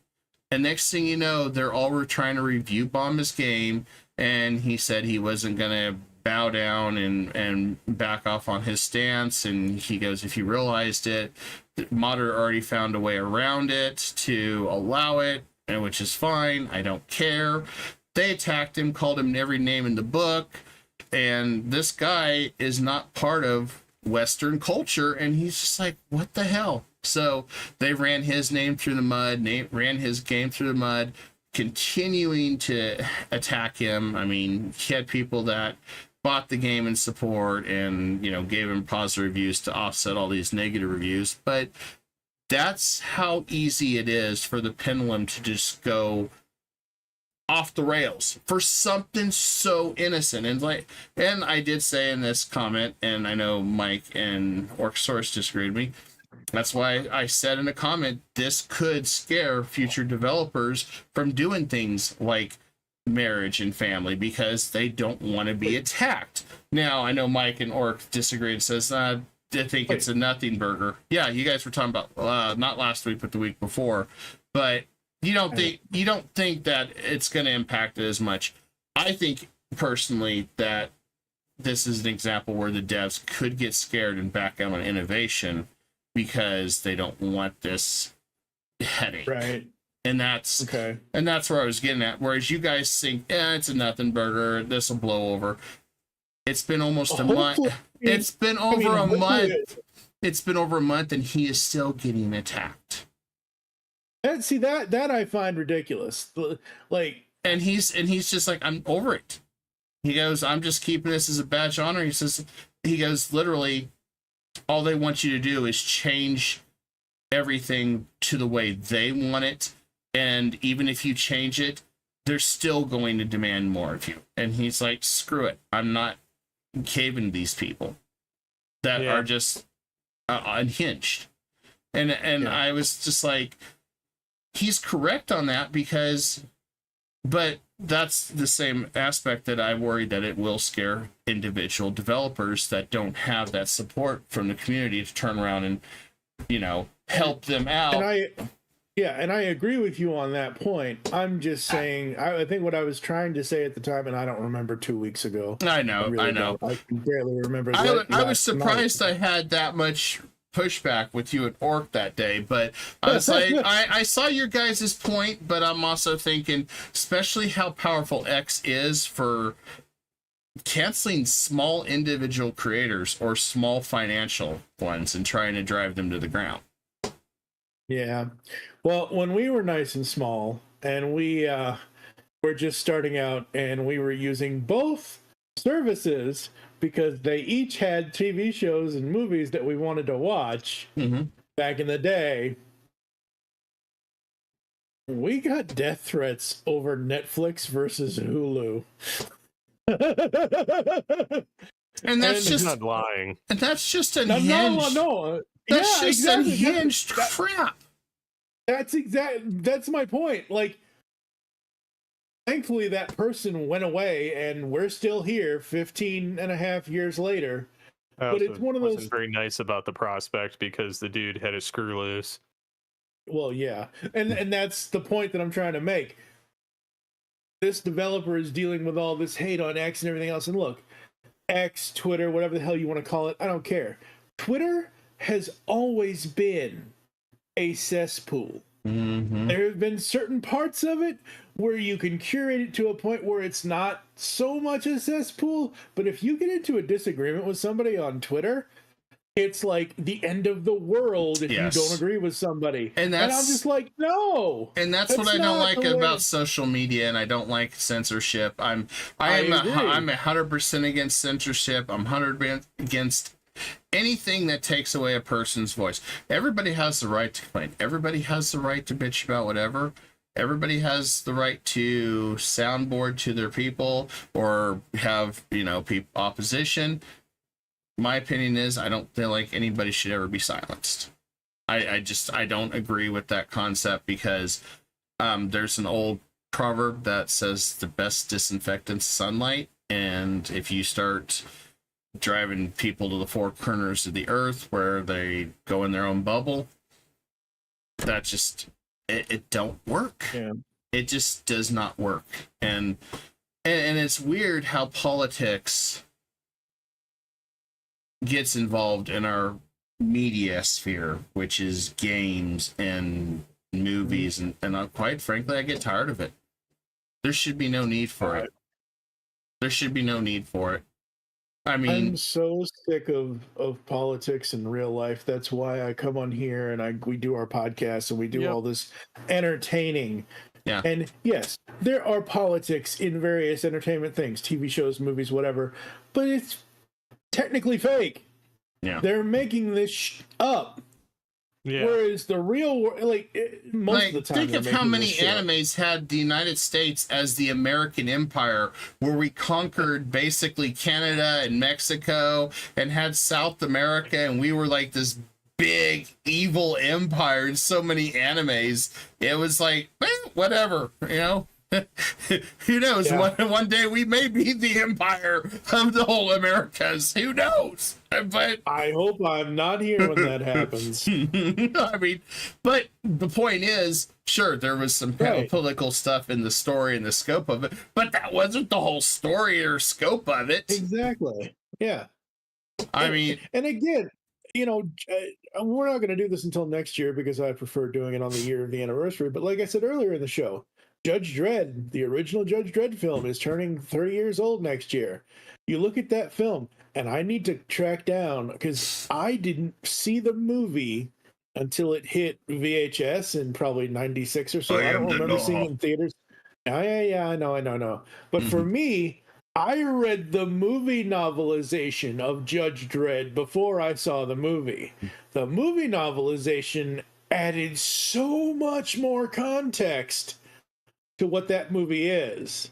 And next thing you know, they're all trying to review bomb his game. And he said he wasn't going to bow down and back off on his stance. And he goes, if you realized it, Modder already found a way around it to allow it, and which is fine. I don't care. They attacked him, called him every name in the book. And this guy is not part of Western culture, and he's just like, what the hell? So they ran his name through the mud, ran his game through the mud, continuing to attack him. I mean, he had people that bought the game in support and, you know, gave him positive reviews to offset all these negative reviews. But that's how easy it is for the pendulum to just go off the rails for something so innocent. And I did say in this comment, and I know Mike and Orcosaurus disagreed with me, that's why I said in a comment, this could scare future developers from doing things like marriage and family because they don't want to be attacked. Now, I know Mike and Orc disagreed and says, I think it's a nothing burger. Yeah, you guys were talking about, not last week, but the week before. But you don't think that it's going to impact it as much. I think personally that this is an example where the devs could get scared and back out on innovation because they don't want this headache. Right. And that's okay. And that's where I was getting at. Whereas you guys think, it's a nothing burger, this will blow over. It's been almost a month. It's been over a month. It's been over a month, and he is still getting attacked. See that I find ridiculous. Like, and he's just like, I'm over it. He goes, I'm just keeping this as a badge of honor. He goes, literally, all they want you to do is change everything to the way they want it. And even if you change it, they're still going to demand more of you. And he's like, screw it. I'm not caving to these people that are just unhinged. And I was just like, he's correct on that but that's the same aspect that I worry that it will scare individual developers that don't have that support from the community to turn around and, you know, help them out. And I agree with you on that point. I'm just saying, I think what I was trying to say at the time, and I don't remember 2 weeks ago. I know. I can barely remember. I was surprised I had that much pushback with you at Orc that day, but I was like, I saw your guys' point, but I'm also thinking, especially how powerful X is for canceling small individual creators or small financial ones and trying to drive them to the ground. Yeah. Well, when we were nice and small and we were just starting out and we were using both services because they each had TV shows and movies that we wanted to watch back in the day, we got death threats over Netflix versus Hulu. And that's just not lying. And that's just unhinged. No. That's just unhinged crap. That's my point. Like, thankfully that person went away and we're still here 15 and a half years later. But it's one of those wasn't very nice about the prospect because the dude had a screw loose. Well, yeah. And that's the point that I'm trying to make. This developer is dealing with all this hate on X and everything else. And look, X, Twitter, whatever the hell you want to call it, I don't care. Twitter has always been a cesspool. There have been certain parts of it where you can curate it to a point where it's not so much a cesspool, but if you get into a disagreement with somebody on Twitter, it's like the end of the world if you don't agree with somebody. And I'm just like, no. And that's what I don't like about social media, and I don't like censorship. I'm 100% against censorship. I'm 100% against anything that takes away a person's voice. Everybody has the right to complain. Everybody has the right to bitch about whatever. Everybody has the right to soundboard to their people or have, opposition. My opinion is I don't feel like anybody should ever be silenced. I don't agree with that concept because there's an old proverb that says the best disinfectant's sunlight. And if you start driving people to the four corners of the earth where they go in their own bubble, that just it don't work. It just does not work. And it's weird how politics gets involved in our media sphere, which is games and movies, and quite frankly I get tired of it. There should be no need for it. There should be no need for it. I mean, I'm so sick of politics in real life. That's why I come on here and we do our podcast and we do all this entertaining Yeah. And yes, there are politics in various entertainment things, TV shows, movies, whatever, but it's technically fake. Yeah. They're making this up. Yeah. Whereas the real world, most of the time, think of how many animes had the United States as the American empire, where we conquered basically Canada and Mexico and had South America, and we were like this big evil empire in so many animes. It was like, whatever, you know. Who knows? Yeah. One day we may be the empire of the whole Americas. Who knows? But I hope I'm not here when that happens. I mean, but the point is, sure, there was some political stuff in the story and the scope of it, but that wasn't the whole story or scope of it. Exactly. Yeah. I mean, and again, you know, we're not going to do this until next year because I prefer doing it on the year of the anniversary. But like I said earlier in the show, Judge Dredd, the original Judge Dredd film, is turning 30 years old next year. You look at that film, and I need to track down, because I didn't see the movie until it hit VHS in probably 96 or so. I don't remember seeing it in theaters. Yeah, I know. But for me, I read the movie novelization of Judge Dredd before I saw the movie. The movie novelization added so much more context to what that movie is.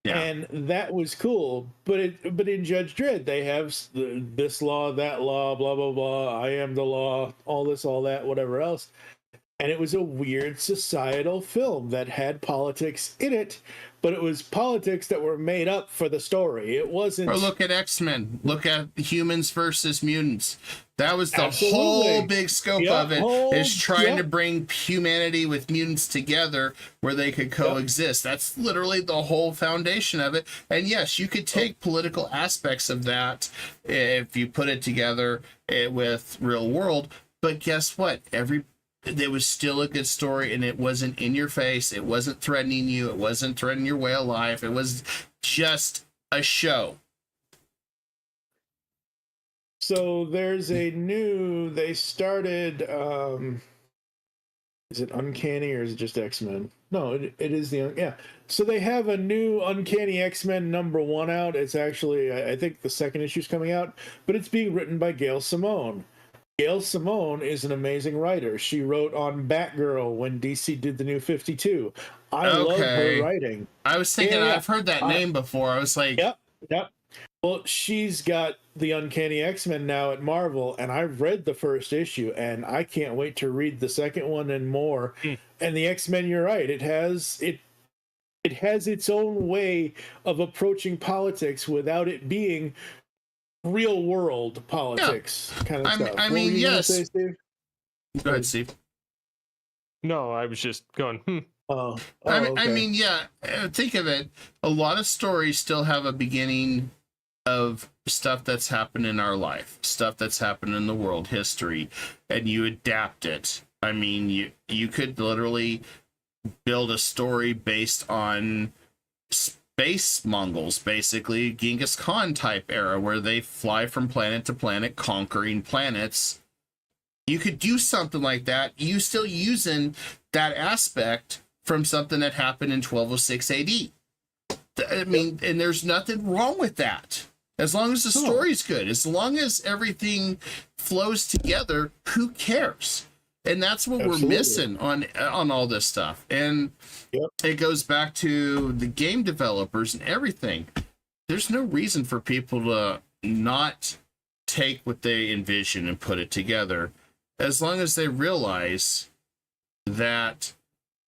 Yeah. And that was cool. But in Judge Dredd, they have this law, that law, blah, blah, blah. I am the law, all this, all that, whatever else. And it was a weird societal film that had politics in it, but it was politics that were made up for the story. It wasn't... Or look at X-Men. Look at humans versus mutants. That was the whole big scope of it, is trying to bring humanity with mutants together where they could coexist. That's literally the whole foundation of it. And yes, you could take political aspects of that if you put it together with real world. But guess what? It was still a good story, and it wasn't in your face. It wasn't threatening you. It wasn't threatening your way of life. It was just a show. So there's they started, is it Uncanny or is it just X-Men? No, it is So they have a new Uncanny X-Men #1 out. It's actually, I think the second issue's coming out, but it's being written by Gail Simone. Gail Simone is an amazing writer. She wrote on Batgirl when DC did the New 52. I love her writing. I was thinking, I've heard that name before. I was like... Yep. Well, she's got the Uncanny X-Men now at Marvel, and I've read the first issue, and I can't wait to read the second one and more. And the X-Men, you're right, it has its own way of approaching politics without it being real world politics kind of stuff. I mean, yes. Say, Steve? Go ahead, Steve. No, I was just going, I mean, think of it. A lot of stories still have a beginning of stuff that's happened in our life, stuff that's happened in the world, history, and you adapt it. I mean, you could literally build a story based on space Mongols, basically Genghis Khan type era, where they fly from planet to planet, conquering planets. You could do something like that. You still using that aspect from something that happened in 1206 AD. I mean, and there's nothing wrong with that. As long as the story's good, as long as everything flows together, who cares? And that's what we're missing on all this stuff. And it goes back to the game developers and everything. There's no reason for people to not take what they envision and put it together, as long as they realize that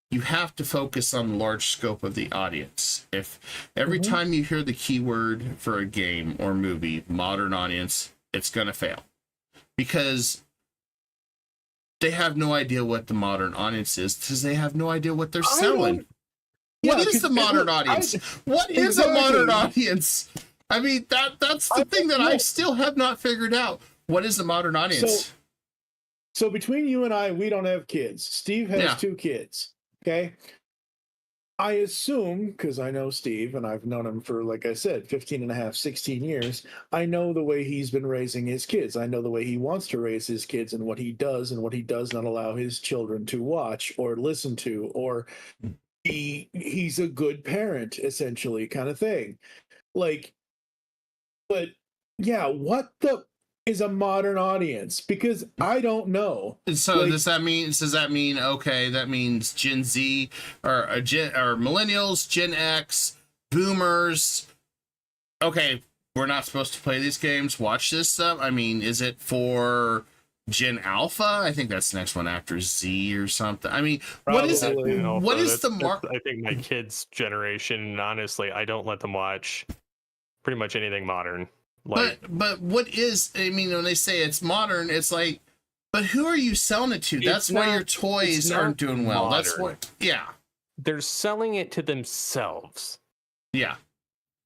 you have to focus on the large scope of the audience. If every time you hear the keyword for a game or movie, modern audience, it's going to fail. Because they have no idea what the modern audience is, because they have no idea what they're selling. What is the modern audience? What is a modern audience? I mean, that's the thing that I still have not figured out. What is the modern audience? So between you and I, we don't have kids. Steve has 2 kids. Okay. I assume, because I know Steve and I've known him for, like I said, 15 and a half, 16 years, I know the way he's been raising his kids. I know the way he wants to raise his kids and what he does not allow his children to watch or listen to or he's a good parent, essentially, kind of thing. Like, but yeah, what the is a modern audience? Because I don't know. So Like, does that mean okay, that means Gen Z or millennials, Gen X, boomers? Okay, we're not supposed to play these games, watch this stuff. I mean, is it for Gen Alpha? I think that's the next one after Z or something. I mean, what is it? Probably. What is the mark? I think my kids' generation, honestly, I don't let them watch pretty much anything modern. Like, but what is, I mean, when they say it's modern, it's like, but who are you selling it to? That's why your toys aren't doing well. Modern. That's what, yeah. They're selling it to themselves. Yeah.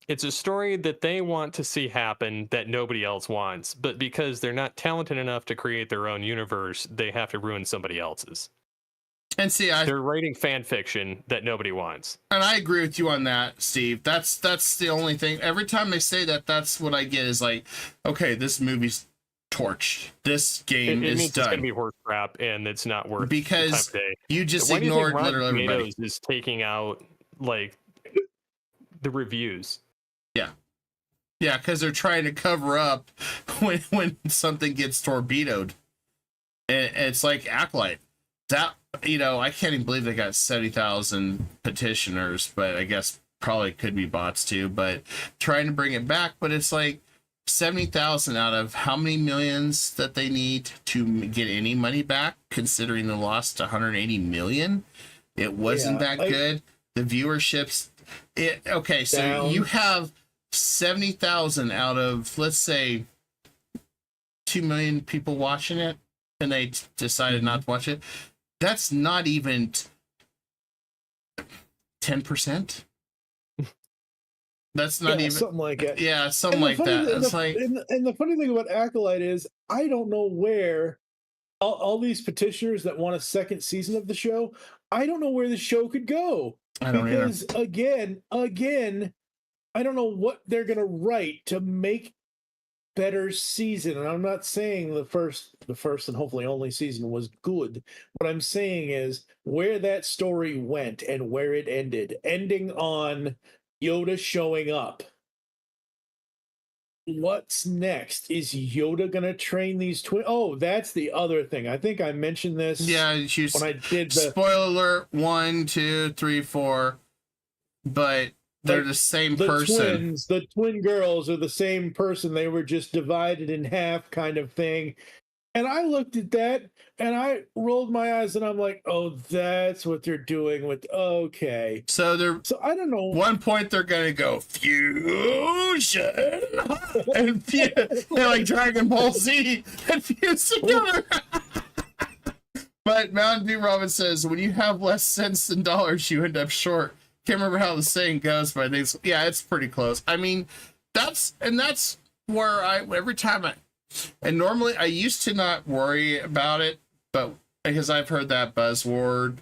It's a story that they want to see happen that nobody else wants, but because they're not talented enough to create their own universe, they have to ruin somebody else's. And see, they're writing fan fiction that nobody wants. And I agree with you on that, Steve. That's the only thing. Every time they say that, that's what I get is like, okay, this movie's torched. This game is means done. It's going to be horse crap, and it's not worth because the time of day. You just Why ignored do you think literally Rotten everybody. Tomatoes is taking out like the reviews. Yeah. Yeah, because they're trying to cover up when something gets torpedoed. And it's like Acolyte. That, you know, I can't even believe they got 70,000 petitioners, but I guess probably could be bots too, but trying to bring it back. But it's like 70,000 out of how many millions that they need to get any money back, considering the lost 180 million. It wasn't that good. The viewerships, okay, so down. You have 70,000 out of, let's say, 2 million people watching it, and they decided not to watch it. That's not even 10%. That's not even something like that. Yeah, something like that. It's like, and the funny thing about Acolyte is I don't know where all these petitioners that want a second season of the show. I don't know where the show could go. I don't because again, I don't know what they're gonna write to make better season. And I'm not saying the first and hopefully only season was good. What I'm saying is where that story went and where it ending on Yoda showing up. What's next? Is Yoda gonna train these twins? Oh, that's the other thing. I think I mentioned this. Yeah, when I did the spoiler alert 1, 2, 3, 4, but they're the same person. The twin girls are the same person. They were just divided in half, kind of thing. And I looked at that and I rolled my eyes and I'm like, oh, that's what they're doing with okay. So I don't know. One point they're gonna go fusion and they're like Dragon Ball Z and fuse together. But Mountain Dew Robin says when you have less cents than dollars, you end up short. Can't remember how the saying goes, but I think it's pretty close. I mean, that's where every time and normally I used to not worry about it, but because I've heard that buzzword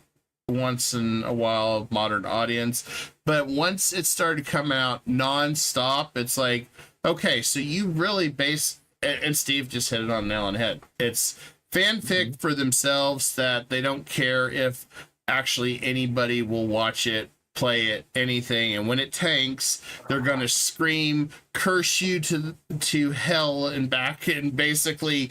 once in a while, modern audience, but once it started coming out nonstop, it's like, okay, so you really base, and Steve just hit it on the nail on the head. It's fanfic for themselves that they don't care if actually anybody will watch it, play it, anything, and when it tanks, they're gonna scream, curse you to hell and back, and basically,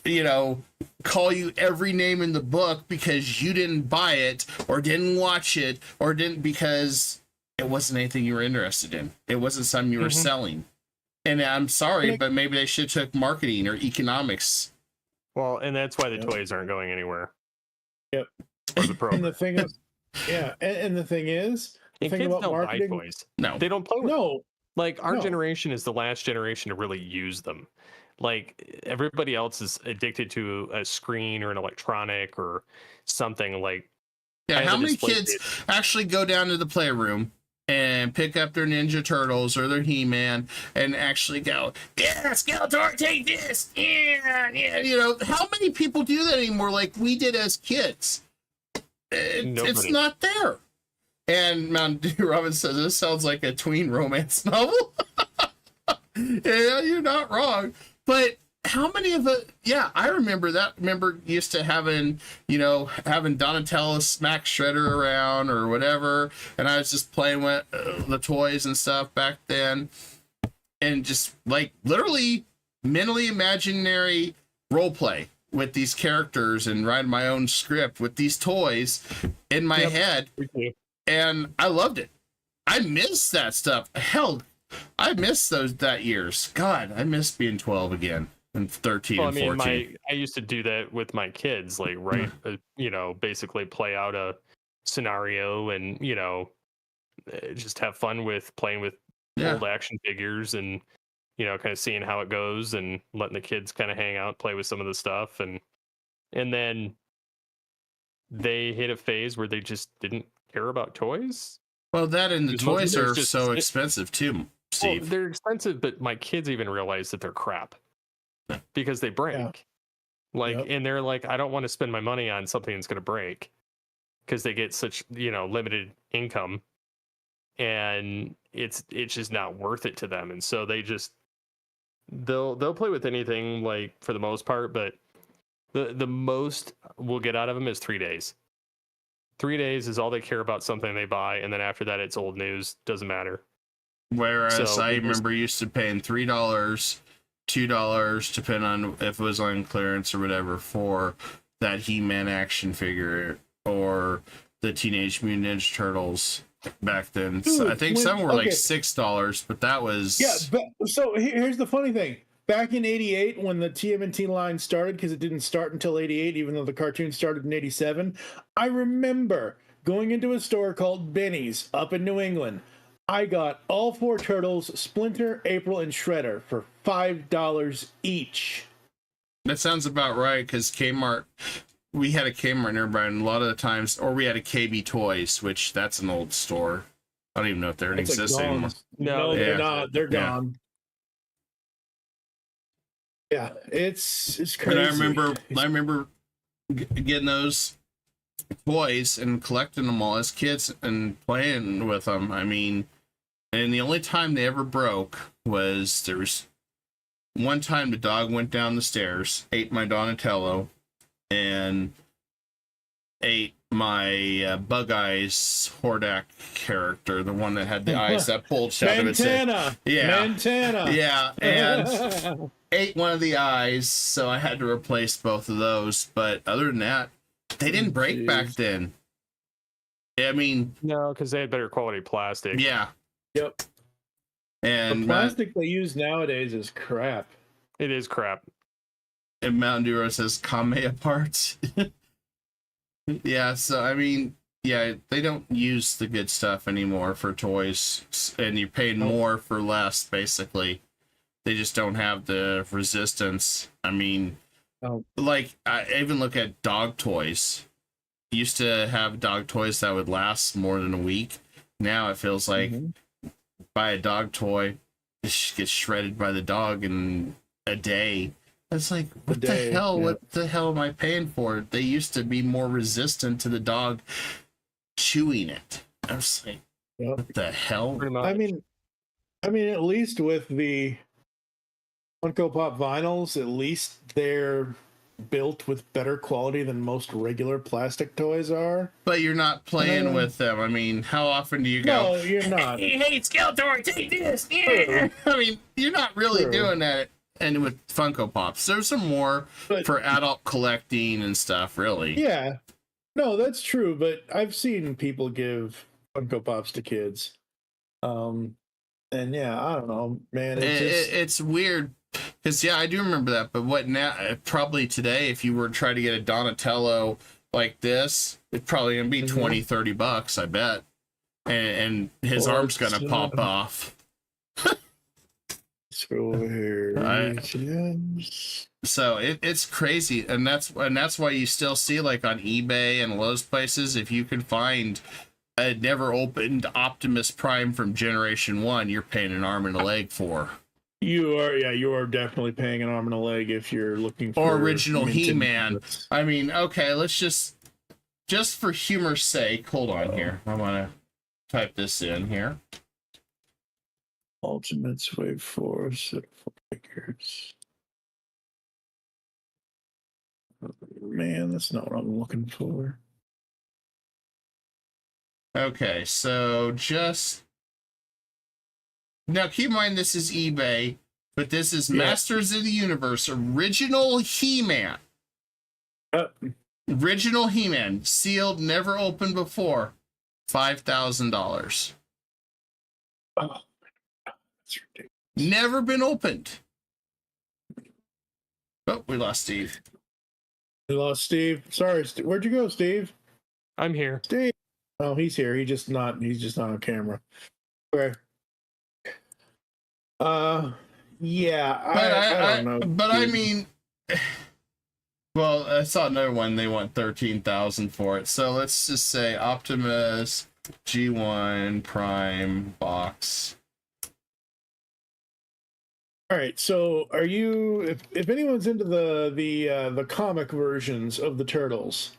you know, call you every name in the book because you didn't buy it or didn't watch it or didn't because it wasn't anything you were interested in. It wasn't something you were selling. And I'm sorry, but maybe they should have took marketing or economics. Well, and that's why the toys aren't going anywhere. Yep. Or the program. And the thing is, yeah, and the thing is, the thing kids about don't marketing, buy toys. No, they don't play with them. no. Like our No. generation is the last generation to really use them. Like everybody else is addicted to a screen or an electronic or something. Like, yeah, how many display kids station. actually go down to the playroom and pick up their Ninja Turtles or their He-Man and actually go, yeah, Skeletor, take this, yeah, you know, how many people do that anymore like we did as kids? It's not there. And Mountain Dew Robin says this sounds like a tween romance novel. Yeah, you're not wrong. But how many of it? Yeah, I remember that. Remember used to having, having Donatello smack Shredder around or whatever, and I was just playing with the toys and stuff back then, and just like literally mentally imaginary role play with these characters and writing my own script with these toys in my head, and I loved it. I miss that stuff. Hell, I miss that years. God, I miss being 12 again and 13 and 14. I used to do that with my kids, like basically play out a scenario and just have fun with playing with old action figures and kind of seeing how it goes and letting the kids kind of hang out, play with some of the stuff, and then they hit a phase where they just didn't care about toys. Well, that and the toys are so expensive too, Steve. Well, they're expensive, but my kids even realize that they're crap because they break. Yeah. And they're like, I don't want to spend my money on something that's going to break because they get such, limited income, and it's just not worth it to them. And so they'll play with anything, like, for the most part, but the most we'll get out of them is 3 days. 3 days is all they care about something they buy, and then after that, it's old news. Doesn't matter. Whereas I remember used to paying $3, $2, depending on if it was on clearance or whatever, for that He-Man action figure or the Teenage Mutant Ninja Turtles back then. Dude, I think some were like $6, but that was... Yeah, but so here's the funny thing. Back in 88, when the TMNT line started, because it didn't start until 88, even though the cartoon started in 87, I remember going into a store called Benny's up in New England. I got all 4 Turtles, Splinter, April, and Shredder for $5 each. That sounds about right, because Kmart... We had a Kmart nearby, and a lot of the times, or we had a KB Toys, which that's an old store. I don't even know if they're in existence anymore. No, they're not. They're gone. Yeah, it's crazy. But I remember getting those toys and collecting them all as kids and playing with them. I mean, and the only time they ever broke was there was one time the dog went down the stairs, ate my Donatello, and ate my Bug Eyes Hordak character, the one that had the eyes that bulged out of its head. Montana. Yeah, and ate one of the eyes, so I had to replace both of those. But other than that, they didn't break back then. I mean, no, because they had better quality plastic. Yeah. Yep. And the plastic they use nowadays is crap. It is crap. And Mountain Dew says Kamea parts. Yeah, so I mean, yeah, they don't use the good stuff anymore for toys, and you're paying more for less, basically. They just don't have the resistance. I mean, like, I even look at dog toys. Used to have dog toys that would last more than a week. Now it feels like buy a dog toy, it gets shredded by the dog in a day. It's like, what the hell? Yeah. What the hell am I paying for? They used to be more resistant to the dog chewing it. I was like, what the hell? I mean, at least with the Funko Pop vinyls, at least they're built with better quality than most regular plastic toys are. But you're not playing with them. I mean, how often do you go? No, you're not. Hey, Skeletor, take this. Yeah. I mean, you're not really doing that. And with Funko Pops, there's some more for adult collecting and stuff, really. Yeah. No, that's true, but I've seen people give Funko Pops to kids. And yeah, I don't know, man. It's weird, because, yeah, I do remember that, but what now, probably today, if you were to try to get a Donatello like this, it's probably going to be $20-$30, I bet. And his arm's going to pop off. Scroll over here. So it's crazy, and that's why you still see, like, on eBay and those places, if you can find a never opened Optimus Prime from Generation 1, you're paying an arm and a leg for. You are definitely paying an arm and a leg if you're looking for original He-Man. I mean, okay, let's just for humor's sake, hold on here. I want to type this in here. Ultimates Wave 4 set of figures. Man, that's not what I'm looking for. Okay, so just now keep in mind this is eBay, but this is Masters of the Universe original He-Man. Original He-Man, sealed, never opened before, $5,000. Oh, that's ridiculous. Never been opened. Oh, we lost Steve. We lost Steve. Sorry, where'd you go, Steve? I'm here. Steve. Oh, he's here. He's just not on camera. Okay. Yeah, I don't know. But I mean, well, I saw another one. They want 13,000 for it. So let's just say Optimus G1 Prime box. All right. So, are you? If anyone's into the comic versions of the Turtles,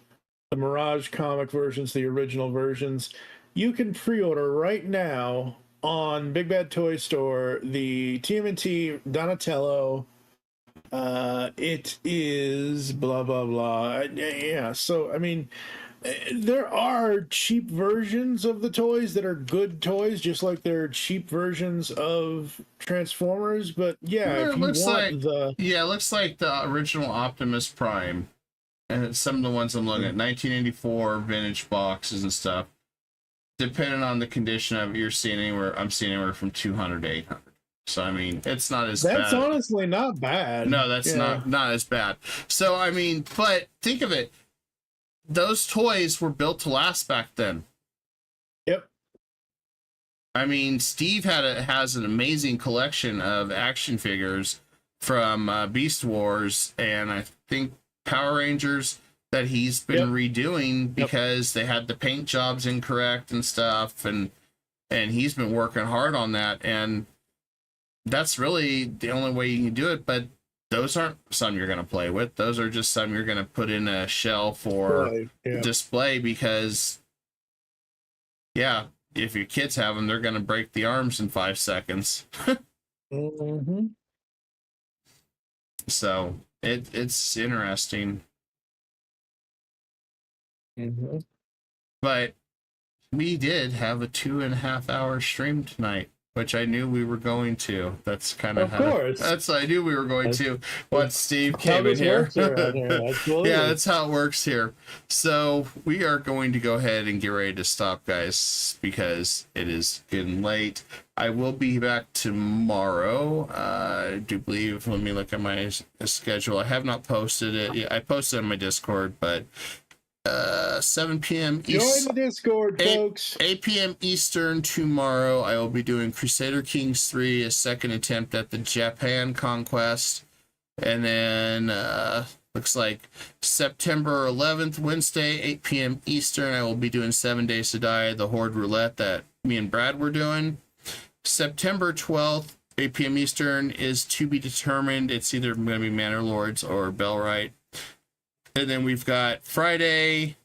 the Mirage comic versions, the original versions, you can pre-order right now on Big Bad Toy Store the TMNT Donatello. It is blah blah blah. Yeah. So I mean, there are cheap versions of the toys that are good toys, just like there are cheap versions of Transformers. But yeah, Well, if you want it looks like the original Optimus Prime, and some of the ones I'm looking at, 1984 vintage boxes and stuff. Depending on the condition of it, I'm seeing anywhere from 200 to 800. So I mean, it's not as bad. That's honestly not bad. No, that's not as bad. So I mean, but think of it. Those toys were built to last back then. Yep. I mean, Steve has an amazing collection of action figures from Beast Wars and I think Power Rangers that he's been redoing because they had the paint jobs incorrect and stuff, and he's been working hard on that, and that's really the only way you can do it. But those aren't some you're going to play with. Those are just some you're going to put in a shelf or display because, if your kids have them, they're going to break the arms in 5 seconds. Mm-hmm. So it's interesting. Mm-hmm. But we did have a 2.5 hour stream tonight, which I knew we were going to. That's kind of I knew we were going to once Steve came in here. Yeah, that's how it works here. So we are going to go ahead and get ready to stop, guys, because it is getting late. I will be back tomorrow. I do believe, let me look at my schedule. I have not posted it. Yeah, I posted it on my Discord, but 7 p.m. Join the Discord, folks. 8 p.m. Eastern tomorrow. I will be doing Crusader Kings 3, a second attempt at the Japan conquest. And then looks like September 11th, Wednesday, 8 p.m. Eastern, I will be doing 7 Days to Die, the Horde Roulette that me and Brad were doing. September 12th, 8 p.m. Eastern is to be determined. It's either going to be Manor Lords or Bellwright. And then we've got Friday,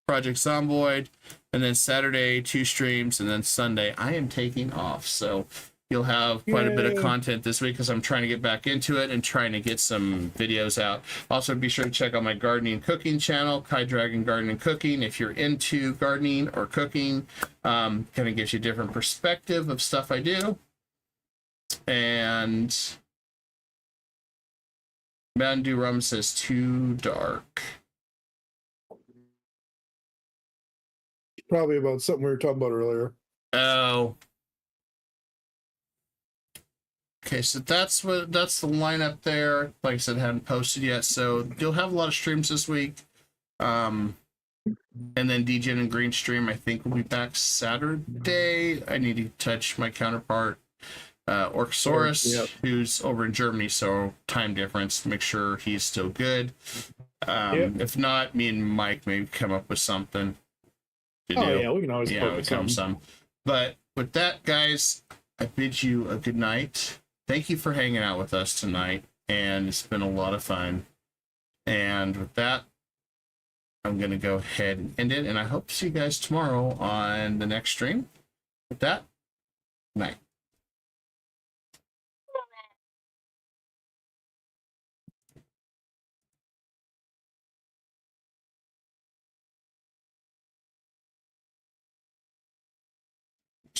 Project Zomboid, and then Saturday, 2 streams, and then Sunday, I am taking off. So you'll have quite a bit of content this week because I'm trying to get back into it and trying to get some videos out. Also, be sure to check out my gardening and cooking channel, Kai Dragon Garden and Cooking. If you're into gardening or cooking, kind of gives you a different perspective of stuff I do. And Mountain Dew Rum says too dark. Probably about something we were talking about earlier. Oh. Okay, so that's the lineup there. Like I said, haven't posted yet, so you'll have a lot of streams this week. And then DJ and Green stream, I think, will be back Saturday. I need to touch my counterpart, Orcosaurus, who's over in Germany, so time difference, make sure he's still good. If not, me and Mike maybe come up with something to do. Yeah, we can always come some. But with that, guys, I bid you a good night. Thank you for hanging out with us tonight, and it's been a lot of fun. And with that, I'm going to go ahead and end it, and I hope to see you guys tomorrow on the next stream. With that, night.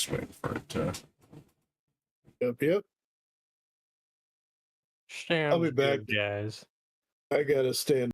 Just waiting for it to. Yep. Sounds I'll be back. good, guys. I gotta stand.